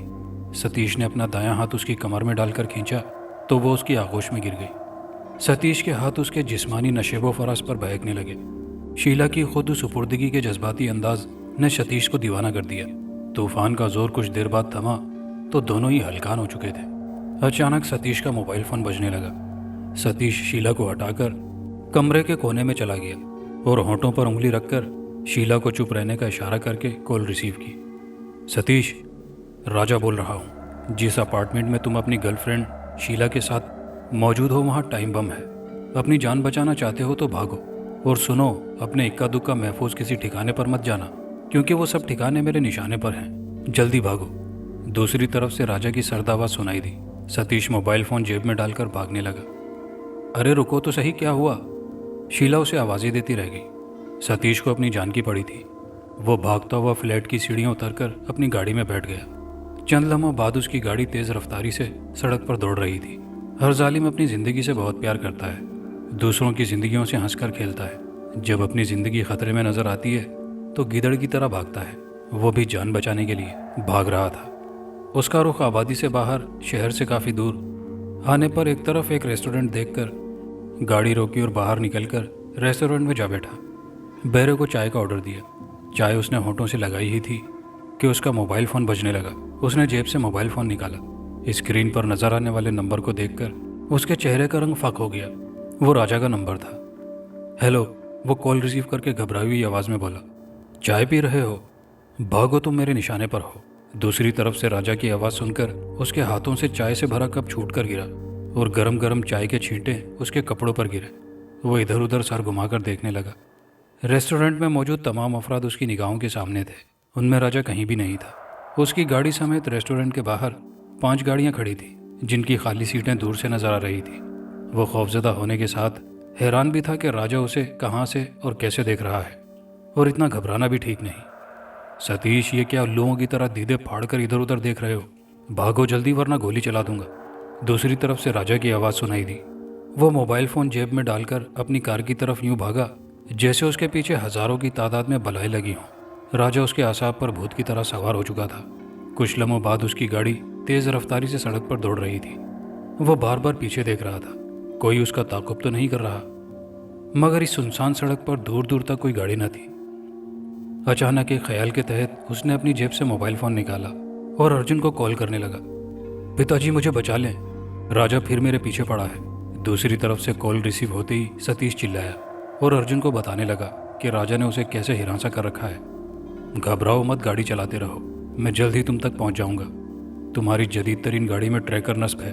सतीश ने अपना दायां हाथ उसकी कमर में डालकर खींचा तो वो उसकी आगोश में गिर गई। सतीश के हाथ उसके जिस्मानी नशेबो फराज पर बहकने लगे। शीला की खुद सुपुर्दगी के जज्बाती अंदाज ने सतीश को दीवाना कर दिया। तूफान का जोर कुछ देर बाद थमा तो दोनों ही हलकान हो चुके थे। अचानक सतीश का मोबाइल फ़ोन बजने लगा। सतीश शीला को हटाकर कमरे के कोने में चला गया और होंठों पर उंगली रखकर शीला को चुप रहने का इशारा करके कॉल रिसीव की। सतीश, राजा बोल रहा हूँ। जिस अपार्टमेंट में तुम अपनी गर्लफ्रेंड शीला के साथ मौजूद हो वहाँ टाइम बम है। अपनी जान बचाना चाहते हो तो भागो, और सुनो, अपने इक्का दुक्का महफूज किसी ठिकाने पर मत जाना, क्योंकि वो सब ठिकाने मेरे निशाने पर हैं। जल्दी भागो। दूसरी तरफ से राजा की सर्द आवाज़ सुनाई दी। सतीश मोबाइल फ़ोन जेब में डालकर भागने लगा। अरे रुको तो सही, क्या हुआ? शीला उसे आवाज़ें देती रह गई। सतीश को अपनी जान की पड़ी थी। वो भागता हुआ फ्लैट की सीढ़ियाँ उतरकर अपनी गाड़ी में बैठ गया। चंद लम्हों बाद उसकी गाड़ी तेज़ रफ्तारी से सड़क पर दौड़ रही थी। हर जालिम अपनी ज़िंदगी से बहुत प्यार करता है, दूसरों की ज़िंदगियों से हंसकर खेलता है। जब अपनी ज़िंदगी ख़तरे में नज़र आती है तो गिदड़ की तरह भागता है। वो भी जान बचाने के लिए भाग रहा था। उसका रुख आबादी से बाहर, शहर से काफ़ी दूर आने पर एक तरफ एक रेस्टोरेंट देखकर गाड़ी रोकी और बाहर निकलकर रेस्टोरेंट में जा बैठा। बैरे को चाय का ऑर्डर दिया। चाय उसने होंठों से लगाई ही थी कि उसका मोबाइल फ़ोन बजने लगा। उसने जेब से मोबाइल फ़ोन निकाला। स्क्रीन पर नज़र आने वाले नंबर को देखकर उसके चेहरे का रंग फक हो गया। वो राजा का नंबर था। हेलो, वो कॉल रिसीव करके घबराई हुई आवाज़ में बोला। चाय पी रहे हो? भागो, तुम मेरे निशाने पर हो। दूसरी तरफ से राजा की आवाज़ सुनकर उसके हाथों से चाय से भरा कप छूट कर गिरा और गरम गरम चाय के छींटे उसके कपड़ों पर गिरे। वो इधर उधर सर घुमाकर देखने लगा। रेस्टोरेंट में मौजूद तमाम अफराद उसकी निगाहों के सामने थे। उनमें राजा कहीं भी नहीं था। उसकी गाड़ी समेत रेस्टोरेंट के बाहर 5 गाड़ियां खड़ी थी, जिनकी खाली सीटें दूर से नजर आ रही थी। वो खौफजदा होने के साथ हैरान भी था कि राजा उसे कहाँ से और कैसे देख रहा है, और इतना घबराना भी ठीक नहीं। सतीश, ये क्या उल्लुओं की तरह दीदे फाड़ कर इधर उधर देख रहे हो? भागो जल्दी, वरना गोली चला दूंगा। दूसरी तरफ से राजा की आवाज़ सुनाई दी। वो मोबाइल फ़ोन जेब में डालकर अपनी कार की तरफ यूं भागा जैसे उसके पीछे हज़ारों की तादाद में बलाएं लगी हों। राजा उसके आसाब पर भूत की तरह सवार हो चुका था। कुछ लम्हों बाद उसकी गाड़ी तेज़ रफ्तारी से सड़क पर दौड़ रही थी। वो बार बार पीछे देख रहा था, कोई उसका ताक़ुब तो नहीं कर रहा, मगर इस सुनसान सड़क पर दूर दूर तक कोई गाड़ी न थी। अचानक एक ख्याल के तहत उसने अपनी जेब से मोबाइल फ़ोन निकाला और अर्जुन को कॉल करने लगा। पिताजी, मुझे बचा लें, राजा फिर मेरे पीछे पड़ा है। दूसरी तरफ से कॉल रिसीव होते ही सतीश चिल्लाया और अर्जुन को बताने लगा कि राजा ने उसे कैसे हिरासा कर रखा है। घबराओ मत, गाड़ी चलाते रहो, मैं जल्द ही तुम तक पहुंच जाऊंगा। तुम्हारी जदीद तरीन गाड़ी में ट्रैकर नस्ब है।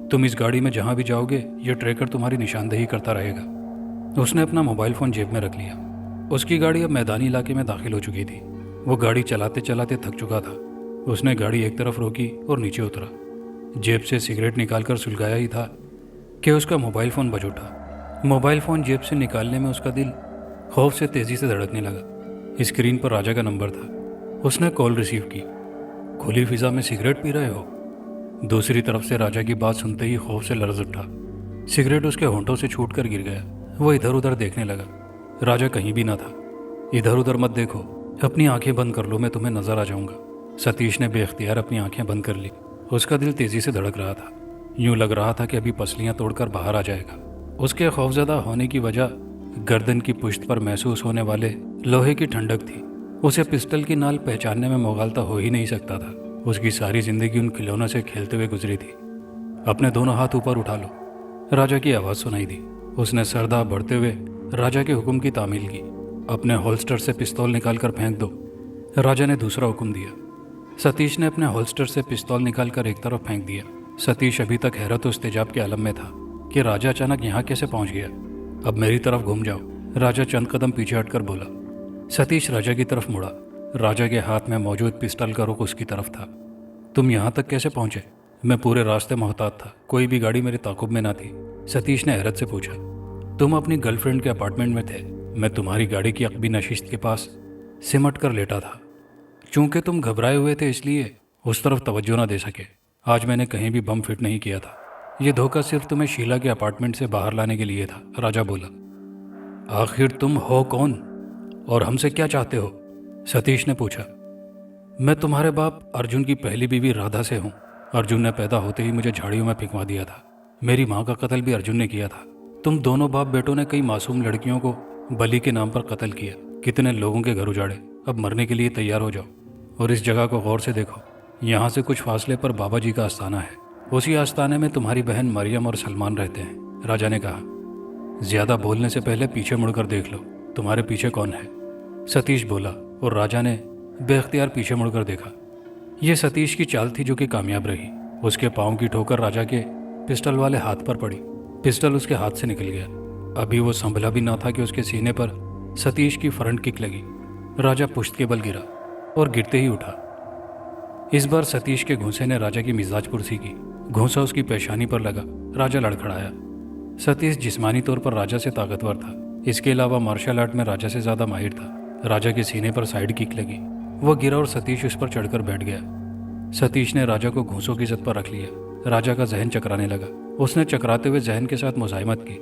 तुम इस गाड़ी में जहां भी जाओगे यह ट्रैकर तुम्हारी निशानदेही करता रहेगा। उसने अपना मोबाइल फ़ोन जेब में रख लिया। उसकी गाड़ी अब मैदानी इलाके में दाखिल हो चुकी थी। वो गाड़ी चलाते चलाते थक चुका था उसने गाड़ी एक तरफ रोकी और नीचे उतरा। जेब से सिगरेट निकालकर सुलगाया ही था कि उसका मोबाइल फ़ोन बज उठा। मोबाइल फ़ोन जेब से निकालने में उसका दिल खौफ से तेज़ी से धड़कने लगा। स्क्रीन पर राजा का नंबर था। उसने कॉल रिसीव की। खुली फिजा में सिगरेट पी रहे हो? दूसरी तरफ से राजा की बात सुनते ही खौफ से लर्ज उठा। सिगरेट उसके होंठों से छूट कर गिर गया। वो इधर उधर देखने लगा। राजा कहीं भी ना था। इधर उधर मत देखो, अपनी आंखें बंद कर लो, मैं तुम्हें नजर आ जाऊंगा। सतीश ने बेख्तियार अपनी आंखें बंद कर ली। उसका दिल तेजी से धड़क रहा था। यूं लग रहा था कि अभी पसलियां तोड़कर बाहर आ जाएगा। उसके खौफजदा होने की वजह गर्दन की पुश्त पर महसूस होने वाले लोहे की ठंडक थी। उसे पिस्टल की नाल पहचानने में मुगालता हो ही नहीं सकता था। उसकी सारी जिंदगी उन खिलौनों से खेलते हुए गुजरी थी। अपने दोनों हाथ ऊपर उठा लो, राजा की आवाज़ सुनाई दी। उसने सरदा बढ़ते हुए राजा के हुक्म की तामील की। अपने होल्स्टर से पिस्तौल निकालकर फेंक दो, राजा ने दूसरा हुक्म दिया। सतीश ने अपने होल्स्टर से पिस्तौल निकालकर एक तरफ फेंक दिया। सतीश अभी तक हैरत और इस्तेजाब के आलम में था कि राजा अचानक यहाँ कैसे पहुंच गया। अब मेरी तरफ घूम जाओ, राजा चंद कदम पीछे हटकर बोला। सतीश राजा की तरफ मुड़ा। राजा के हाथ में मौजूद पिस्टल का रुख उसकी तरफ था। तुम यहाँ तक कैसे पहुंचे? मैं पूरे रास्ते मोहतात था, कोई भी गाड़ी मेरे ताकुब में ना थी। सतीश ने हैरत से पूछा। तुम अपनी गर्लफ्रेंड के अपार्टमेंट में थे। मैं तुम्हारी गाड़ी की अकबी नशिस्त के पास सिमट कर लेटा था। चूंकि तुम घबराए हुए थे इसलिए उस तरफ तवज्जो ना दे सके। आज मैंने कहीं भी बम फिट नहीं किया था। यह धोखा सिर्फ तुम्हें शीला के अपार्टमेंट से बाहर लाने के लिए था, राजा बोला। आखिर तुम हो कौन और हमसे क्या चाहते हो? सतीश ने पूछा। मैं तुम्हारे बाप अर्जुन की पहली बीवी राधा से हूँ। अर्जुन ने पैदा होते ही मुझे झाड़ियों में फेंकवा दिया था। मेरी माँ का कत्ल भी अर्जुन ने किया था। तुम दोनों बाप बेटों ने कई मासूम लड़कियों को बलि के नाम पर कत्ल किया। कितने लोगों के घर उजाड़े। अब मरने के लिए तैयार हो जाओ और इस जगह को गौर से देखो। यहाँ से कुछ फासले पर बाबा जी का आस्थाना है। उसी आस्थाने में तुम्हारी बहन मरियम और सलमान रहते हैं, राजा ने कहा। ज्यादा बोलने से पहले पीछे मुड़कर देख लो, तुम्हारे पीछे कौन है? सतीश बोला और राजा ने बेख्तियार पीछे मुड़कर देखा। यह सतीश की चाल थी जो कि कामयाब रही। उसके पाँव की ठोकर राजा के पिस्टल वाले हाथ पर पड़ी। पिस्टल उसके हाथ से निकल गया। अभी वो संभला भी ना था कि उसके सीने पर सतीश की फ्रंट किक लगी। राजा पुश्त के बल गिरा और गिरते ही उठा। इस बार सतीश के घूंसे ने राजा की मिजाज पुरसी की। घूंसा उसकी पेशानी पर लगा। राजा लड़खड़ाया। सतीश जिस्मानी तौर पर राजा से ताकतवर था। इसके अलावा मार्शल आर्ट में राजा से ज्यादा माहिर था। राजा के सीने पर साइड किक लगी। वह गिरा और सतीश उस पर चढ़कर बैठ गया। सतीश ने राजा को घूंसों की जद पर रख लिया। राजा का जहन चकराने लगा। उसने चकराते हुए जहन के साथ मुजाहिमत की।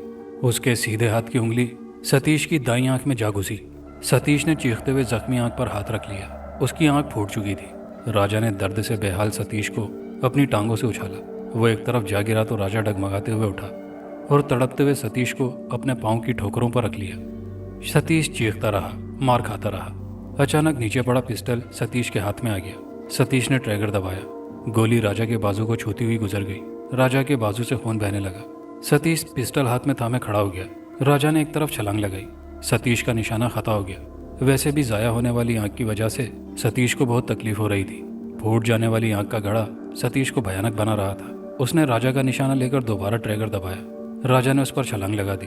उसके सीधे हाथ की उंगली सतीश की दाईं आंख में जा घुसी। सतीश ने चीखते हुए जख्मी आंख पर हाथ रख लिया। उसकी आंख फूट चुकी थी। राजा ने दर्द से बेहाल सतीश को अपनी टांगों से उछाला। वो एक तरफ जा गिरा तो राजा डगमगाते हुए उठा और तड़पते हुए सतीश को अपने पांव की ठोकरों पर रख लिया। सतीश चीखता रहा, मार खाता रहा। अचानक नीचे पड़ा पिस्टल सतीश के हाथ में आ गया। सतीश ने ट्रैगर दबाया। गोली राजा के बाजू को छूती हुई गुजर गई। राजा के बाजू से खून बहने लगा। सतीश पिस्टल हाथ में थामे खड़ा हो गया। राजा ने एक तरफ छलांग लगाई। सतीश का निशाना खता हो गया। वैसे भी जाया होने वाली आंख की वजह से सतीश को बहुत तकलीफ हो रही थी। फूट जाने वाली आंख का घड़ा सतीश को भयानक बना रहा था। उसने राजा का निशाना लेकर दोबारा ट्रैगर दबाया। राजा ने उस पर छलांग लगा दी।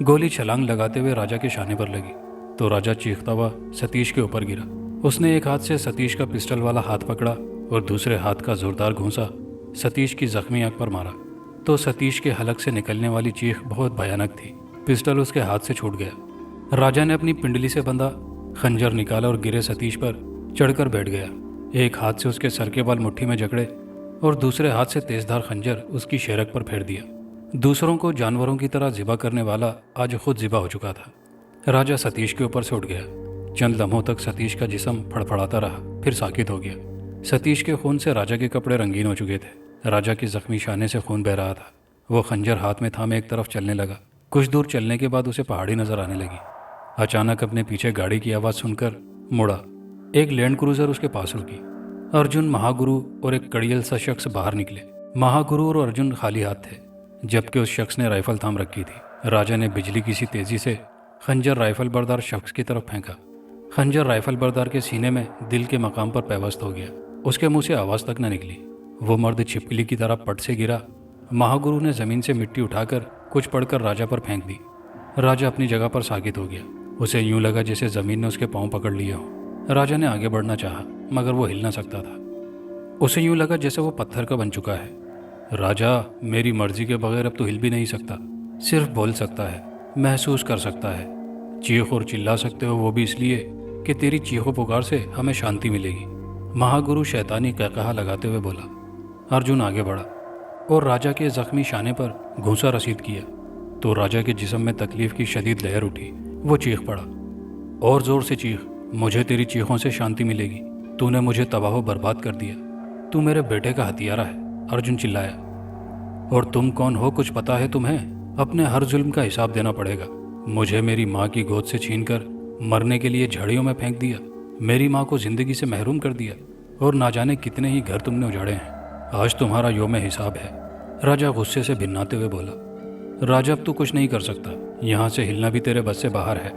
गोली छलांग लगाते हुए राजा के शाने पर लगी तो राजा चीखता हुआ सतीश के ऊपर गिरा। उसने एक हाथ से सतीश का पिस्टल वाला हाथ पकड़ा और दूसरे हाथ का जोरदार घूंसा सतीश की जख्मी आंख पर मारा तो सतीश के हलक से निकलने वाली चीख बहुत भयानक थी। पिस्टल उसके हाथ से छूट गया। राजा ने अपनी पिंडली से बंधा खंजर निकाला और गिरे सतीश पर चढ़कर बैठ गया। एक हाथ से उसके सर के बाल मुट्ठी में जकड़े और दूसरे हाथ से तेजधार खंजर उसकी शेरक पर फेर दिया। दूसरों को जानवरों की तरह ज़िबा करने वाला आज खुद ज़िबा हो चुका था। राजा सतीश के ऊपर से उठ गया। चंद लम्हों तक सतीश का जिस्म फड़फड़ाता रहा, फिर साकित हो गया। सतीश के खून से राजा के कपड़े रंगीन हो चुके थे। राजा की जख्मी शाने से खून बह रहा था। वो खंजर हाथ में थामे एक तरफ चलने लगा। कुछ दूर चलने के बाद उसे पहाड़ी नजर आने लगी। अचानक अपने पीछे गाड़ी की आवाज़ सुनकर मुड़ा। एक लैंड क्रूजर उसके पास रुकी। अर्जुन, महागुरु और एक कड़ियल सा शख्स बाहर निकले। महागुरु और अर्जुन खाली हाथ थे, जबकि उस शख्स ने राइफल थाम रखी थी। राजा ने बिजली की सी तेजी से खंजर राइफल बरदार शख्स की तरफ फेंका। खंजर राइफल बरदार के सीने में दिल के मकाम पर पैवस्त हो गया। उसके मुंह से आवाज़ तक न निकली। वो मर्द छिपकली की तरह पट से गिरा। महागुरु ने जमीन से मिट्टी उठाकर कुछ पड़कर राजा पर फेंक दी। राजा अपनी जगह पर साकित हो गया। उसे यूं लगा जैसे जमीन ने उसके पांव पकड़ लिए हो। राजा ने आगे बढ़ना चाहा, मगर वो हिल ना सकता था। उसे यूं लगा जैसे वो पत्थर का बन चुका है। राजा, मेरी मर्जी के बगैर अब तो हिल भी नहीं सकता। सिर्फ बोल सकता है, महसूस कर सकता है, चीख और चिल्ला सकते हो, वो भी इसलिए कि तेरी चीखों पुकार से हमें शांति मिलेगी। महागुरु शैतानी कहकहा लगाते हुए बोला। अर्जुन आगे बढ़ा और राजा के जख्मी शाने पर घूंसा रसीद किया तो राजा के जिस्म में तकलीफ की शदीद लहर उठी। वो चीख पड़ा, और जोर से चीख, मुझे तेरी चीखों से शांति मिलेगी। तूने मुझे तबाह बर्बाद कर दिया, तू मेरे बेटे का हथियारा है। अर्जुन चिल्लाया। और तुम कौन हो, कुछ पता है तुम्हें? अपने हर जुल्म का हिसाब देना पड़ेगा। मुझे मेरी माँ की गोद से छीनकर मरने के लिए झाड़ियों में फेंक दिया, मेरी माँ को जिंदगी से महरूम कर दिया, और ना जाने कितने ही घर तुमने उजाड़े हैं। आज तुम्हारा योम हिसाब है। राजा गुस्से से भिन्नाते हुए बोला। राजा, अब तू कुछ नहीं कर सकता, यहाँ से हिलना भी तेरे बस से बाहर है।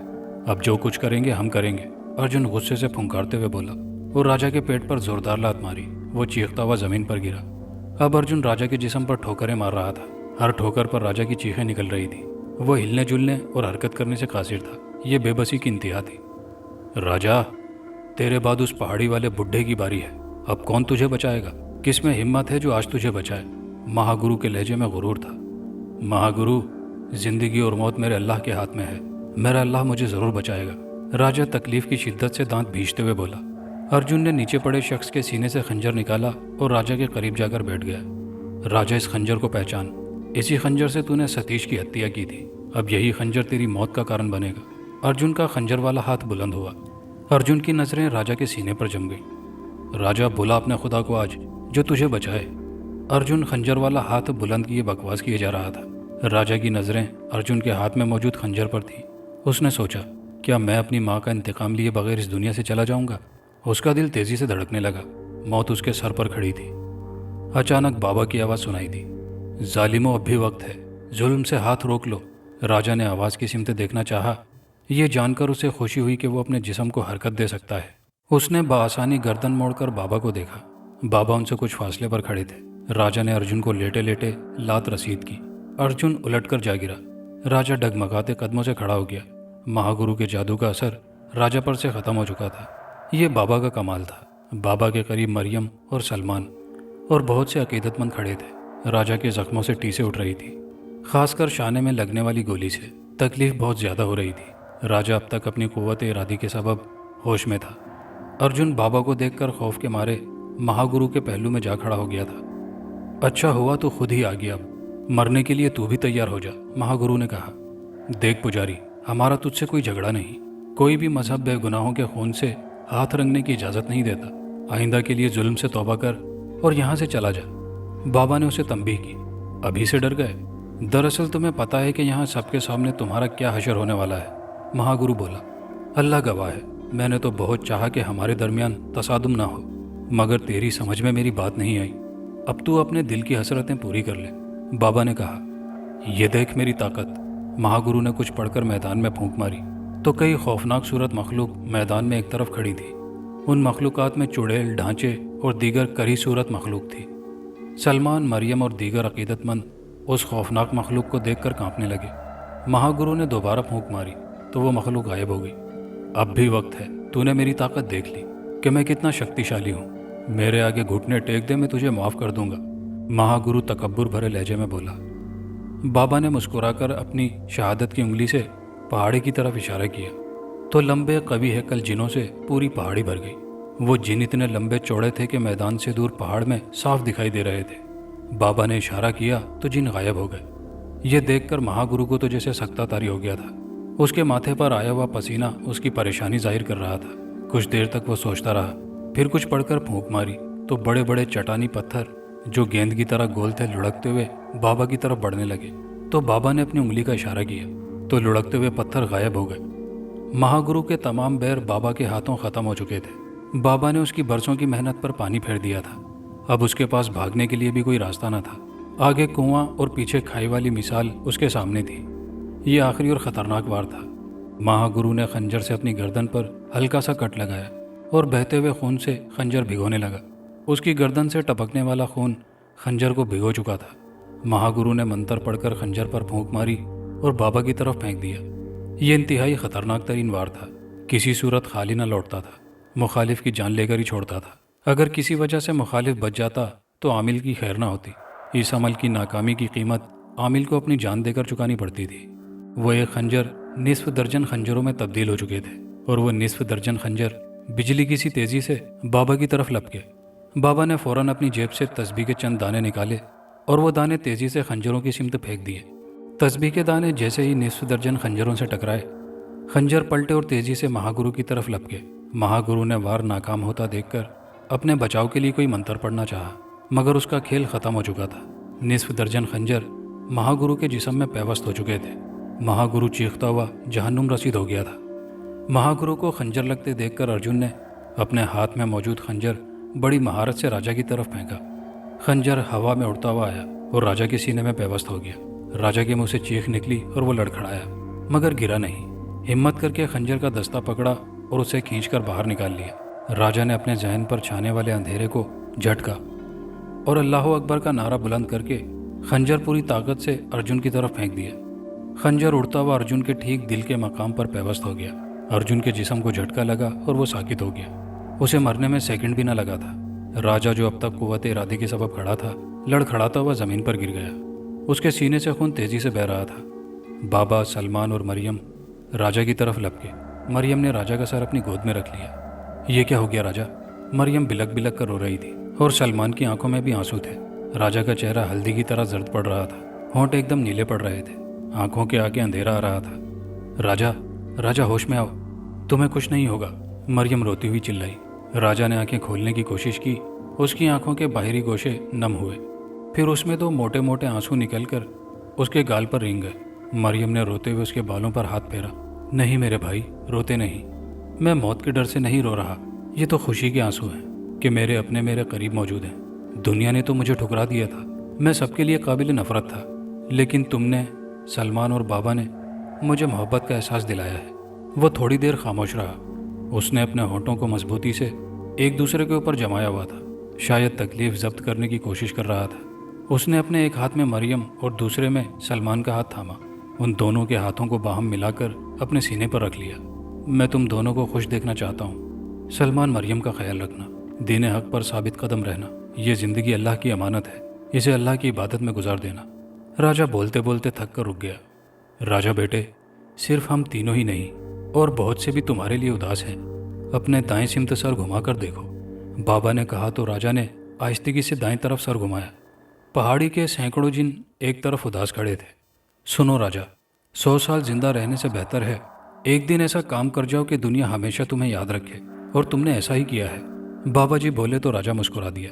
अब जो कुछ करेंगे हम करेंगे। अर्जुन गुस्से से फुंकारते हुए बोला और राजा के पेट पर जोरदार लात मारी। वो चीखता हुआ जमीन पर गिरा। अब अर्जुन राजा के जिस्म पर ठोकरें मार रहा था। हर ठोकर पर राजा की चीखें निकल रही थी। वो हिलने जुलने और हरकत करने से कासिर था। ये बेबसी की इंतहा थी। राजा, तेरे बाद उस पहाड़ी वाले बुढ़े की बारी है। अब कौन तुझे बचाएगा? किस में हिम्मत है जो आज तुझे बचाए? महागुरु के लहजे में गुरूर था। महागुरु, जिंदगी और मौत मेरे अल्लाह के हाथ में है। मेरा अल्लाह मुझे जरूर बचाएगा। राजा तकलीफ की शिद्दत से दांत भींचते हुए बोला। अर्जुन ने नीचे पड़े शख्स के सीने से खंजर निकाला और राजा के करीब जाकर बैठ गया। राजा, इस खंजर को पहचान। इसी खंजर से तूने सतीश की हत्या की थी। अब यही खंजर तेरी मौत का कारण बनेगा। अर्जुन का खंजर वाला हाथ बुलंद हुआ। अर्जुन की नजरें राजा के सीने पर जम गई। राजा, बुला अपने खुदा को आज, जो तुझे बचाए। अर्जुन खंजर वाला हाथ बुलंद किए बकवास किए जा रहा था। राजा की नजरें अर्जुन के हाथ में मौजूद खंजर पर थी। उसने सोचा, क्या मैं अपनी माँ का इंतकाम लिए बगैर इस दुनिया से चला जाऊंगा? उसका दिल तेजी से धड़कने लगा। मौत उसके सर पर खड़ी थी। अचानक बाबा की आवाज़ सुनाई दी। जालिमो, अब भी वक्त है, जुल्म से हाथ रोक लो। राजा ने आवाज़ की सिमत देखना चाहा। यह जानकर उसे खुशी हुई कि वो अपने जिस्म को हरकत दे सकता है। उसने बासानी गर्दन मोड़कर बाबा को देखा। बाबा उनसे कुछ फासले पर खड़े थे। राजा ने अर्जुन को लेटे लेटे लात रसीद की। अर्जुन उलटकर जा गिरा। राजा डगमगाते कदमों से खड़ा हो गया। महागुरु के जादू का असर राजा पर से खत्म हो चुका था। ये बाबा का कमाल था। बाबा के करीब मरियम और सलमान और बहुत से अकीदतमंद खड़े थे। राजा के जख्मों से टीसें उठ रही थी, खासकर शाने में लगने वाली गोली से। तकलीफ बहुत ज़्यादा हो रही थी। राजा अब तक अपनी कुव्वत इरादी के सबब होश में था। अर्जुन बाबा को देखकर खौफ के मारे महागुरु के पहलू में जा खड़ा हो गया था। अच्छा हुआ तो खुद ही आ गया, अब मरने के लिए तू भी तैयार हो जा, महागुरु ने कहा। देख पुजारी, हमारा तुझसे कोई झगड़ा नहीं। कोई भी मजहब बेगुनाहों के खून से हाथ रंगने की इजाज़त नहीं देता। आइंदा के लिए जुल्म से तौबा कर और यहाँ से चला जा। बाबा ने उसे तंबीह की। अभी से डर गए? दरअसल तुम्हें पता है कि यहाँ सबके सामने तुम्हारा क्या हशर होने वाला है, महागुरु बोला। अल्लाह गवाह है, मैंने तो बहुत चाहा कि हमारे दरमियान तसादुम ना हो, मगर तेरी समझ में मेरी बात नहीं आई। अब तू अपने दिल की हसरतें पूरी कर ले, बाबा ने कहा। ये देख मेरी ताकत। महागुरु ने कुछ पढ़कर मैदान में फूंक मारी तो कई खौफनाक सूरत मखलूक मैदान में एक तरफ खड़ी थी। उन मखलूकात में चुड़ैल, ढांचे और दीगर करी सूरत मखलूक थी। सलमान, मरियम और दीगर अकीदतमंद उस खौफनाक मखलूक को देखकर कांपने लगे। महागुरु ने दोबारा फूंक मारी तो वो मखलूक गायब हो गई। अब भी वक्त है, तूने मेरी ताकत देख ली कि मैं कितना शक्तिशाली हूँ। मेरे आगे घुटने टेक दे, मैं तुझे माफ़ कर दूंगा, महागुरु तकब्बुर भरे लहजे में बोला। बाबा ने मुस्कुराकर अपनी शहादत की उंगली से पहाड़ी की तरफ इशारा किया तो लंबे कवि हैकल जिनों से पूरी पहाड़ी भर गई। वो जिन इतने लंबे चौड़े थे कि मैदान से दूर पहाड़ में साफ दिखाई दे रहे थे। बाबा ने इशारा किया तो जिन गायब हो गए। ये देखकर महागुरु को तो जैसे सख्ता तारी हो गया था। उसके माथे पर आया हुआ पसीना उसकी परेशानी जाहिर कर रहा था। कुछ देर तक वो सोचता रहा, फिर कुछ पढ़कर फूंक मारी तो बड़े बड़े चट्टानी पत्थर जो गेंद की तरह गोल थे लुढ़कते हुए बाबा की तरफ बढ़ने लगे। तो बाबा ने अपनी उंगली का इशारा किया तो लुढ़कते हुए पत्थर गायब हो गए। महागुरु के तमाम बैर बाबा के हाथों खत्म हो चुके थे। बाबा ने उसकी बरसों की मेहनत पर पानी फेर दिया था। अब उसके पास भागने के लिए भी कोई रास्ता न था। आगे कुआं और पीछे खाई वाली मिसाल उसके सामने थी। ये आखिरी और खतरनाक वार था। महागुरु ने खंजर से अपनी गर्दन पर हल्का सा कट लगाया और बहते हुए खून से खंजर भिगोने लगा। उसकी गर्दन से टपकने वाला खून खंजर को भिगो चुका था। महागुरु ने मंत्र पढ़कर खंजर पर फूंक मारी और बाबा की तरफ फेंक दिया। ये इंतहाई खतरनाक तरीन वार था। किसी सूरत खाली न लौटता था, मुखालिफ की जान लेकर ही छोड़ता था। अगर किसी वजह से मुखालिफ बच जाता तो आमिल की खैर ना होती। इस अमल की नाकामी की कीमत आमिल को अपनी जान देकर चुकानी पड़ती थी। वो एक खंजर निस्फ दर्जन खंजरों में तब्दील हो चुके थे और वो निस्फ दर्जन खंजर बिजली की सी तेजी से बाबा की तरफ लपके। बाबा ने फौरन अपनी जेब से तस्बीह के चंद दाने निकाले और वो दाने तेजी से खंजरों की सिमत फेंक दिए। तस्बीह के दाने जैसे ही निस्फ दर्जन खंजरों से टकराए, खंजर पलटे और तेजी से महागुरु की तरफ लपके। महागुरु ने वार नाकाम होता देखकर अपने बचाव के लिए कोई मंत्र पढ़ना चाहा, मगर उसका खेल खत्म हो चुका था। निस्फ दर्जन खंजर महागुरु के जिस्म में पैवस्त हो चुके थे। महागुरु चीखता हुआ जहन्नुम रसीद हो गया था। महागुरु को खंजर लगते देखकर अर्जुन ने अपने हाथ में मौजूद खंजर बड़ी महारत से राजा की तरफ फेंका। खंजर हवा में उड़ता हुआ आया और राजा के सीने में पैवस्त हो गया। राजा के मुंह से चीख निकली और वो लड़खड़ाया, मगर गिरा नहीं। हिम्मत करके खंजर का दस्ता पकड़ा और उसे खींचकर बाहर निकाल लिया। राजा ने अपने जहन पर छाने वाले अंधेरे को झटका और अल्लाह अकबर का नारा बुलंद करके खंजर पूरी ताकत से अर्जुन की तरफ फेंक दिया। खंजर उड़ता हुआ अर्जुन के ठीक दिल के मकाम पर पैवस्त हो गया। अर्जुन के जिस्म को झटका लगा और वो साकित हो गया। उसे मरने में सेकंड भी न लगा था। राजा जो अब तक कुव्वत इरादे के सबब खड़ा था, लड़खड़ाता हुआ जमीन पर गिर गया। उसके सीने से खून तेजी से बह रहा था। बाबा, सलमान और मरियम राजा की तरफ लपके। मरियम ने राजा का सर अपनी गोद में रख लिया। ये क्या हो गया राजा? मरियम बिलक बिलक कर रो रही थी और सलमान की आंखों में भी आंसू थे। राजा का चेहरा हल्दी की तरह जर्द पड़ रहा था। होंठ एकदम नीले पड़ रहे थे। आंखों के आगे अंधेरा आ रहा था। राजा, राजा होश में आओ, तुम्हें कुछ नहीं होगा, मरियम रोती हुई चिल्लाई। राजा ने आंखें खोलने की कोशिश की। उसकी आंखों के बाहरी गोशे नम हुए, फिर उसमें दो मोटे मोटे आंसू निकलकर उसके गाल पर रेंग गए। मरियम ने रोते हुए उसके बालों पर हाथ फेरा। नहीं मेरे भाई, रोते नहीं। मैं मौत के डर से नहीं रो रहा, ये तो खुशी के आंसू हैं कि मेरे अपने मेरे करीब मौजूद हैं। दुनिया ने तो मुझे ठुकरा दिया था, मैं सबके लिए काबिल नफरत था, लेकिन तुमने, सलमान और बाबा ने मुझे मोहब्बत का एहसास दिलाया है। वो थोड़ी देर खामोश रहा। उसने अपने होंठों को मजबूती से एक दूसरे के ऊपर जमाया हुआ था, शायद तकलीफ जब्त करने की कोशिश कर रहा था। उसने अपने एक हाथ में मरियम और दूसरे में सलमान का हाथ थामा। उन दोनों के हाथों को बाहम मिलाकर अपने सीने पर रख लिया। मैं तुम दोनों को खुश देखना चाहता हूँ। सलमान, मरियम का ख्याल रखना, दीन हक पर साबित कदम रहना। ये ज़िंदगी अल्लाह की अमानत है, इसे अल्लाह की इबादत में गुजार देना। राजा बोलते बोलते थक कर रुक गया। राजा बेटे, सिर्फ हम तीनों ही नहीं और बहुत से भी तुम्हारे लिए उदास हैं। अपने दाएं सिमत सर घुमाकर देखो, बाबा ने कहा तो राजा ने आहिस्तगी से दाएं तरफ सर घुमाया। पहाड़ी के सैकड़ों जिन एक तरफ उदास खड़े थे। सुनो राजा, 100 साल जिंदा रहने से बेहतर है एक दिन ऐसा काम कर जाओ कि दुनिया हमेशा तुम्हें याद रखे, और तुमने ऐसा ही किया है। बाबा जी बोले तो राजा मुस्कुरा दिया।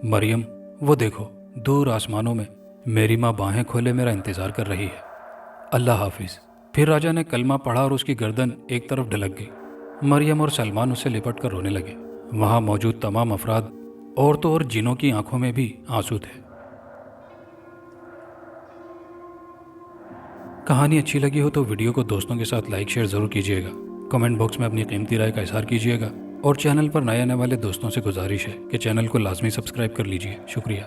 मरियम, वो देखो दूर आसमानों में मेरी माँ बाहें खोले मेरा इंतजार कर रही है। अल्लाह हाफिज। फिर राजा ने कलमा पढ़ा और उसकी गर्दन एक तरफ ढलक गई। मरियम और सलमान उससे लिपट कर रोने लगे। वहां मौजूद तमाम अफराद, औरतों और जिनों की आंखों में भी आंसू थे। कहानी अच्छी लगी हो तो वीडियो को दोस्तों के साथ लाइक शेयर ज़रूर कीजिएगा। कमेंट बॉक्स में अपनी कीमती राय का इज़हार कीजिएगा और चैनल पर नए आने वाले दोस्तों से गुजारिश है कि चैनल को लाजमी सब्सक्राइब कर लीजिए। शुक्रिया।